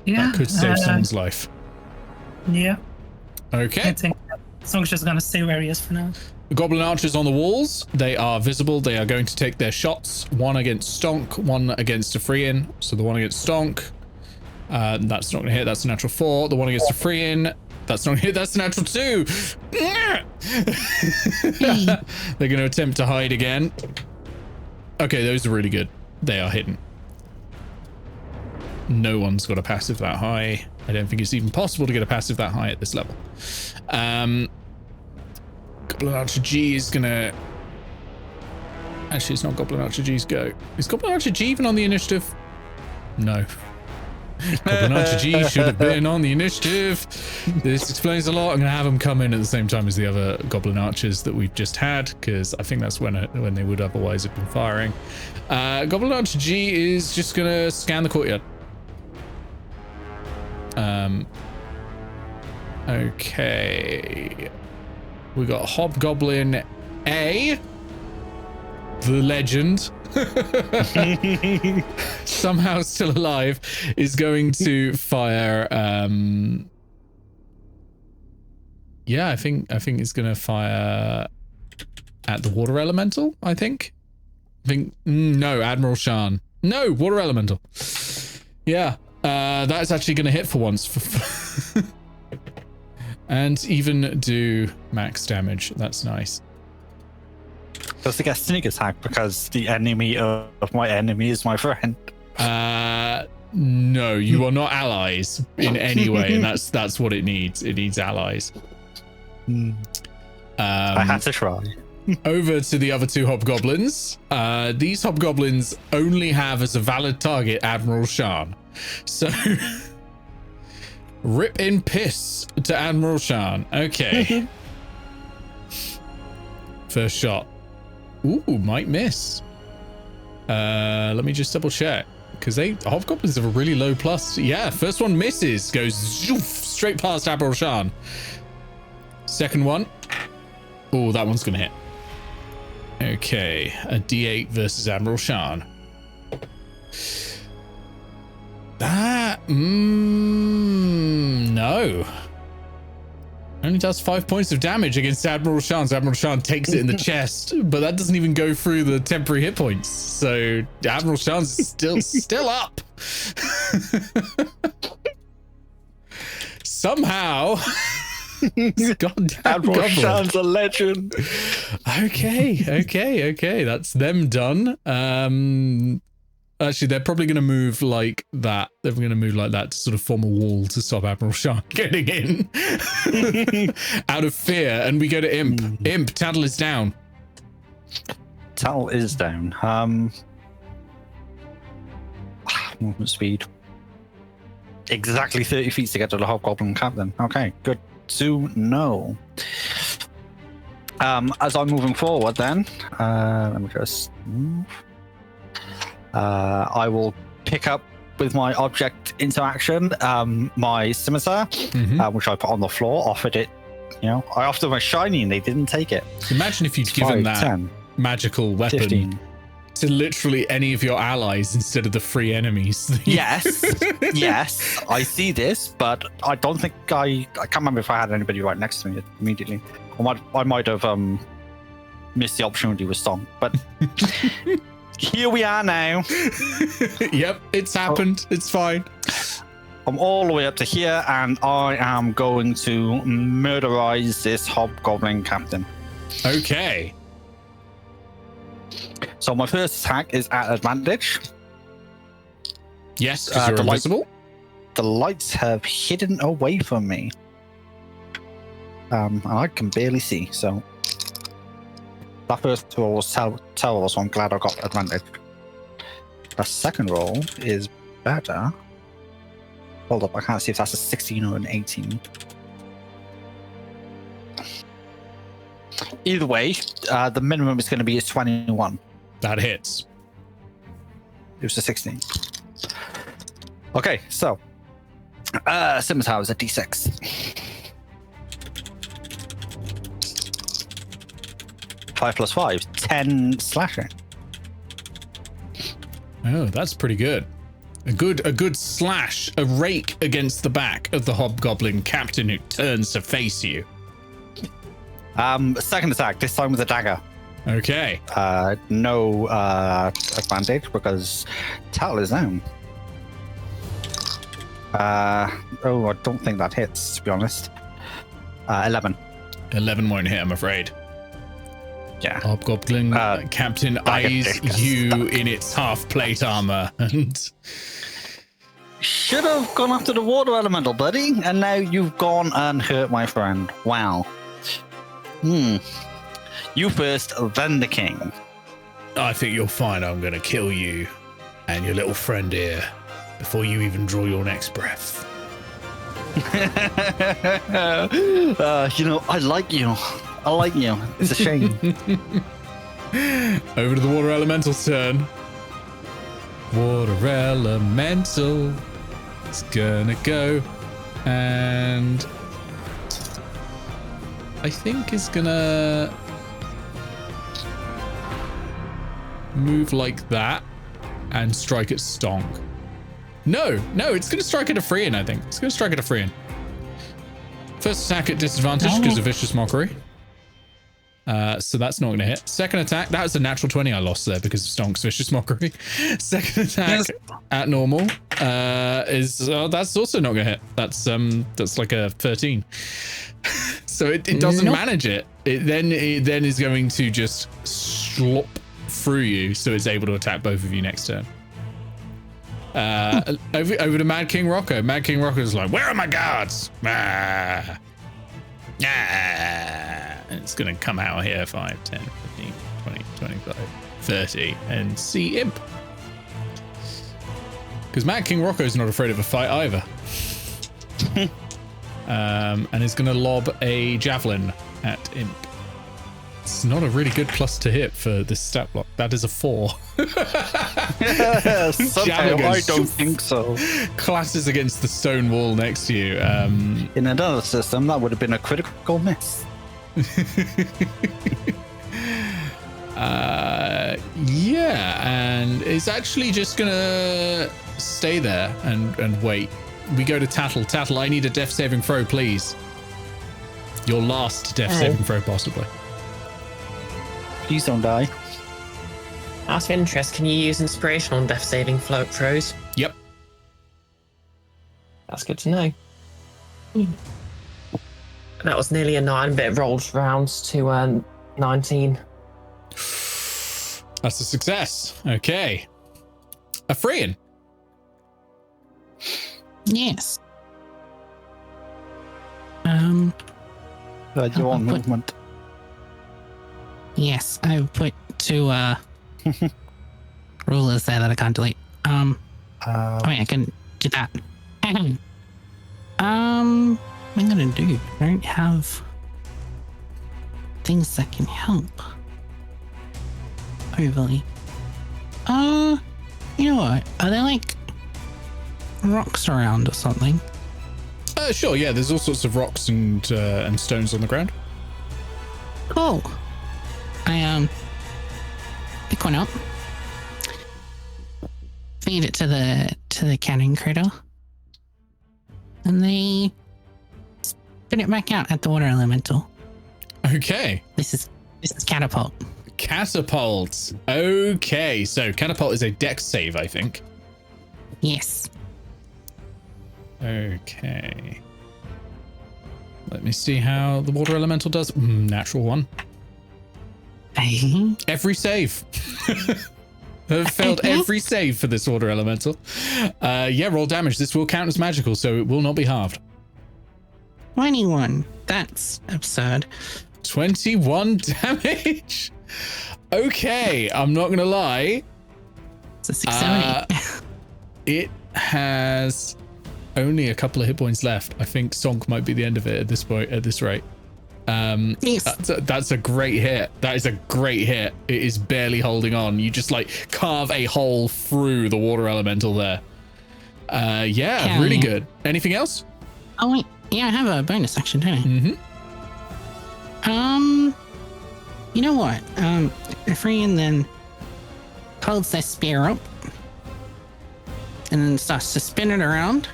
Yeah. That could save someone's life. Yeah. Okay. I think Stonk's just going to stay where he is for now. The goblin archers on the walls, they are visible. They are going to take their shots. One against Stonk, one against Enfys. So the one against Stonk, that's not going to hit. That's a natural 4. The one against Enfys, that's not going to hit. That's a natural 2. They're going to attempt to hide again. Okay, those are really good. They are hitting. No one's got a passive that high. I don't think it's even possible to get a passive that high at this level. Goblin Archer G is gonna... Actually, it's not Goblin Archer G's go. Is Goblin Archer G even on the initiative? No. Goblin Archer G should have been on the initiative. This explains a lot. I'm gonna have them come in at the same time as the other Goblin Archers that we've just had, because I think that's when they would otherwise have been firing. Goblin Archer G is just gonna scan the courtyard. Okay. We got Hobgoblin A, the legend, somehow still alive, is going to fire. Yeah, I think it's going to fire at the water elemental. I think no, Admiral Shan. No, water elemental. Yeah, that's actually going to hit for once. And even do max damage. That's nice. Does it get sneak attack because the enemy of my enemy is my friend? No, you are not allies in any way, and that's what it needs. It needs allies. I had to try. Over to the other 2 hobgoblins. These hobgoblins only have as a valid target Admiral Shan. So rip in piss to Admiral Shan. Okay. First shot. Ooh, might miss. Let me just double check. Because hobgoblins have a really low plus. Yeah, first one misses. Goes zoof, straight past Admiral Shan. Second one. Oh, that one's going to hit. Okay, a D8 versus Admiral Shan. That, no. Only does 5 points of damage against Admiral Shan. So Admiral Shan takes it in the chest, but that doesn't even go through the temporary hit points. So Admiral Shan's still up. Somehow. Goddamn Admiral Goblin. Shan's a legend. Okay. That's them done. Actually, they're probably going to move like that. They're going to move like that to sort of form a wall to stop Admiral Shan getting in. Out of fear. And we go to Imp. Imp, Tattle is down. Tattle is down. Movement speed. Exactly 30 feet to get to the Hobgoblin camp then. Okay, good to know. As I'm moving forward then, let me just move. I will pick up with my object interaction, my scimitar, which I put on the floor, offered it, I offered my shiny and they didn't take it. Imagine if you'd given that 10, magical weapon 15. to literally any of your allies instead of the free enemies. Yes, yes, I see this, but I don't think I can't remember if I had anybody right next to me immediately. I might have missed the opportunity with Stonk, but here we are now. Yep, it's happened. It's fine. I'm all the way up to here, and I am going to murderize this hobgoblin captain. Okay. So my first attack is at advantage. Yes, because you're invisible. The lights have hidden away from me. And I can barely see, so that first roll was terrible, so I'm glad I got advantage. The second roll is better. Hold up, I can't see if that's a 16 or an 18. Either way, the minimum is going to be a 21. That hits. It was a 16. Okay, so scimitar is a d6. 5 plus 5, 10 slashing. Oh, that's pretty good. A good slash, a rake against the back of the hobgoblin captain who turns to face you. Second attack, this time with a dagger. Okay. No advantage because Tattle is down. I don't think that hits, to be honest. 11. 11 won't hit, I'm afraid. Yeah. Hobgoblin captain eyes you in its half plate armor and should have gone after the water elemental, buddy, and now you've gone and hurt my friend. Wow. You first, then the king. I think you'll find I'm gonna kill you and your little friend here before you even draw your next breath. I like you. It's a shame. Over to the water elemental's turn. Water elemental is gonna go and I think is gonna move like that and strike at Stonk. No, it's gonna strike at a Freean, I think. It's gonna strike at a Freean. First attack at disadvantage because of Vicious Mockery. So that's not going to hit. Second attack, that was a natural 20 I lost there because of Stonk's Vicious Mockery. Second attack at normal is that's also not going to hit. That's like a 13. So it doesn't manage it. It then is going to just slop through you, so it's able to attack both of you next turn. Over to Mad King Rokko. Mad King Rokko is like, where are my guards? And it's going to come out here 5, 10, 15, 20, 25, 30 and see Imp. Because Mad King Rokko is not afraid of a fight either. And is going to lob a javelin at Imp. It's not a really good plus to hit for this stat block. That is a 4. Somehow I don't think so. Clashes against the stone wall next to you. In another system, that would have been a critical miss. Yeah, and it's actually just gonna stay there and wait. We go to Tattle. Tattle, I need a death saving throw, please. Your last death saving throw, possibly. Please don't die. Out of interest, can you use inspiration on death saving throws? Yep. That's good to know. That was nearly a 9, but it rolled rounds to 19. That's a success. Okay. A Freean. Yes. You want movement. Yes, I put 2 rulers there that I can't delete. Wait, I can do that. What am I gonna do? I don't have things that can help overly. You know what? Are there like rocks around or something? Sure, yeah, there's all sorts of rocks and stones on the ground. Cool. I pick one up feed it to the cannon critter, and they spit it back out at the water elemental. Okay. This is catapult. Catapult. Okay, so catapult is a dex save, I think. Yes. Okay. Let me see how the water elemental does. Natural one. Every save. I've failed every save for this water elemental. Yeah, roll damage. This will count as magical, so it will not be halved. 21. That's absurd. 21 damage. Okay, I'm not gonna lie. It's a 670. It has only a couple of hit points left. I think Stonk might be the end of it at this point. At this rate, Yes. that's a great hit. That is a great hit. It is barely holding on. You just like carve a hole through the water elemental there. Yeah, Hell really yeah. good. Anything else? Oh wait, yeah, I have a bonus action, don't I? Mm-hmm. You know what? Ephraim then holds their spear up and then starts to spin it around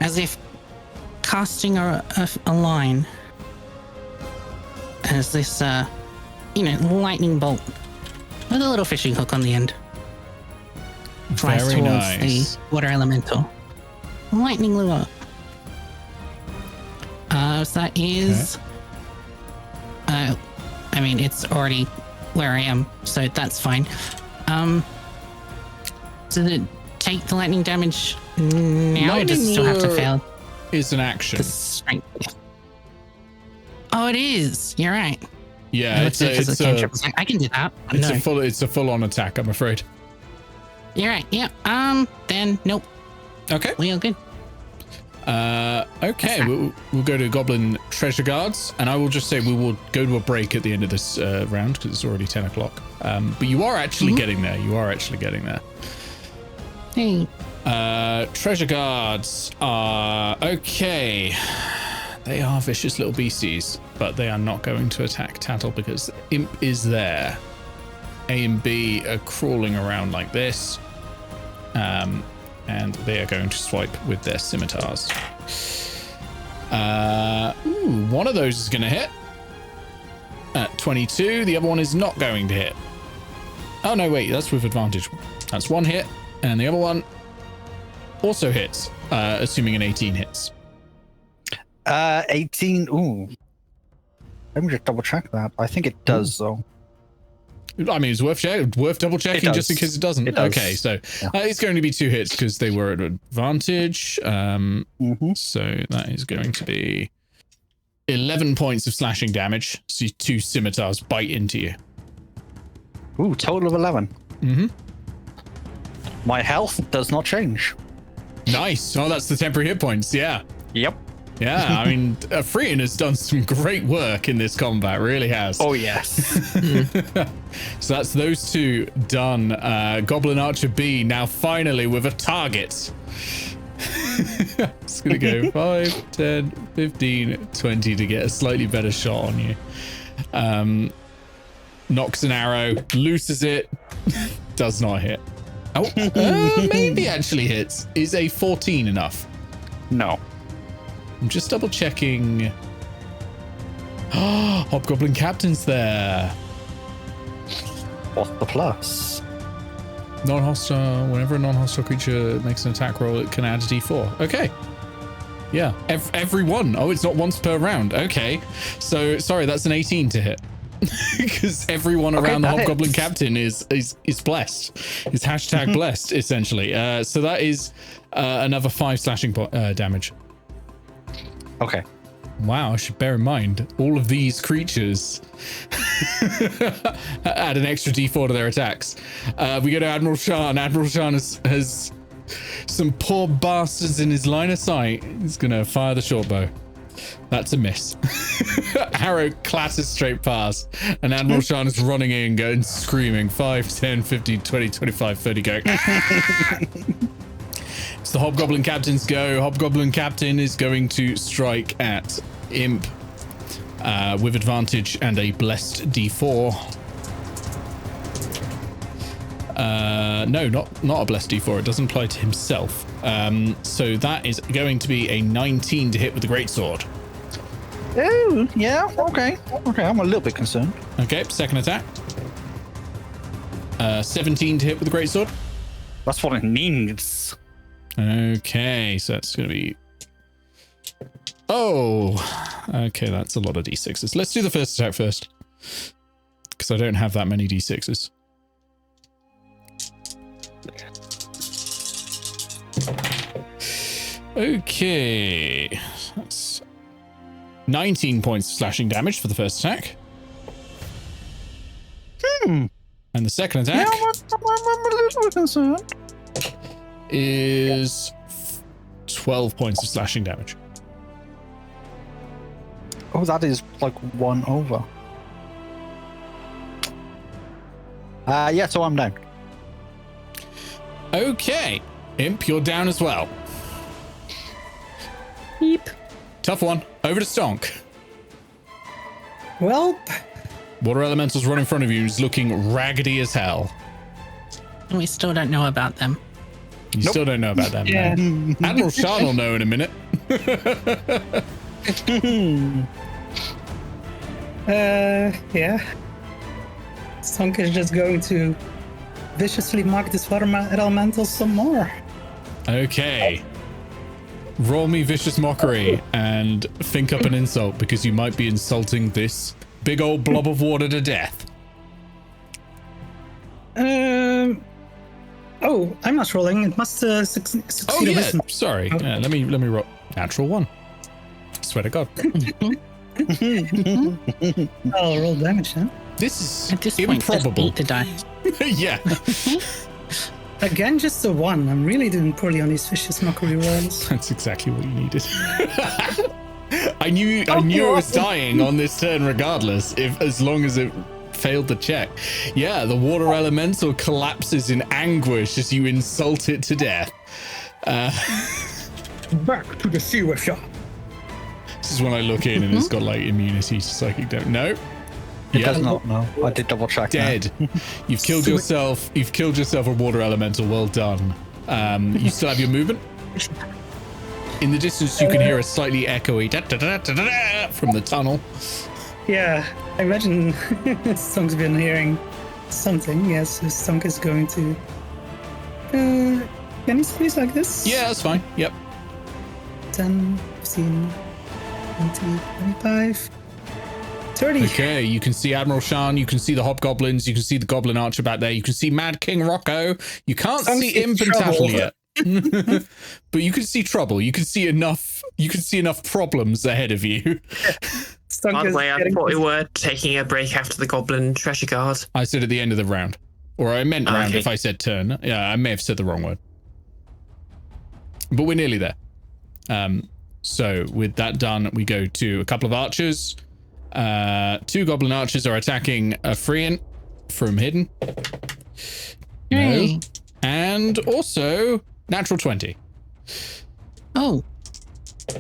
as if casting a line as this, lightning bolt with a little fishing hook on the end flies Very towards nice. the water elemental. Lightning lure. So that is... I mean, it's already where I am, so that's fine. Does it take the lightning damage now, or does it still have to fail Is an action. the strength? Oh, it is. You're right. Yeah, it's I can do that. it's a full-on attack, I'm afraid. You're right. Yeah. Then nope. Okay. We are good. Okay, we'll go to Goblin Treasure Guards, and I will just say we will go to a break at the end of this round because it's already 10 o'clock. But you are actually getting there. You are actually getting there. Hey. Treasure Guards are okay. They are vicious little beasties, but they are not going to attack Tattle because Imp is there. A and B are crawling around like this. And they are going to swipe with their scimitars. One of those is going to hit. At 22, the other one is not going to hit. Oh, no, wait, that's with advantage. That's one hit, and the other one also hits, assuming an 18 hits. 18. Ooh. Let me just double check that. I think it does, though. I mean, it's worth double checking just in case it doesn't. It does. Okay, so it's going to be 2 hits because they were at advantage. So that is going to be 11 points of slashing damage. So 2 scimitars bite into you. Ooh, total of 11. My health does not change. Nice. Oh, that's the temporary hit points. Yeah. Yep. Yeah, I mean, Freyan has done some great work in this combat, really has. Oh, yes. So that's those 2 done. Goblin Archer B now finally with a target. It's going to go 5, 10, 15, 20 to get a slightly better shot on you. Knocks an arrow, looses it, does not hit. Oh, maybe actually hits. Is a 14 enough? No. I'm just double checking. Hobgoblin Captain's there. What's the plus? Non-hostile. Whenever a non-hostile creature makes an attack roll, it can add a d4. Okay. Yeah. Every one. Oh, it's not once per round. Okay. So sorry, that's an 18 to hit. Because everyone around the Hobgoblin Captain is blessed. Is hashtag blessed essentially. So that is another 5 slashing damage. Okay. Wow, I should bear in mind all of these creatures add an extra d4 to their attacks. We go to Admiral Shan. Admiral Shan has some poor bastards in his line of sight. He's gonna fire the short bow. That's a miss. Arrow clatters straight past, and Admiral Shan is running in, going screaming 5, 10, 15, 20, 25, 30 go. It's the Hobgoblin Captain's go. Hobgoblin Captain is going to strike at Imp with advantage and a blessed d4. No, not a blessed d4. It doesn't apply to himself. So that is going to be a 19 to hit with the greatsword. Oh, yeah, okay. Okay, I'm a little bit concerned. Okay, second attack. 17 to hit with the greatsword. That's what it needs. Okay, so that's going to be... Oh, okay, that's a lot of d6s. Let's do the first attack first, because I don't have that many d6s. Okay, that's 19 points of slashing damage for the first attack. And the second attack I'm a little bit concerned. is 12 points of slashing damage. Oh, that is like 1 over. Yeah, so I'm down. Okay, Imp, you're down as well. Beep. Tough one. Over to Stonk. Well, Water Elemental's right in front of you. He's looking raggedy as hell. We still don't know about them. You still don't know about them. yeah. No. Admiral Sean will know in a minute. Yeah. Stonk is just going to viciously mock this water elemental some more. Okay. Roll me Vicious Mockery and think up an insult, because you might be insulting this big old blob of water to death. Oh, I'm not rolling. It must succeed. Oh yeah, wisdom. sorry. Oh. Yeah, let me roll. Natural 1. Swear to God. I'll roll damage then. This is At this point, just improbable. eat the die. Yeah. Again, just a 1. I'm really doing poorly on these vicious mockery rolls. That's exactly what you needed. I knew it was dying on this turn regardless, as long as it failed the check. Yeah, the water elemental collapses in anguish as you insult it to death. Back to the sewer shop. This is when I look in and it's got like immunity to psychic damage. No. It does not, no. I did double check. Dead. You've killed yourself. You've killed yourself a water elemental. Well done. You still have your movement. In the distance, you can hear a slightly echoey da-da-da-da-da-da from the tunnel. Yeah, I imagine Stonk's been hearing something. Yes, Stonk is going to. Can he squeeze like this? Yeah, that's fine. Yep. 10, 15, 20, 25, 30. Okay, you can see Admiral Shan, you can see the hobgoblins, you can see the goblin archer back there, you can see Mad King Rokko. You can't see Imp and Tattle yet. But you can see trouble. You can see enough problems ahead of you. Stonk By the is way, I getting thought we this- were taking a break after the Goblin treasure guard. I said at the end of the round. Or I meant round Okay. if I said turn. Yeah, I may have said the wrong word. But we're nearly there. So with that done, we go to a couple of archers. 2 goblin archers are attacking a Freean from hidden. Yay. No. And also natural 20. Oh.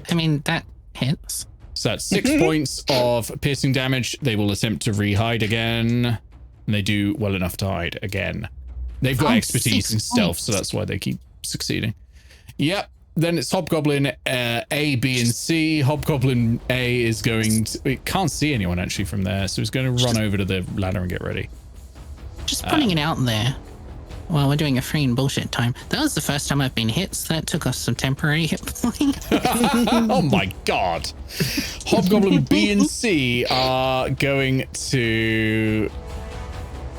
I mean, that hits. So that's 6 points of piercing damage. They will attempt to re-hide again. And they do well enough to hide again. They've got Oh, expertise 6 in stealth, points. so that's why they keep succeeding. Yep. Then it's Hobgoblin A, B, and C. Hobgoblin A is going to... It can't see anyone actually from there, so it's going to run over to the ladder and get ready. Just putting it out there. Well, we're doing a free and bullshit time. That was the first time I've been hit, so that took us some temporary hit points. Oh my god. Hobgoblin B and C are going to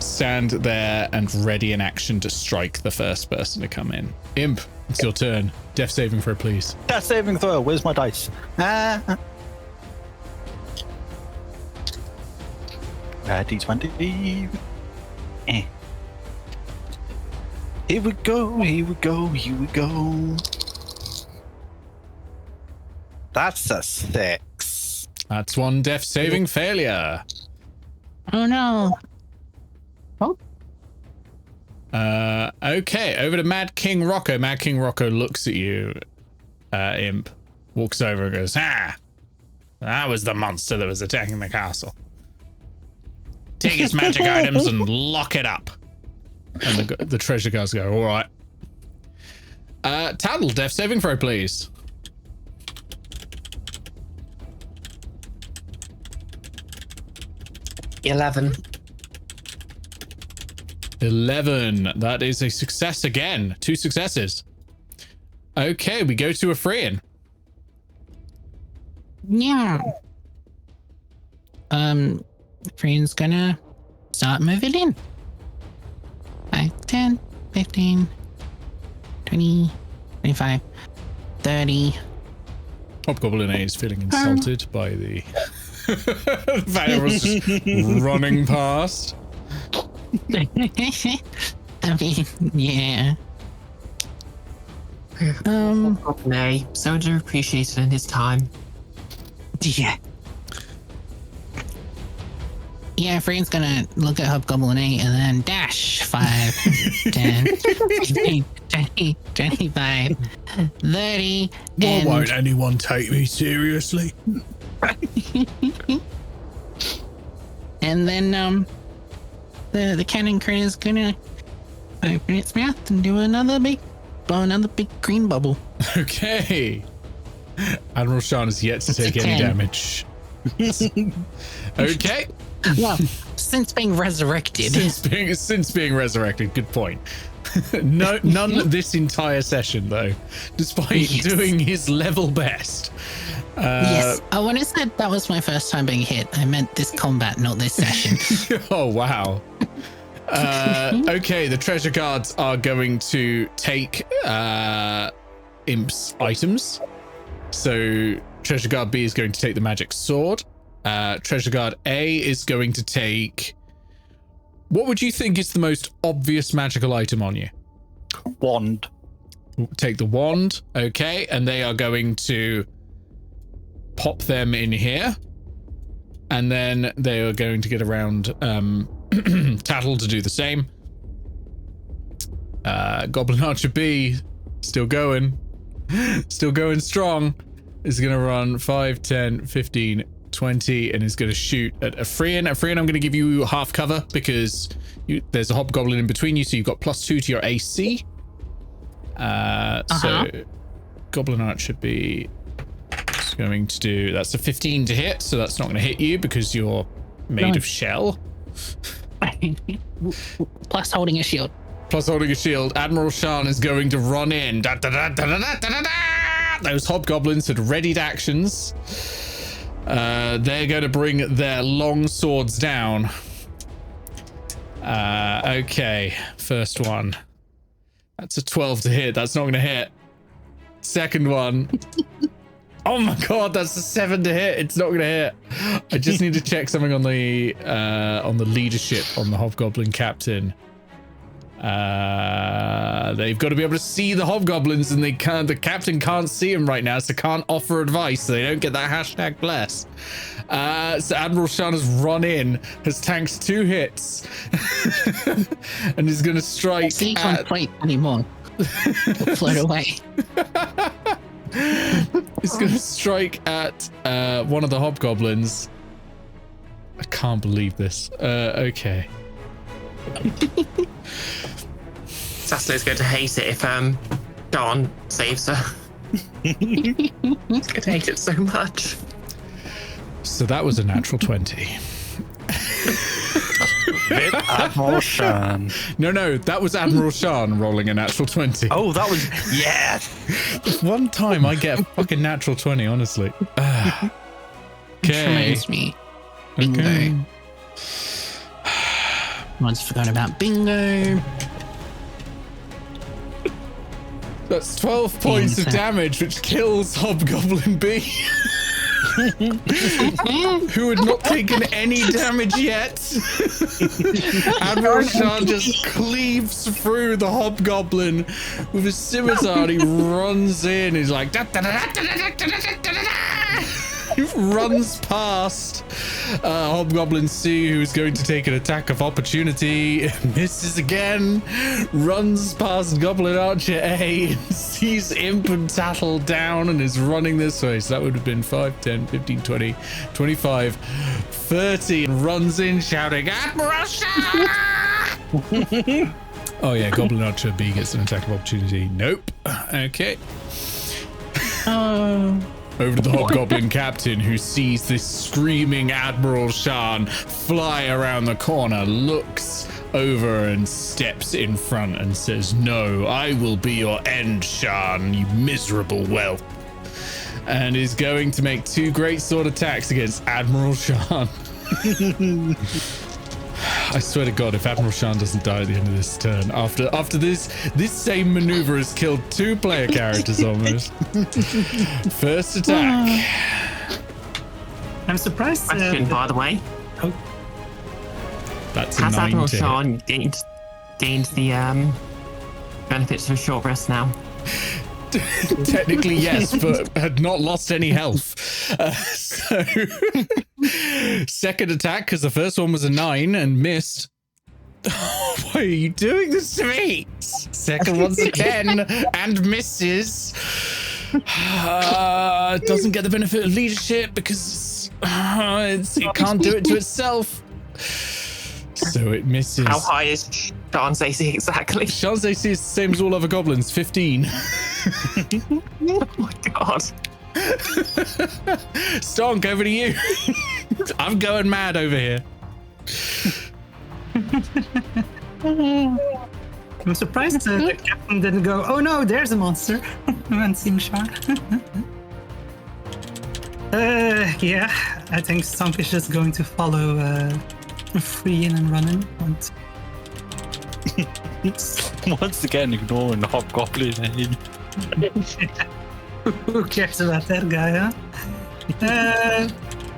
stand there and ready in action to strike the first person to come in. Imp, it's your turn. Death saving throw, please. Death saving throw. Where's my dice? D20. Eh. Here we go. Here we go. Here we go. That's a 6. That's one death saving failure. Oh no. Okay, over to Mad King Rokko. Mad King Rokko looks at you, Imp, walks over and goes, "Ah, that was the monster that was attacking the castle. Take its magic items and lock it up." And the treasure guards go, all right. Tattle, death saving throw, please. $11. 11. That is a success again. 2 successes. Okay, we go to Ephraim. Yeah. Friend's gonna start moving in. 5, 10, 15, 20, 25, 30. Hobgoblin A is feeling insulted by the fact it was just running past. I mean, yeah. Nay, so underappreciated in his time. Yeah. Yeah, Friend's gonna look at Hobgoblin 8 and then dash 5, 10, 15, 20, 25, 30. Why won't anyone take me seriously? And then the cannon crane is gonna open its mouth and do another big green bubble. Okay. Admiral Shan is yet to take any 10. damage. Okay. Well, since being resurrected. Since being resurrected, good point. None this entire session though, despite doing his level best. Yes. Oh, when I said that was my first time being hit, I meant this combat, not this session. Oh wow. Okay, the treasure guards are going to take Imp's items. So treasure guard B is going to take the magic sword. Treasure guard A is going to take... What would you think is the most obvious magical item on you? Wand. Take the wand. Okay, and they are going to pop them in here. And then they are going to get around Tattle to do the same. Goblin Archer B, still going strong, is going to run 5, 10, 15, 20, and is going to shoot at Ephraim. Ephraim, I'm going to give you half cover because there's a hobgoblin in between you, so you've got +2 to your AC. So Goblin Archer B is going to do, that's a 15 to hit, so that's not going to hit you because you're made of shell. Plus holding a shield. Admiral Shan is going to run in. Those hobgoblins had readied actions. They're going to bring their long swords down. Okay, first one. That's a 12 to hit. That's not going to hit. Second one. Oh my god, that's a 7 to hit. It's not going to hit. I just need to check something on the leadership on the hobgoblin captain. They've got to be able to see the hobgoblins, and the captain can't see them right now, so can't offer advice, so they don't get that hashtag bless. So Admiral Shan has run in, has tanked 2 hits, and is going to strike. So you can't fight anymore. Float away. He's going to strike at one of the hobgoblins. I can't believe this. Okay. Sassler's going to hate it if Dawn saves her. He's going to hate it so much. So that was a natural 20. With Admiral Shan. No, that was Admiral Shan rolling a natural 20. Oh, that was... Yes! One time I get a fucking natural 20, honestly. Okay. Reminds me. Bingo. Okay. Once forgot about bingo. That's 12 points of damage, which kills Hobgoblin B. Who had not taken any damage yet. Admiral Shan just cleaves through the Hobgoblin with his scimitar. He runs in. He's like, runs past Hobgoblin C, who's going to take an attack of opportunity. Misses again. Runs past Goblin Archer A, sees Imp and Tattle down, and is running this way. So that would have been 5, 10, 15, 20, 25, 30, and runs in shouting, Admiral Shan! Oh yeah, Goblin Archer B gets an attack of opportunity. Nope. Okay. Over to the Hobgoblin Captain, who sees this screaming Admiral Shan fly around the corner, looks over and steps in front and says, "No, I will be your end, Shan, you miserable whelp." And is going to make 2 great sword attacks against Admiral Shan. I swear to God, if Admiral Shan doesn't die at the end of this turn, after this same maneuver has killed 2 player characters almost. First attack. I'm surprised. Question, by the way. Oh, That's a Has 9 Admiral to hit. Shan gained the benefits of a short rest now? Technically, yes, but had not lost any health. So, second attack, because the first one was a 9 and missed. Why are you doing this to me? Second one's a 10 and misses. Doesn't get the benefit of leadership because it can't do it to itself. So it misses. How high is Shan's AC exactly? Shan's AC is the same as all other goblins, 15. Oh my God. Stonk, over to you. I'm going mad over here. I'm surprised the captain didn't go, "Oh no, there's a monster," when seeing Sean. Yeah, I think Stonk is just going to follow free in and running. Once again, ignoring the Hobgoblin. Who cares about that guy, huh?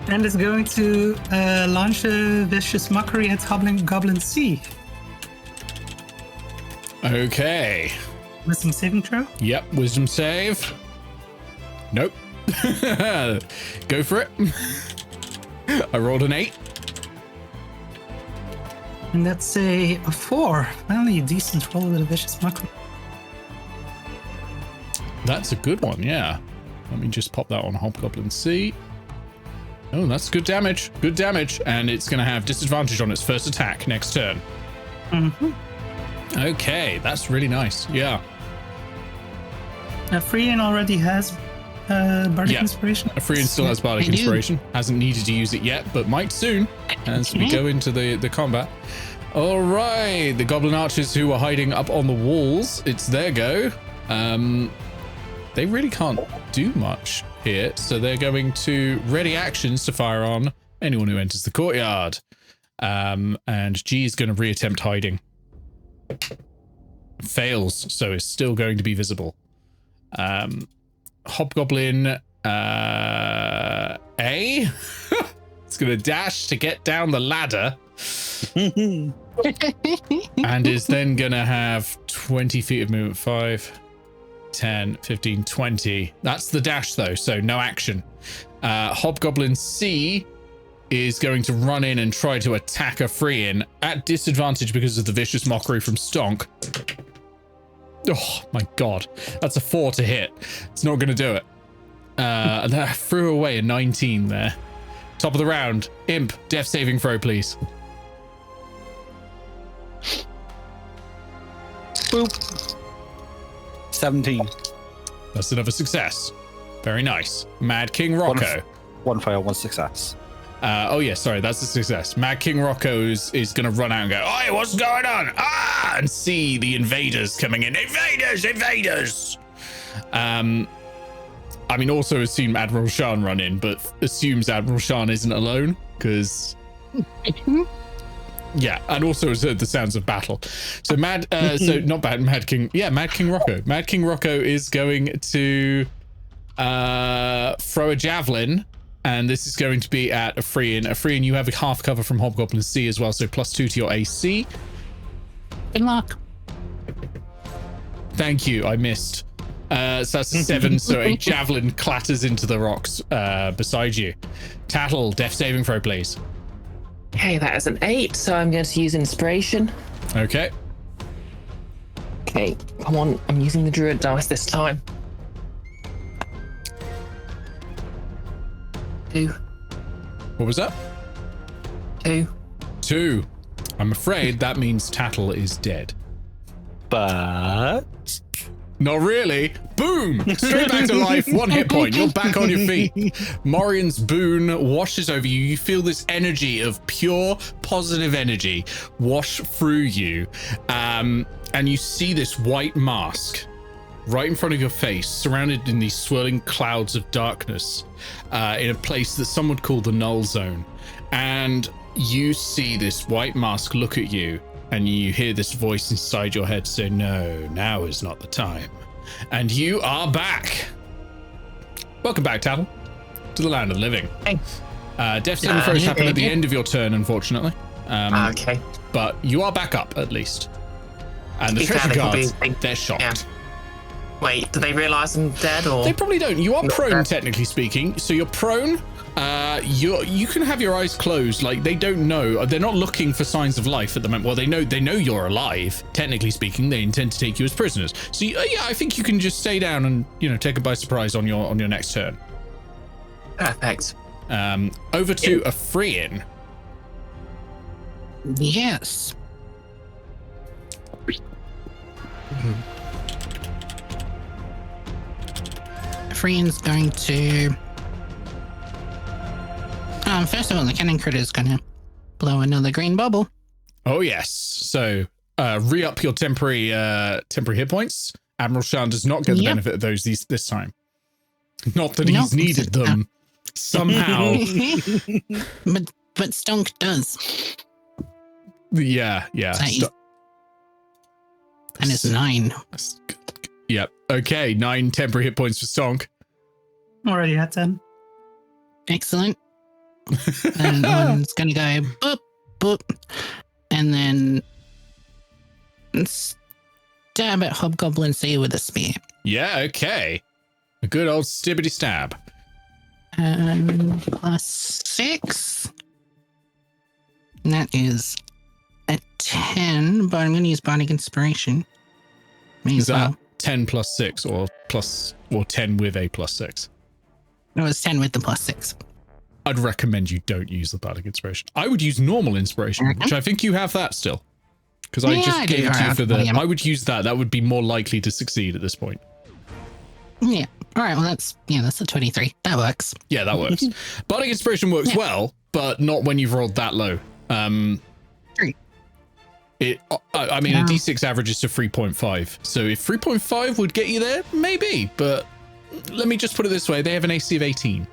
And is going to launch a vicious mockery at Goblin C. Okay. Wisdom saving throw. Yep, wisdom save. Nope. Go for it. I rolled an 8. And that's a 4. Finally, a decent roll with a vicious mockery. That's a good one, yeah. Let me just pop that on Hobgoblin C. Oh, that's good damage. Good damage. And it's going to have disadvantage on its first attack next turn. Mm-hmm. Okay, that's really nice. Yeah. Freein already has Bardic Inspiration. Freein still has Bardic Inspiration. Hasn't needed to use it yet, but might soon as we go into the combat. All right, the Goblin Archers who are hiding up on the walls, it's their go. They really can't do much here, so they're going to ready actions to fire on anyone who enters the courtyard. And G is going to reattempt hiding. Fails, so it's still going to be visible. Hobgoblin A. It's going to dash to get down the ladder. And is then going to have 20 feet of movement. 5, 10, 15, 20. That's the dash though, so no action. Hobgoblin C is going to run in and try to attack a Freein at disadvantage because of the vicious mockery from Stonk. Oh my God, that's a 4 to hit. It's not going to do it. That threw away a 19 there. Top of the round, Imp, death saving throw, please. Boop. 17. That's another success. Very nice. Mad King Rokko. One fail, one success. Oh yeah, sorry, that's a success. Mad King Rokko is going to run out and go, "Oi, what's going on?" And see the invaders coming in. Invaders! I mean, also assume Admiral Shan run in, but assumes Admiral Shan isn't alone, because... Yeah, and also has heard the sounds of battle. So Mad King Rokko. Mad King Rokko is going to throw a javelin, and this is going to be at a Freein. A Freein, you have a half cover from Hobgoblin C as well, so +2 to your AC. Good luck. Thank you, I missed. So that's a 7, so a javelin clatters into the rocks beside you. Tattle, death saving throw, please. Okay, that is an 8, so I'm going to use inspiration. Okay. Okay, come on, I'm using the druid dice this time. 2. What was that? 2. 2. I'm afraid that means Tattle is dead. but not really. Boom! Straight back to life. 1 hit point. You're back on your feet. Morian's boon washes over you. You feel this energy of pure positive energy wash through you. And you see this white mask right in front of your face, surrounded in these swirling clouds of darkness, in a place that some would call the Null Zone. And you see this white mask look at you, and you hear this voice inside your head say, "No, now is not the time." And you are back. Welcome back, Tattle, to the land of the living. Thanks. Death saving throws happen at the end of your turn, unfortunately. Okay. But you are back up, at least. And the treasure guards, they're shocked. Yeah. Wait, do they realise I'm dead, or? They probably don't. You are prone, technically speaking. So you're prone. You can have your eyes closed. Like, they don't know. They're not looking for signs of life at the moment. Well, they know you're alive. Technically speaking, they intend to take you as prisoners. So yeah, I think you can just stay down and take it by surprise on your next turn. Perfect. Over to Afrian. Yes. Afrian's going to. First of all, the cannon critter is going to blow another green bubble. Oh yes. So re-up your temporary hit points. Admiral Shan does not get the benefit of those this time. Not that he's needed them somehow. but Stonk does. Yeah. And it's 9. Yep. Okay, 9 temporary hit points for Stonk. Already had 10. Excellent. And one's gonna go boop boop, and then stab at Hobgoblin C with a spear. Yeah, okay. A good old stibbity stab. +6. And that is a 10, but I'm gonna use Bardic Inspiration. Is that 10 plus 6 or 10 with a +6? It was 10 with the +6. I'd recommend you don't use the Bardic Inspiration. I would use normal inspiration, which I think you have that still. Because I just gave it to you for the... I would use that. That would be more likely to succeed at this point. Yeah. All right. Well, that's a 23. That works. Yeah, that works. Bardic Inspiration works well, but not when you've rolled that low. 3. A D6 averages to 3.5. So if 3.5 would get you there, maybe. But let me just put it this way. They have an AC of 18.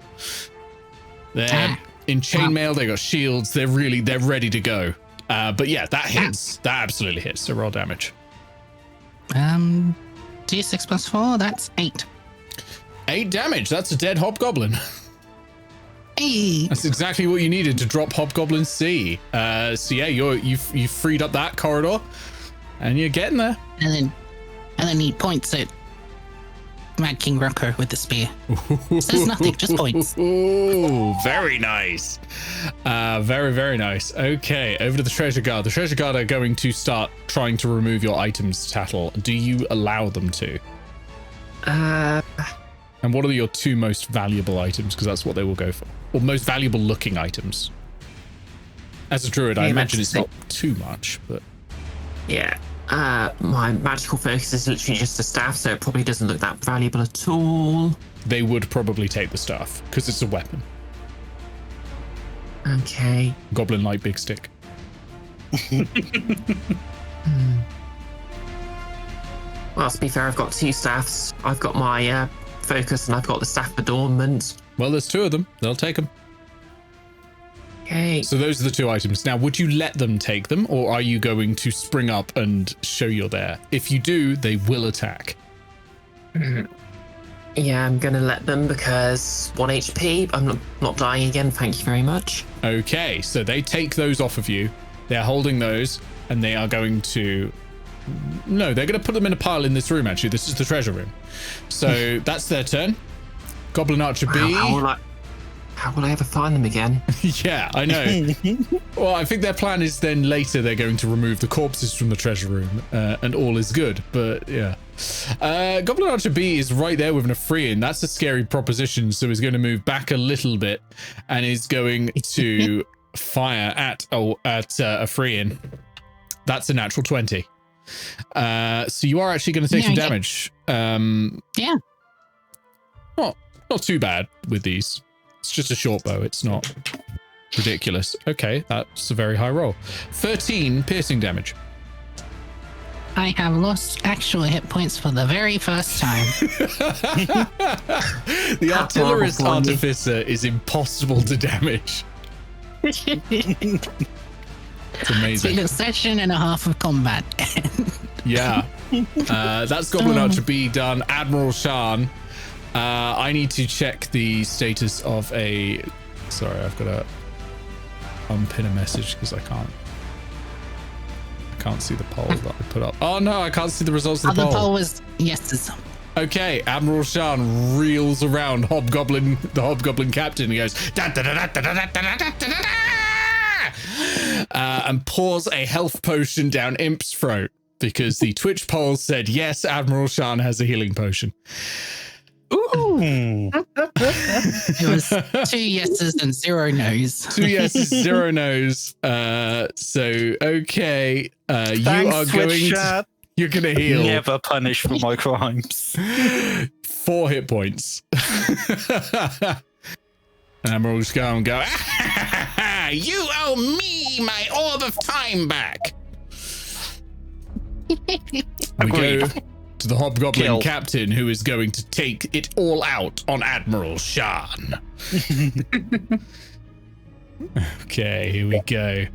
They're in chainmail. They got shields. They're ready to go. But yeah, that hits. That absolutely hits. So roll damage. D6 +4. That's 8. 8 damage. That's a dead Hobgoblin. Hey. That's exactly what you needed to drop Hobgoblin C. So yeah, you've freed up that corridor, and you're getting there. And then he points at Mad King Rokko with the spear. Says nothing, just points. Ooh, very nice. Very, very nice. Okay, over to the treasure guard. The treasure guard are going to start trying to remove your items, Tattle. Do you allow them to? And what are your 2 most valuable items? Because that's what they will go for. Or most valuable looking items. As a druid, I imagine it's not too much, but... Yeah. My magical focus is literally just a staff, so it probably doesn't look that valuable at all. They would probably take the staff, because it's a weapon. Okay. Goblin like big stick. Well, to be fair, I've got 2 staffs. I've got my focus, and I've got the staff adornment. Well, there's 2 of them. They'll take them. Okay. So those are the 2 items. Now, would you let them take them, or are you going to spring up and show you're there? If you do, they will attack. Yeah, I'm going to let them because 1 HP. I'm not dying again. Thank you very much. Okay, so they take those off of you. They're holding those, and they are going to... No, they're going to put them in a pile in this room, actually. This is the treasure room. So that's their turn. Goblin Archer B. How will I ever find them again? Yeah, I know. Well, I think their plan is then later they're going to remove the corpses from the treasure room, and all is good. But yeah, Goblin Archer B is right there with an Afrian. That's a scary proposition. So he's going to move back a little bit and is going to fire at Afrian. That's a natural 20. So you are actually going to take some damage. Yeah. Not too bad with these. It's just a short bow. It's not ridiculous. Okay, that's a very high roll. 13 piercing damage. I have lost actual hit points for the very first time. The artillerist artificer is impossible to damage. It's amazing. It's been a session and a half of combat. Yeah. That's Goblin Archer B done. Admiral Shan. I need to check the status of a... Sorry, I've got to unpin a message because I can't see the poll that I put up. Oh no, I can't see the results of the poll. The poll was yeses. Okay, Admiral Shan reels around the Hobgoblin captain and goes and pours a health potion down Imp's throat because the Twitch poll said yes, Admiral Shan has a healing potion. Ooh. It was 2 yeses and 0 no's. 2 yeses, 0 no's. So okay, you're gonna heal. Never punished for my crimes. 4 hit points. Admiral's gonna go. You owe me my orb of time back. We go to the Hobgoblin captain, who is going to take it all out on Admiral Shan. Okay, here we go.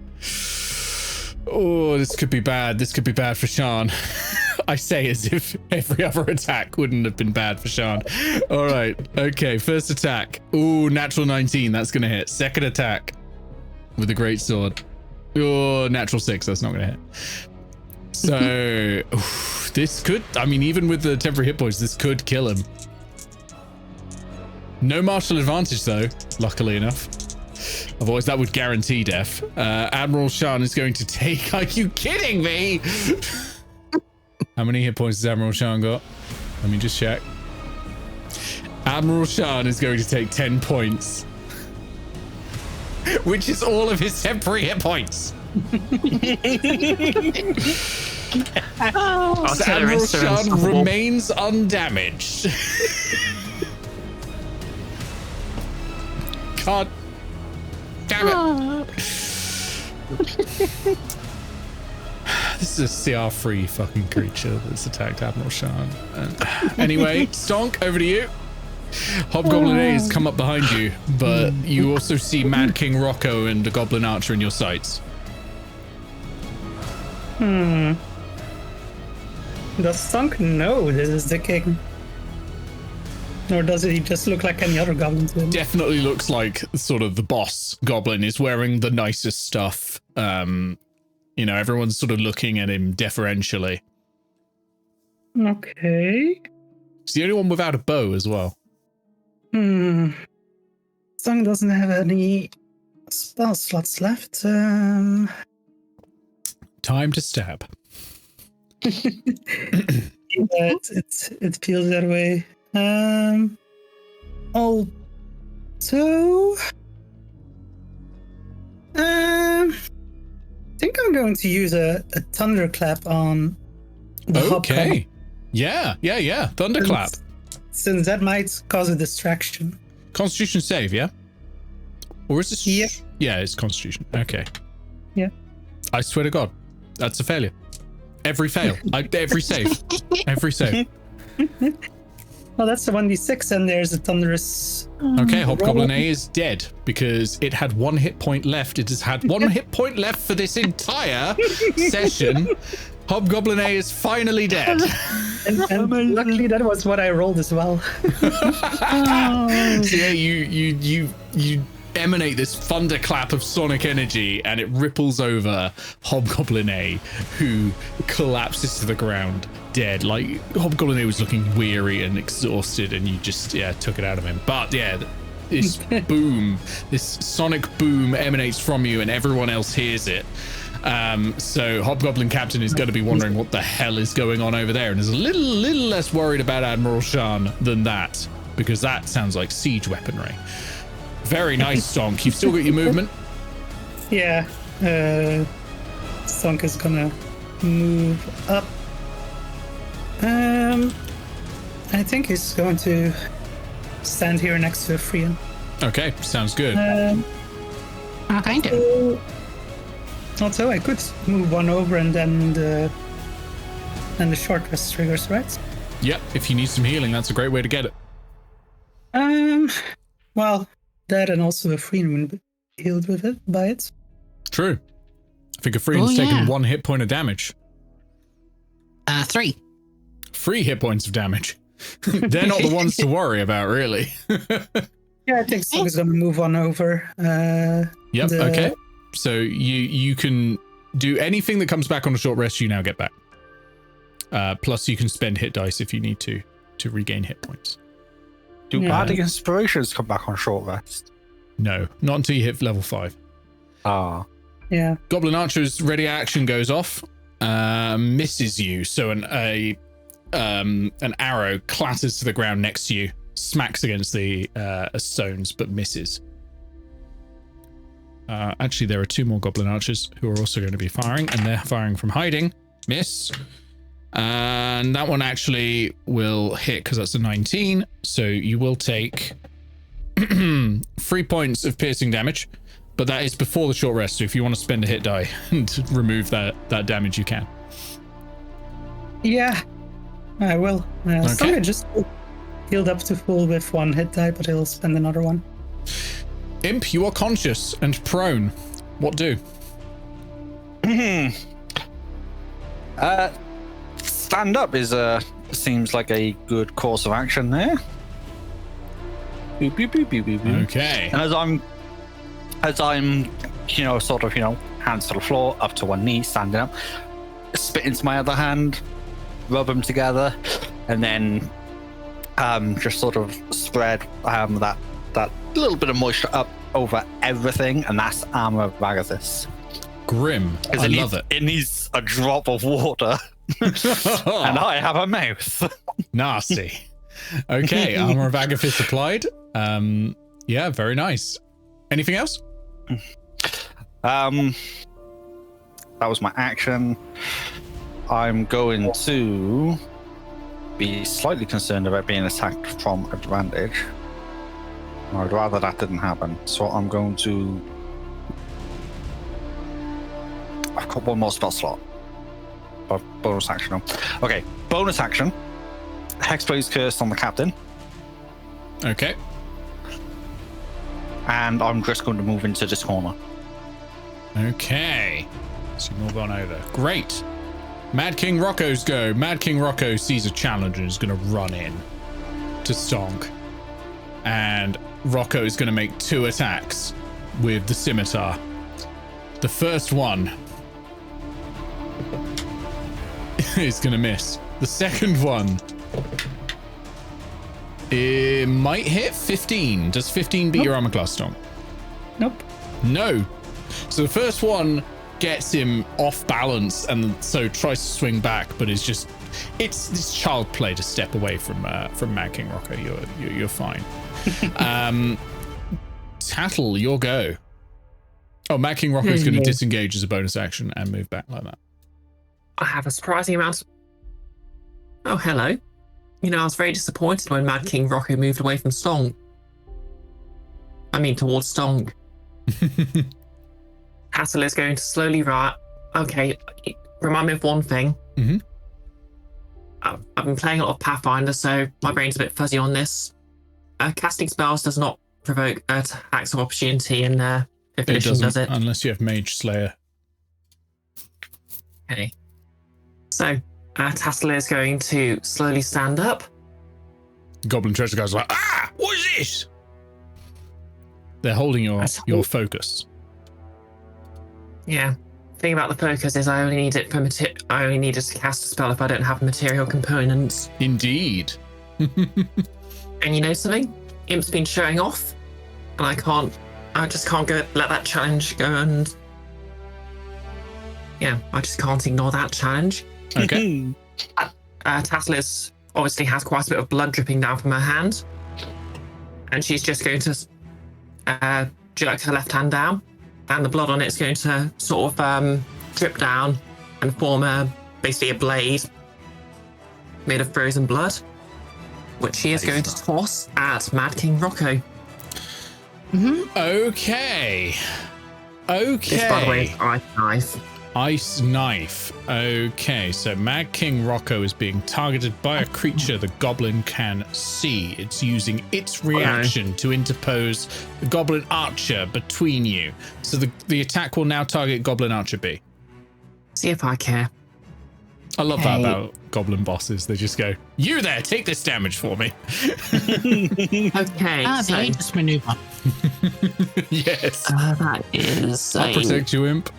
Oh, this could be bad. This could be bad for Shan. I say as if every other attack wouldn't have been bad for Shan. All right. Okay, first attack. Ooh, natural 19. That's going to hit. Second attack with a great sword. Oh, natural 6. That's not going to hit. So this could, I mean, even with the temporary hit points, this could kill him. No martial advantage though, luckily enough. Otherwise that would guarantee death. Admiral Shan is going to take, are you kidding me? How many hit points has Admiral Shan got? Let me just check. Admiral Shan is going to take 10 points. Which is all of his temporary hit points. So Admiral Shan remains undamaged. God damn it. This is a CR-free fucking creature that's attacked Admiral Shan. Anyway, Stonk, over to you. Hobgoblin A has come up behind you, but you also see Mad King Rokko and the Goblin Archer in your sights. Does Stonk know this is the king? Or does he just look like any other goblin to him? Definitely looks like sort of the boss goblin is wearing the nicest stuff. You know, everyone's sort of looking at him deferentially. Okay. He's the only one without a bow as well. Stonk doesn't have any spell slots left. Time to stab. Yeah, it feels that way. Also, I think I'm going to use a thunderclap on the Okay. Yeah. Thunderclap. Since that might cause a distraction. Constitution save, yeah? Or is this? Yeah. Yeah, it's Constitution. Okay. Yeah. I swear to God, that's a failure. Every fail. Every save. Every save. Well, that's the 1d6, and there's a thunderous. Okay, Hobgoblin A is dead because it had 1 hit point left. It has had 1 hit point left for this entire session. Hobgoblin A is finally dead. And luckily, that was what I rolled as well. So yeah, you emanate this thunderclap of sonic energy, and it ripples over Hobgoblin A, who collapses to the ground dead. Like, Hobgoblin A was looking weary and exhausted, and you just took it out of him. But yeah, this boom, this sonic boom emanates from you, and everyone else hears it. So Hobgoblin Captain is going to be wondering what the hell is going on over there, and is a little less worried about Admiral Shan than that, because that sounds like siege weaponry. Very nice, Stonk. You've still got your movement. Yeah. Stonk is gonna move up. I think he's going to stand here next to Freya. Okay, sounds good. Kind of. Also, I could move one over and then the short rest triggers, right? Yep, if you need some healing, that's a great way to get it. Well, that and also the Free will be healed with it by it. True. I think a Free's taken yeah. 1 hit point of damage. 3. 3 hit points of damage. They're not the ones to worry about, really. Yeah, I think so. He's gonna move on over. Yep, okay. So you can do anything that comes back on a short rest, you now get back. Plus you can spend hit dice if you need to regain hit points. Do bardic inspirations come back on short rest? No, not until you hit level 5. Ah. Yeah. Goblin Archer's ready action goes off, misses you, so an arrow clatters to the ground next to you, smacks against the stones, but misses. Actually, there are 2 more Goblin Archers who are also going to be firing, and they're firing from hiding. Miss. And that one actually will hit because that's a 19. So you will take 3 points of piercing damage, but that is before the short rest. So if you want to spend a hit die and remove that damage, you can. Yeah, I will. Okay. I just healed up to full with 1 hit die, but he'll spend another one. Imp, you are conscious and prone. What do? Stand up is seems like a good course of action there. Boop, boop, boop, boop, boop, boop. Okay. And as I'm, sort of, hands to the floor, up to one knee, standing up, spit into my other hand, rub them together, and then just sort of spread that little bit of moisture up over everything, and that's armor of Agathis. Grim. I love it. It needs a drop of water, and I have a mouth. Nasty. Okay, armor of Agathis applied. Yeah, very nice. Anything else? That was my action. I'm going to be slightly concerned about being attacked from advantage. I'd rather that didn't happen. So I'm going to... I've got 1 more spell slot. But bonus action. Okay, bonus action. Hexblade's Curse on the captain. Okay. And I'm just going to move into this corner. Okay. So you move on over. Great. Mad King Rokko's go. Mad King Rokko sees a challenge and is going to run in to Stonk. And Rokko is going to make 2 attacks with the scimitar. The first one is going to miss. The second one, it might hit 15. Does 15 beat your armor class, Stonk? Nope. No. So the first one gets him off balance and so tries to swing back, but is just, it's child play to step away from Mad King Rokko. You're fine. Tattle, your go. Oh, Mad King Rokko is going to disengage as a bonus action and move back like that. I have a surprising amount. Oh, hello. I was very disappointed when Mad King Rokko moved away from Stonk. I mean, towards Stonk. Tattle is going to slowly right. Okay, remind me of one thing. Mm-hmm. I've been playing a lot of Pathfinder, so my brain's a bit fuzzy on this. Casting spells does not provoke attacks of opportunity in 5th edition, does it? Unless you have Mage Slayer. Okay. So, Tattle is going to slowly stand up. Goblin Treasure Guy's like, what is this? They're holding your focus. Yeah. The thing about the focus is I only need it for I only need it to cast a spell if I don't have material components. Indeed. And you know something? Imp's been showing off, and I just can't let that challenge go, and yeah, I just can't ignore that challenge. Okay. Tattle obviously has quite a bit of blood dripping down from her hand, and she's just going to jerk her left hand down, and the blood on it's going to sort of drip down and form basically a blade made of frozen blood, which he is going to toss at Mad King Rokko. Okay. This, by the way, is ice knife. Ice knife. Okay, so Mad King Rokko is being targeted by a creature the goblin can see. It's using its reaction to interpose the goblin archer between you. So the attack will now target goblin archer B. See if I care. I love that about goblin bosses. They just go, "You there, take this damage for me." Okay. The Aetos maneuver. Yes. That is. I'll protect you, imp.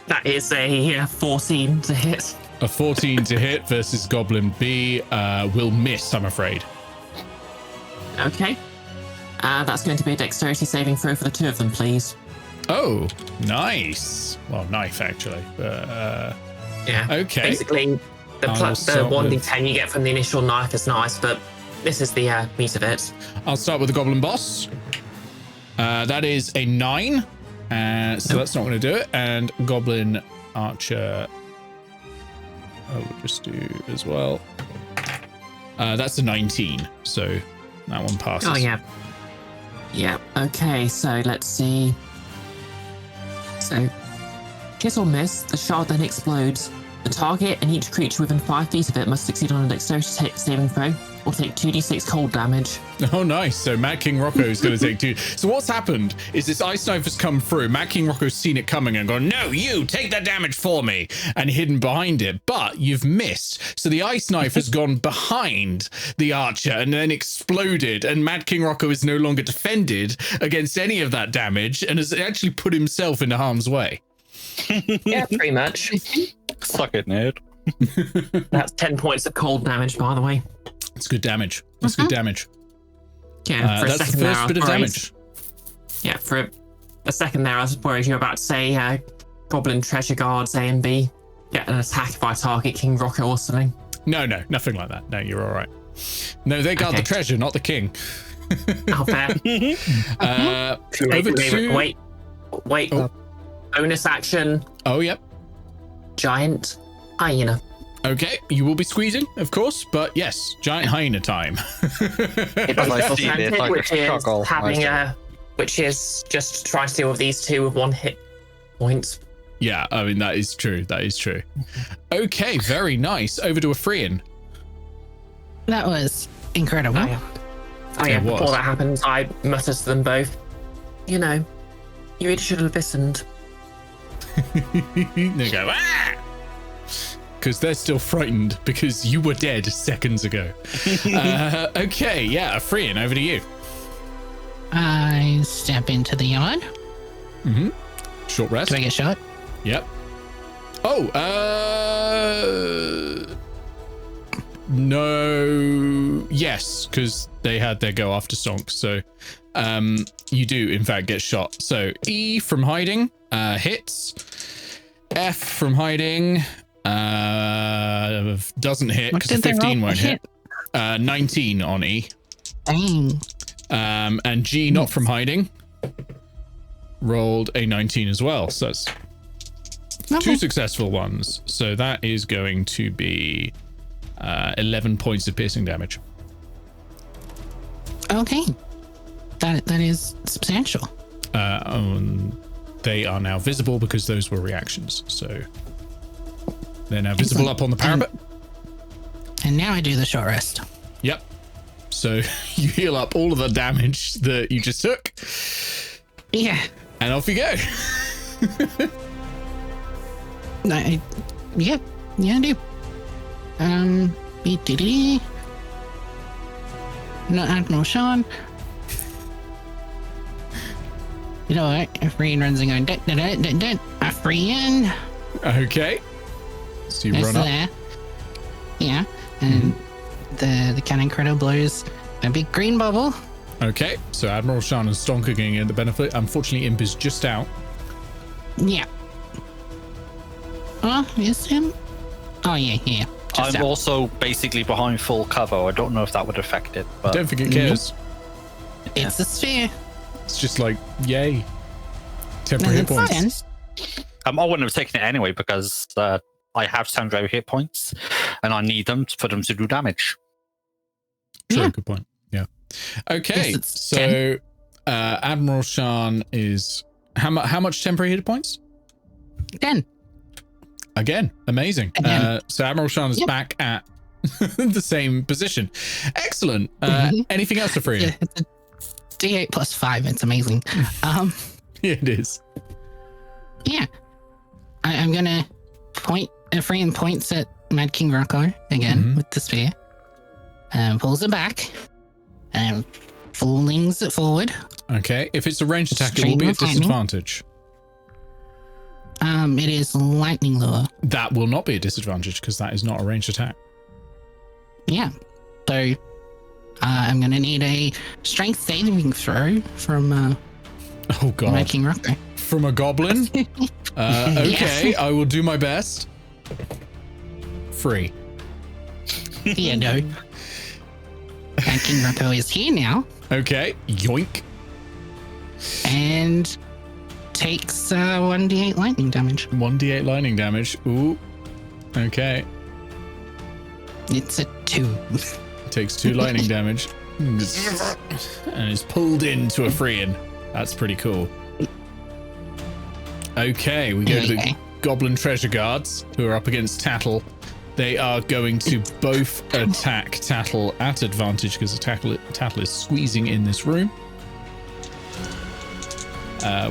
That is a 14 to hit. A 14 to hit versus Goblin B will miss, I'm afraid. Okay. That's going to be a dexterity saving throw for the two of them, please. Oh, nice. Well, knife, actually. Yeah. Okay. Basically, the I'll start 1d10 you get from the initial knife is nice, but this is the meat of it. I'll start with the Goblin boss. That is a 9. So that's not going to do it. And Goblin Archer, I will just do as well. That's a 19. So that one passes. Oh, yeah. Yeah. Okay, so let's see. So, hit or miss, the shard then explodes. The target and each creature within 5 feet of it must succeed on a dexterity saving throw or take 2d6 cold damage. Oh, nice. So Mad King Rokko is going to take 2. So what's happened is this ice knife has come through. Mad King Rokko's seen it coming and gone, "No, you take that damage for me," and hidden behind it. But you've missed. So the ice knife has gone behind the archer and then exploded. And Mad King Rokko is no longer defended against any of that damage and has actually put himself into harm's way. Yeah, pretty much. Suck it, nerd. That's 10 points of cold damage, by the way. It's good damage. That's good damage. Yeah, for a that's second the first there, bit of I was damage. worried- Yeah, for a second there, I was worried you were about to say Goblin Treasure Guards A and B get an attack if I target King Rokko or something. No, nothing like that. No, you're all right. No, they guard the treasure, not the king. Oh, fair. Over to... Wait. Oh. Bonus action, Oh, yep. giant hyena. Okay, you will be squeezing, of course, but yes, giant hyena time. It As does I feel see it, tempted, like a which is struggle, having I which is just trying to deal with these two with one hit point. Yeah, I mean, that is true. That is true. Okay, very nice. Over to Ephraim. That was incredible. Oh yeah. It was. Before that happened, I muttered to them both, "You know, you really should have listened." They go, "Ah!" Because they're still frightened because you were dead seconds ago. Okay, yeah, Ephraim, over to you. I step into the yard. Short rest. Do I get shot? Yep. Oh, no. Yes, because they had their go after Stonk. So you do, in fact, get shot. So E from hiding hits. F from hiding doesn't hit because the 15 won't hit. 19 on E. Dang. And G not from hiding rolled a 19 as well. So that's two successful ones. So that is going to be 11 points of piercing damage. Okay. That is substantial. They are now visible because those were reactions. So they're now visible up on the parapet. And now I do the short rest. Yep. So you heal up all of the damage that you just took. Yeah. And off you go. Yeah, I do. BTD. No, Admiral Sean. You know what? Ephraim runs and going, Ephraim. Okay. So you That's run up. there. Yeah. And the cannon cradle blows a big green bubble. Okay. So Admiral Sean and Stonk are getting the benefit. Unfortunately, Imp is just out. Yeah. Oh, is him? Oh, yeah. Just I'm out. also basically behind full cover. I don't know if that would affect it. But Don't think it cares. It's a sphere. It's just like, yay. Temporary hit That's points. 10. I wouldn't have taken it anyway because I have temporary hit points, and I need them for them to do damage. True, Yeah. good point. Yeah. Okay, Yes, it's so Admiral Shan is how much temporary hit points? 10. Again, amazing. Again. So Admiral Shan is Yep. back at the same position. Excellent. Mhm. Anything else for free? Yeah, it's a D8 plus 5. It's amazing. It is. Yeah. I'm going to point. Ephraim points at Mad King Rokko again with the spear. Pulls it back. And flings it forward. Okay, if it's a ranged attack, it will be at Stream of lightning. disadvantage. It is lightning lure. That will not be a disadvantage because that is not a ranged attack. Yeah. So I'm going to need a strength saving throw from Oh god. Mad King Rokko. From a goblin? Okay, I will do my best. Free. Here you go. Mad King Rokko is here now Okay, yoink. and takes 1d8 lightning damage. 1d8 lightning damage. Ooh. Okay. It's a 2. Takes 2 lightning damage. And is pulled into a Freean. That's pretty cool. Okay, we go to the Okay. Goblin Treasure Guards, who are up against Tattle. They are going to both attack Tattle at advantage because Tattle is squeezing in this room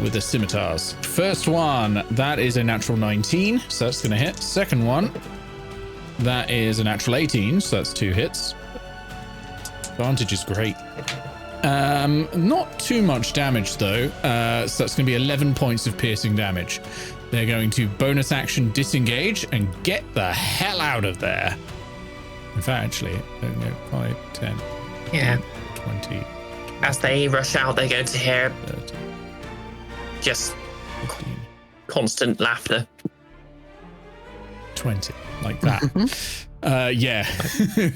with the scimitars. First one, that is a natural 19, so that's going to hit. Second one, that is a natural 18, so that's 2 hits. Advantage is great. Not too much damage though, so that's going to be 11 points of piercing damage. They're going to bonus action disengage and get the hell out of there. In fact, actually, 5, 10, Yeah. 20, As they rush out, they're going to hear 30, just 15, constant laughter. 20, like that. Yeah,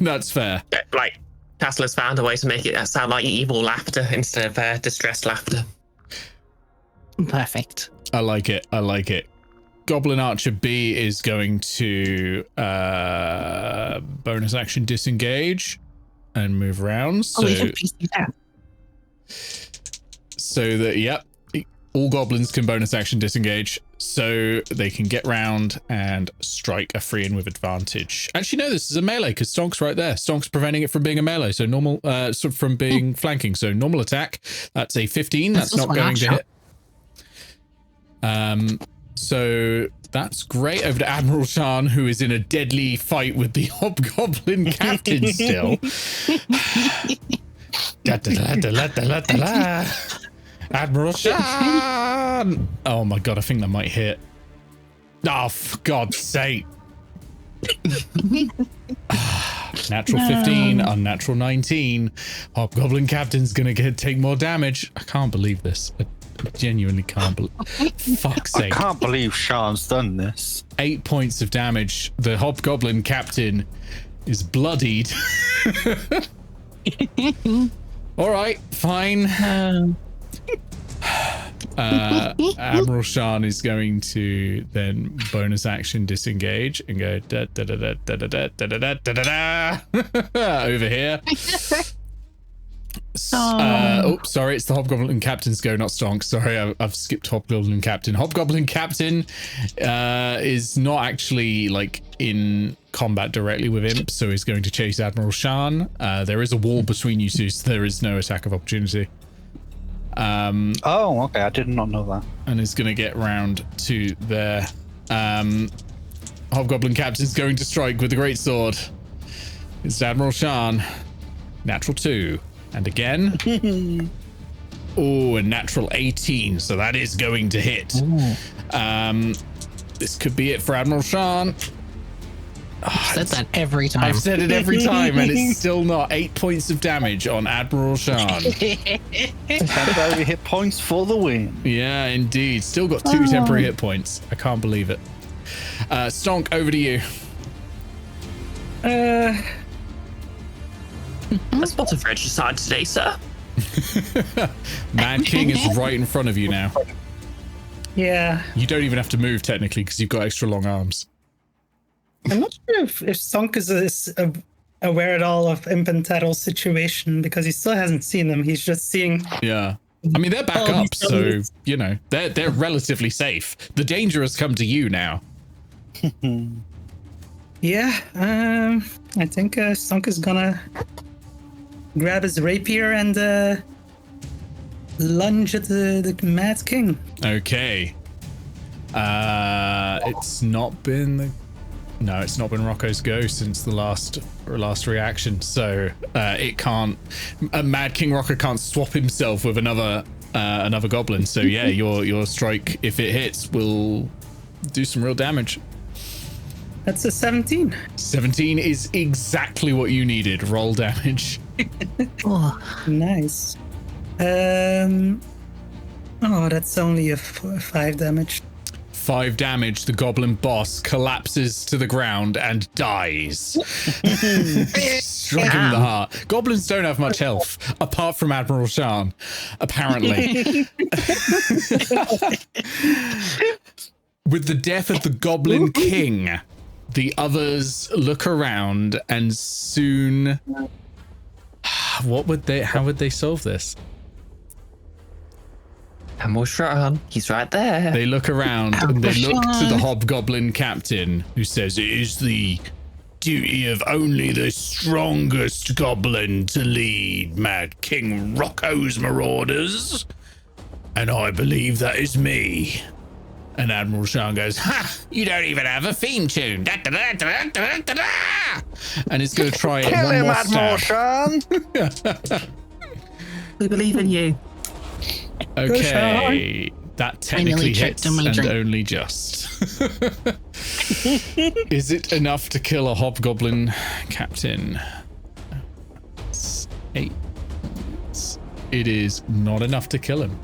that's fair. Like, Tattle has found a way to make it sound like evil laughter instead of distressed laughter. Perfect. I like it. I like it. Goblin Archer B is going to bonus action disengage and move around. So, so that, yep, all goblins can bonus action disengage. So they can get round and strike a Freean with advantage. Actually, no, this is a melee because Stonk's right there. Stonk's preventing it from being a melee. So normal, from being flanking. So normal attack. That's a 15. That's not going to hit. So that's great. Over to Admiral Shan, who is in a deadly fight with the Hobgoblin captain still. Admiral Shan! Oh my god, I think that might hit. Oh, for God's sake. Natural 15, unnatural 19. Hobgoblin captain's gonna take more damage. I can't believe this. I genuinely can't believe. Fuck's sake. I can't believe Sean's done this. 8 points of damage. The Hobgoblin captain is bloodied. All right, fine. Admiral Shan is going to then bonus action disengage and go da da da da da da da da da da da over here. Oh, sorry, it's the Hobgoblin Captain's go, not Stonk. Sorry, I've skipped Hobgoblin Captain. Hobgoblin Captain is not actually like in combat directly with Imp, so he's going to chase Admiral Shan. There is a wall between you two, so there is no attack of opportunity. Oh, okay, I did not know that. And is going to get round to there. Hobgoblin Captain's going to strike with the great sword. It's Admiral Shan. Natural 2. And again. Oh, a natural 18. So that is going to hit. This could be it for Admiral Shan. I've said that every time. I've said it every time, and it's still not. 8 points of damage on Admiral Shan. Temporary hit points for the win. Yeah, indeed. Still got 2 temporary hit points. I can't believe it. Stonk, over to you. Let's spot of regicide today, sir. Mad King is right in front of you now. Yeah. You don't even have to move technically because you've got extra long arms. I'm not sure if Stonk is aware at all of Imp and Tattle's situation because he still hasn't seen them. He's just seeing. Yeah. I mean, they're back up, so, you know, they're relatively safe. The danger has come to you now. Yeah, I think Stonk is gonna grab his rapier and lunge at the Mad King. Okay. It's not been Rokko's go since the last reaction, so it can't. Mad King Rokko can't swap himself with another goblin. So yeah, your strike, if it hits, will do some real damage. That's a 17. 17 is exactly what you needed. Roll damage. Oh, Nice. That's only a 5 damage. 5 damage. The goblin boss collapses to the ground and dies. Striking in the heart. Goblins don't have much health, apart from Admiral Shan, apparently. With the death of the Goblin King, the others look around and soon... how would they solve this? Admiral Shan, he's right there. They look around and they look to the hobgoblin captain, who says, "It is the duty of only the strongest goblin to lead Mad King Rokko's marauders. And I believe that is me." And Admiral Shan goes, "Ha! You don't even have a theme tune." Da, da, da, da, da, da, da. And he's going to try it one more Admiral stab. Shan. We believe in you. Okay, that technically Finally checked hits on my and drink. only just. Is it enough to kill a hobgoblin captain? 8. It is not enough to kill him.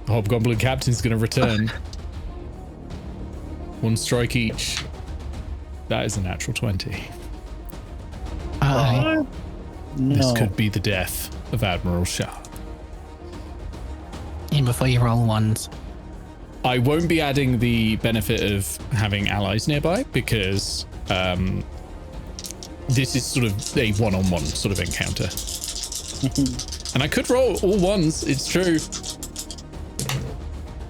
The hobgoblin captain's going to return. 1 strike each. That is a natural 20. oh, This could be the death of Admiral Shan. and before you roll ones. I won't be adding the benefit of having allies nearby because this is sort of a one-on-one sort of encounter. And I could roll all ones, it's true.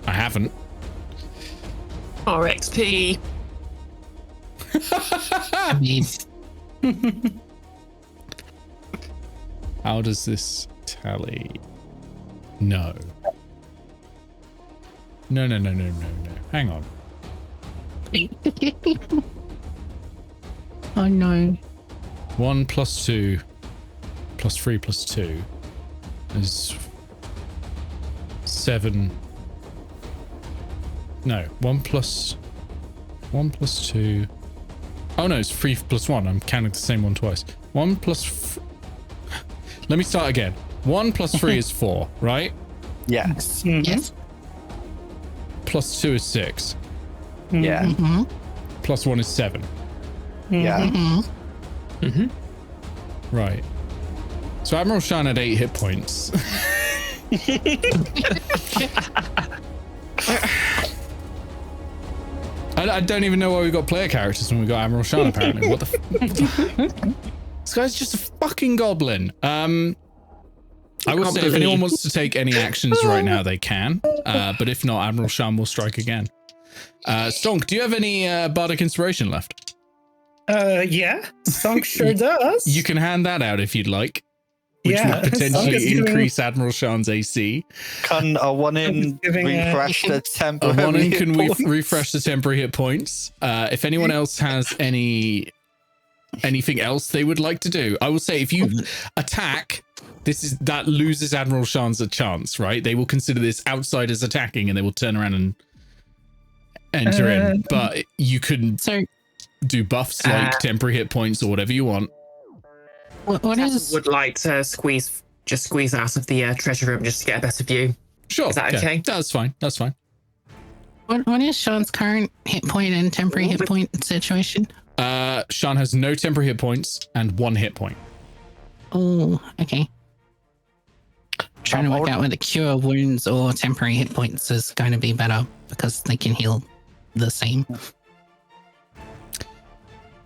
I haven't. RXP. I mean, How does this tally? No. No. Hang on. oh no. 1 plus 2 plus 3 plus 2 is 7. No, 1 plus 2. Oh no, it's 3 plus 1. I'm counting the same one twice. 1 plus... Let me start again. 1 plus 3 is 4, right? Yes. Yes. Plus 2 is 6. Yeah. Plus 1 is 7. Yeah. Right. So Admiral Shan had 8 hit points. I don't even know why we got player characters when we got Admiral Shan, apparently. What the This guy's just a fucking goblin. I will say, if anyone wants to take any actions right now, they can. But if not, Admiral Shan will strike again. Stonk, do you have any bardic inspiration left? Yeah, Stonk sure does. You can hand that out if you'd like. Which Yeah, would potentially Stonk is giving- increase Admiral Shan's AC. Can a 1 in giving, refresh the A temporary 1 in hit can points? refresh the temporary hit points. If anyone else has anything else they would like to do, I will say if you attack, that loses Admiral Shan's a chance, right? They will consider this outsiders attacking and they will turn around and enter in. But you can So do buffs like temporary hit points or whatever you want. what is Would like to squeeze out of the treasure room just to get a better view. Sure. Is that yeah, okay? That's fine. That's fine. what is Sean's current hit point and temporary hit point situation? Shan has no temporary hit points and 1 hit point. Oh, okay. Trying to work out whether cure wounds or temporary hit points is going to be better because they can heal the same.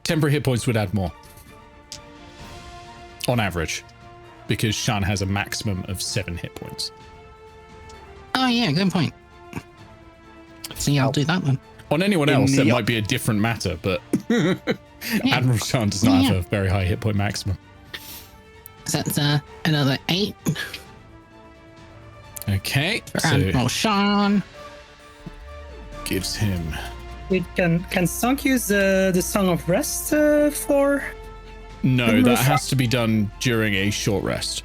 Temporary hit points would add more. On average. Because Shan has a maximum of 7 hit points. Oh, yeah, good point. So, yeah, I'll do that one. On anyone else, that might be a different matter, but Admiral Shan does not have a very high hit point maximum. So that's another 8. Okay. For Admiral Shan. Gives him... Wait, can Stonk use the Song of Rest for... No, that has to be done during a short rest.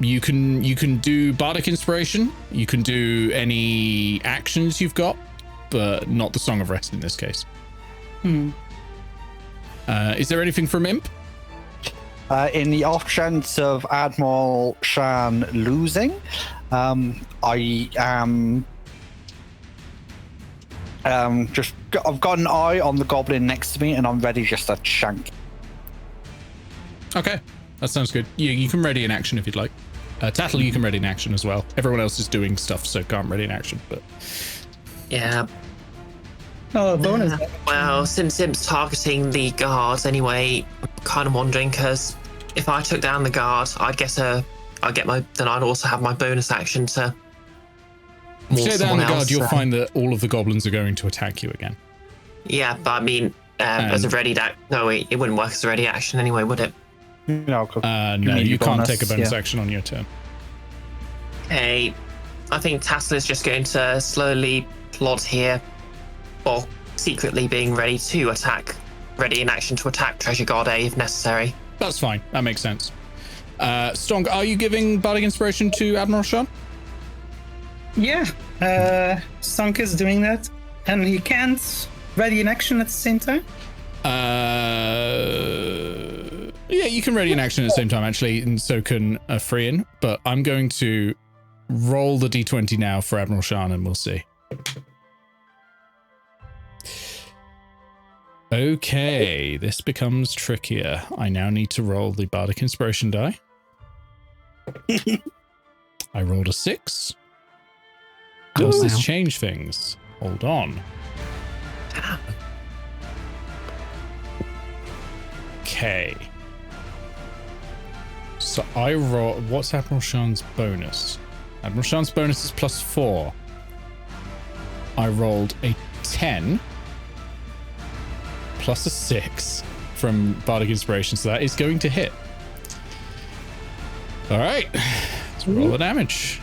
You can do Bardic Inspiration. You can do any actions you've got, but not the Song of Rest in this case. Is there anything from Imp? In the off chance of Admiral Shan losing, I am I've got an eye on the goblin next to me, and I'm ready just to shank. Okay, that sounds good. You can ready an action if you'd like. Tattle, you can ready an action as well. Everyone else is doing stuff, so can't ready an action. But Yeah. Oh, bonus. Well, since Imp's targeting the guards anyway, I'm kind of wondering because if I took down the guard, I'd I'd also have my bonus action to. If you take down the guard, you'll find that all of the goblins are going to attack you again. Yeah, but I mean, as a ready no, it wouldn't work as a ready action anyway, would it? No, you can't take a bonus action on your turn. Okay, I think Tattle is just going to slowly plod here, or secretly being ready to attack, ready in action to attack Treasure Guard A if necessary. That's fine. That makes sense. Stonk, are you giving Bardic Inspiration to Admiral Shan? Yeah, Stonk is doing that, and he can't ready in action at the same time. Yeah, you can ready an action at the same time, actually, and so can a Freyan, but I'm going to roll the d20 now for Admiral Shan, and we'll see. Okay, this becomes trickier. I now need to roll the Bardic Inspiration die. I rolled a 6. Does this change things? Hold on. Okay. So I roll... What's Admiral Shan's bonus? Admiral Shan's bonus is +4. I rolled a 10 plus a 6 from Bardic Inspiration, so that is going to hit. All right. Let's roll the damage.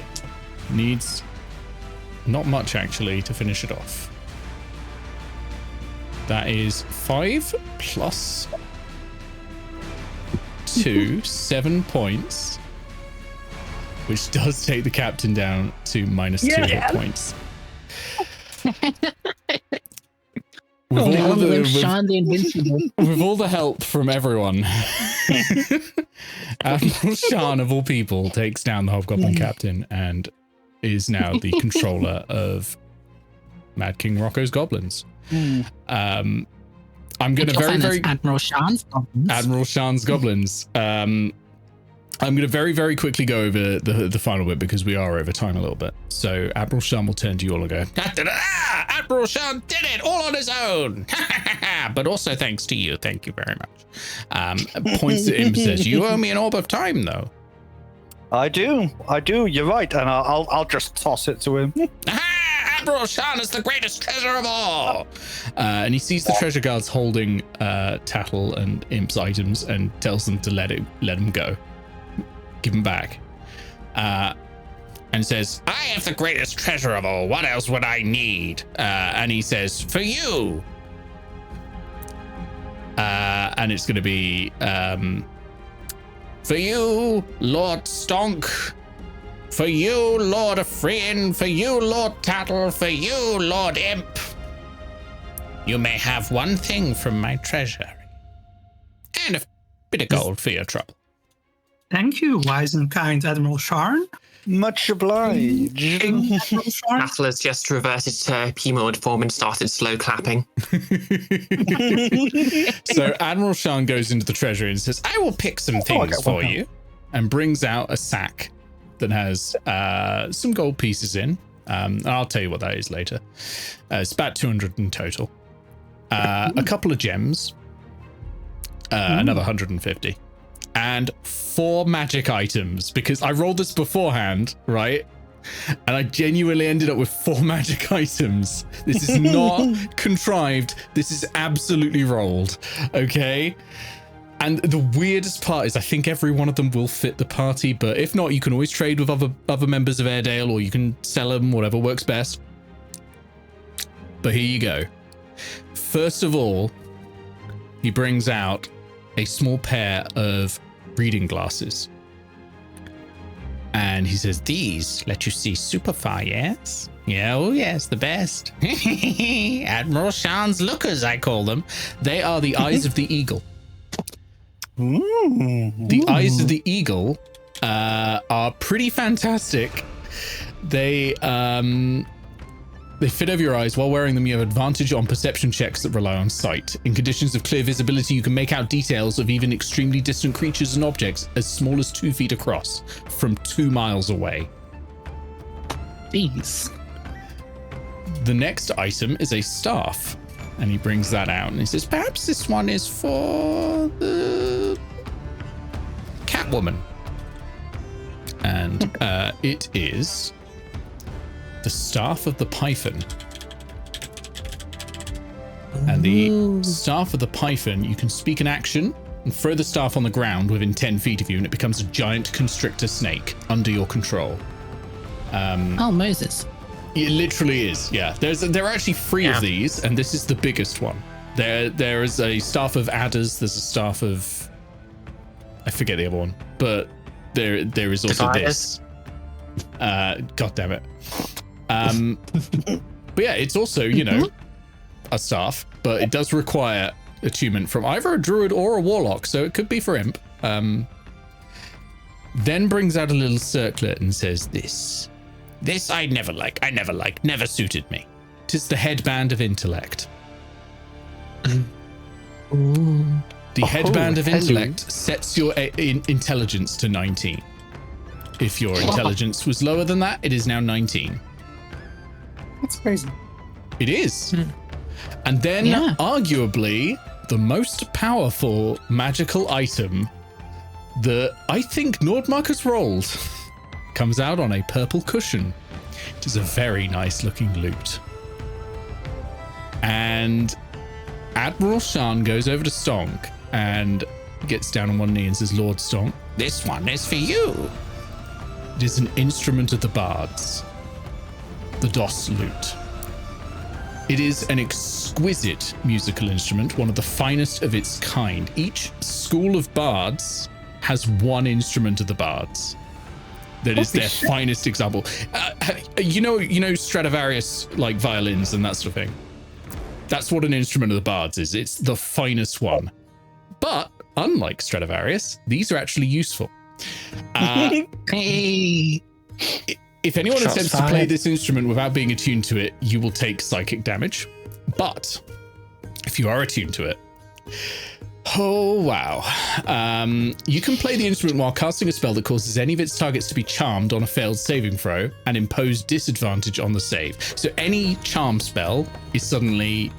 Needs not much, actually, to finish it off. That is 5 plus 2, 7 points, which does take the captain down to -2 hit points. With all the help from everyone, Admiral Shan, of all people, takes down the Hobgoblin captain and is now the controller of Mad King Rokko's goblins. I'm going to Admiral Shan's goblins. Admiral Shan's goblins. I'm going to very quickly go over the final bit because we are over time a little bit. So Admiral Shan will turn to you all and go, Admiral Shan did it all on his own. But also thanks to you. Thank you very much. Points at him and says, you owe me an orb of time, though. I do. You're right. And I'll just toss it to him. Admiral Shan is the greatest treasure of all. And he sees the treasure guards holding Tattle and Imp's items and tells them to let him go. Give him back. And says, I have the greatest treasure of all. What else would I need? And he says, for you. And it's going to be, for you, Lord Stonk. For you, Lord Freyan. For you, Lord Tattle. For you, Lord Imp. You may have one thing from my treasury. And a bit of gold for your trouble. Thank you, wise and kind Admiral Shan. Much obliged. Tattle has just reverted to humanoid form and started slow clapping. So Admiral Shan goes into the treasury and says, I will pick some things for you. And brings out a sack that has some gold pieces in. I'll tell you what that is later. It's about 200 in total. A couple of gems, another 150, and 4 magic items, because I rolled this beforehand, right? And I genuinely ended up with 4 magic items. This is not contrived. This is absolutely rolled. Okay. And the weirdest part is I think every one of them will fit the party, but if not, you can always trade with other members of Airedale, or you can sell them, whatever works best. But here you go. First of all, he brings out a small pair of reading glasses. And he says, these let you see super far, yes? Yeah, oh yes, the best. Admiral Shan's lookers, I call them. They are the eyes of the eagle. The eyes of the eagle are pretty fantastic. They fit over your eyes. While wearing them, you have advantage on perception checks that rely on sight. In conditions of clear visibility, you can make out details of even extremely distant creatures and objects as small as 2 feet across from 2 miles away. Jeez. The next item is a staff. And he brings that out and he says, perhaps this one is for the Catwoman. And it is the Staff of the Python. And the Staff of the Python, you can speak an action and throw the staff on the ground within 10 feet of you, and it becomes a giant constrictor snake under your control. Oh, Moses. It literally is, yeah. There are actually 3 of these, and this is the biggest one. There is a staff of adders. There's a staff of, I forget the other one, but there is also this. God damn it. But yeah, it's also, you know, a staff, but it does require attunement from either a druid or a warlock, so it could be for imp. Then brings out a little circlet and says, This I never liked, never suited me. 'Tis the headband of intellect. The headband of intellect sets your intelligence to 19. If your intelligence was lower than that, it is now 19. That's crazy. It is. And then arguably the most powerful magical item that I think Nordmark has rolled comes out on a purple cushion. It is a very nice looking loot. And Admiral Shan goes over to Stonk and gets down on one knee and says, Lord Stonk, this one is for you. It is an instrument of the bards, the DOS lute. It is an exquisite musical instrument, one of the finest of its kind. Each school of bards has one instrument of the bards that is their finest example. You know Stradivarius, like violins and that sort of thing. That's what an instrument of the bards is. It's the finest one. But unlike Stradivarius, these are actually useful. If anyone attempts to play this instrument without being attuned to it, you will take psychic damage. But if you are attuned to it, oh wow. You can play the instrument while casting a spell that causes any of its targets to be charmed on a failed saving throw and impose disadvantage on the save. So any charm spell is suddenly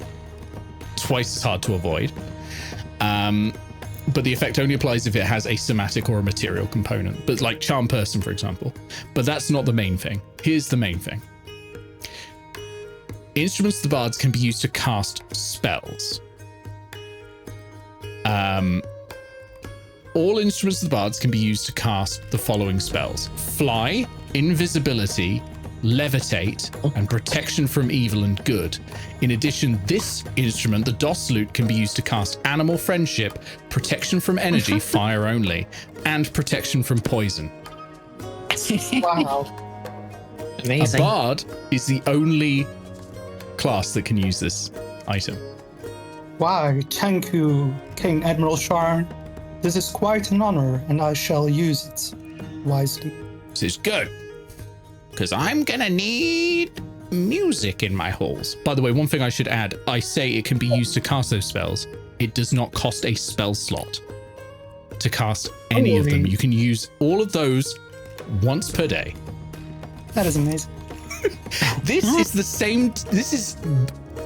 twice as hard to avoid. But the effect only applies if it has a somatic or a material component. But like Charm Person, for example. But that's not the main thing. Here's the main thing. Instruments of the bards can be used to cast spells. All instruments of the bards can be used to cast the following spells: Fly, Invisibility, Levitate, and Protection from Evil and Good. In addition, this instrument, the DOS lute, can be used to cast Animal Friendship, Protection from Energy, Fire Only, and Protection from Poison. Wow. Amazing. A bard is the only class that can use this item. Wow, thank you, King Admiral Sharn. This is quite an honor, and I shall use it wisely. This is good, because I'm gonna need music in my halls. By the way, one thing I should add, I say it can be used to cast those spells. It does not cost a spell slot to cast any of them. You can use all of those once per day. That is amazing. This is the same. This is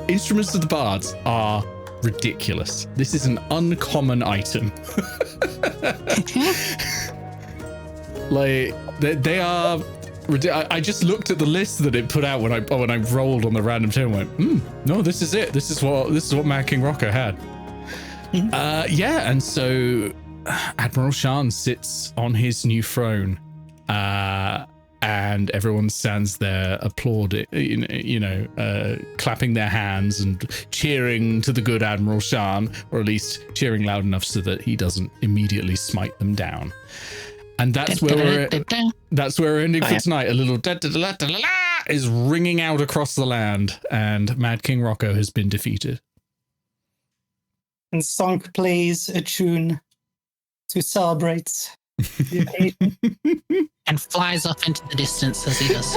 instruments of the bards are ridiculous. This is an uncommon item. Like they are. I just looked at the list that it put out when I rolled on the random table and went, no, this is it. This is what Mad King Rokko had. Yeah, and so Admiral Shan sits on his new throne, and everyone stands there applauding, clapping their hands and cheering to the good Admiral Shan, or at least cheering loud enough so that he doesn't immediately smite them down. And that's where we're ending for tonight. A little is ringing out across the land, and Mad King Rokko has been defeated. And Stonk plays a tune to celebrate the occasion. And flies off into the distance as he does.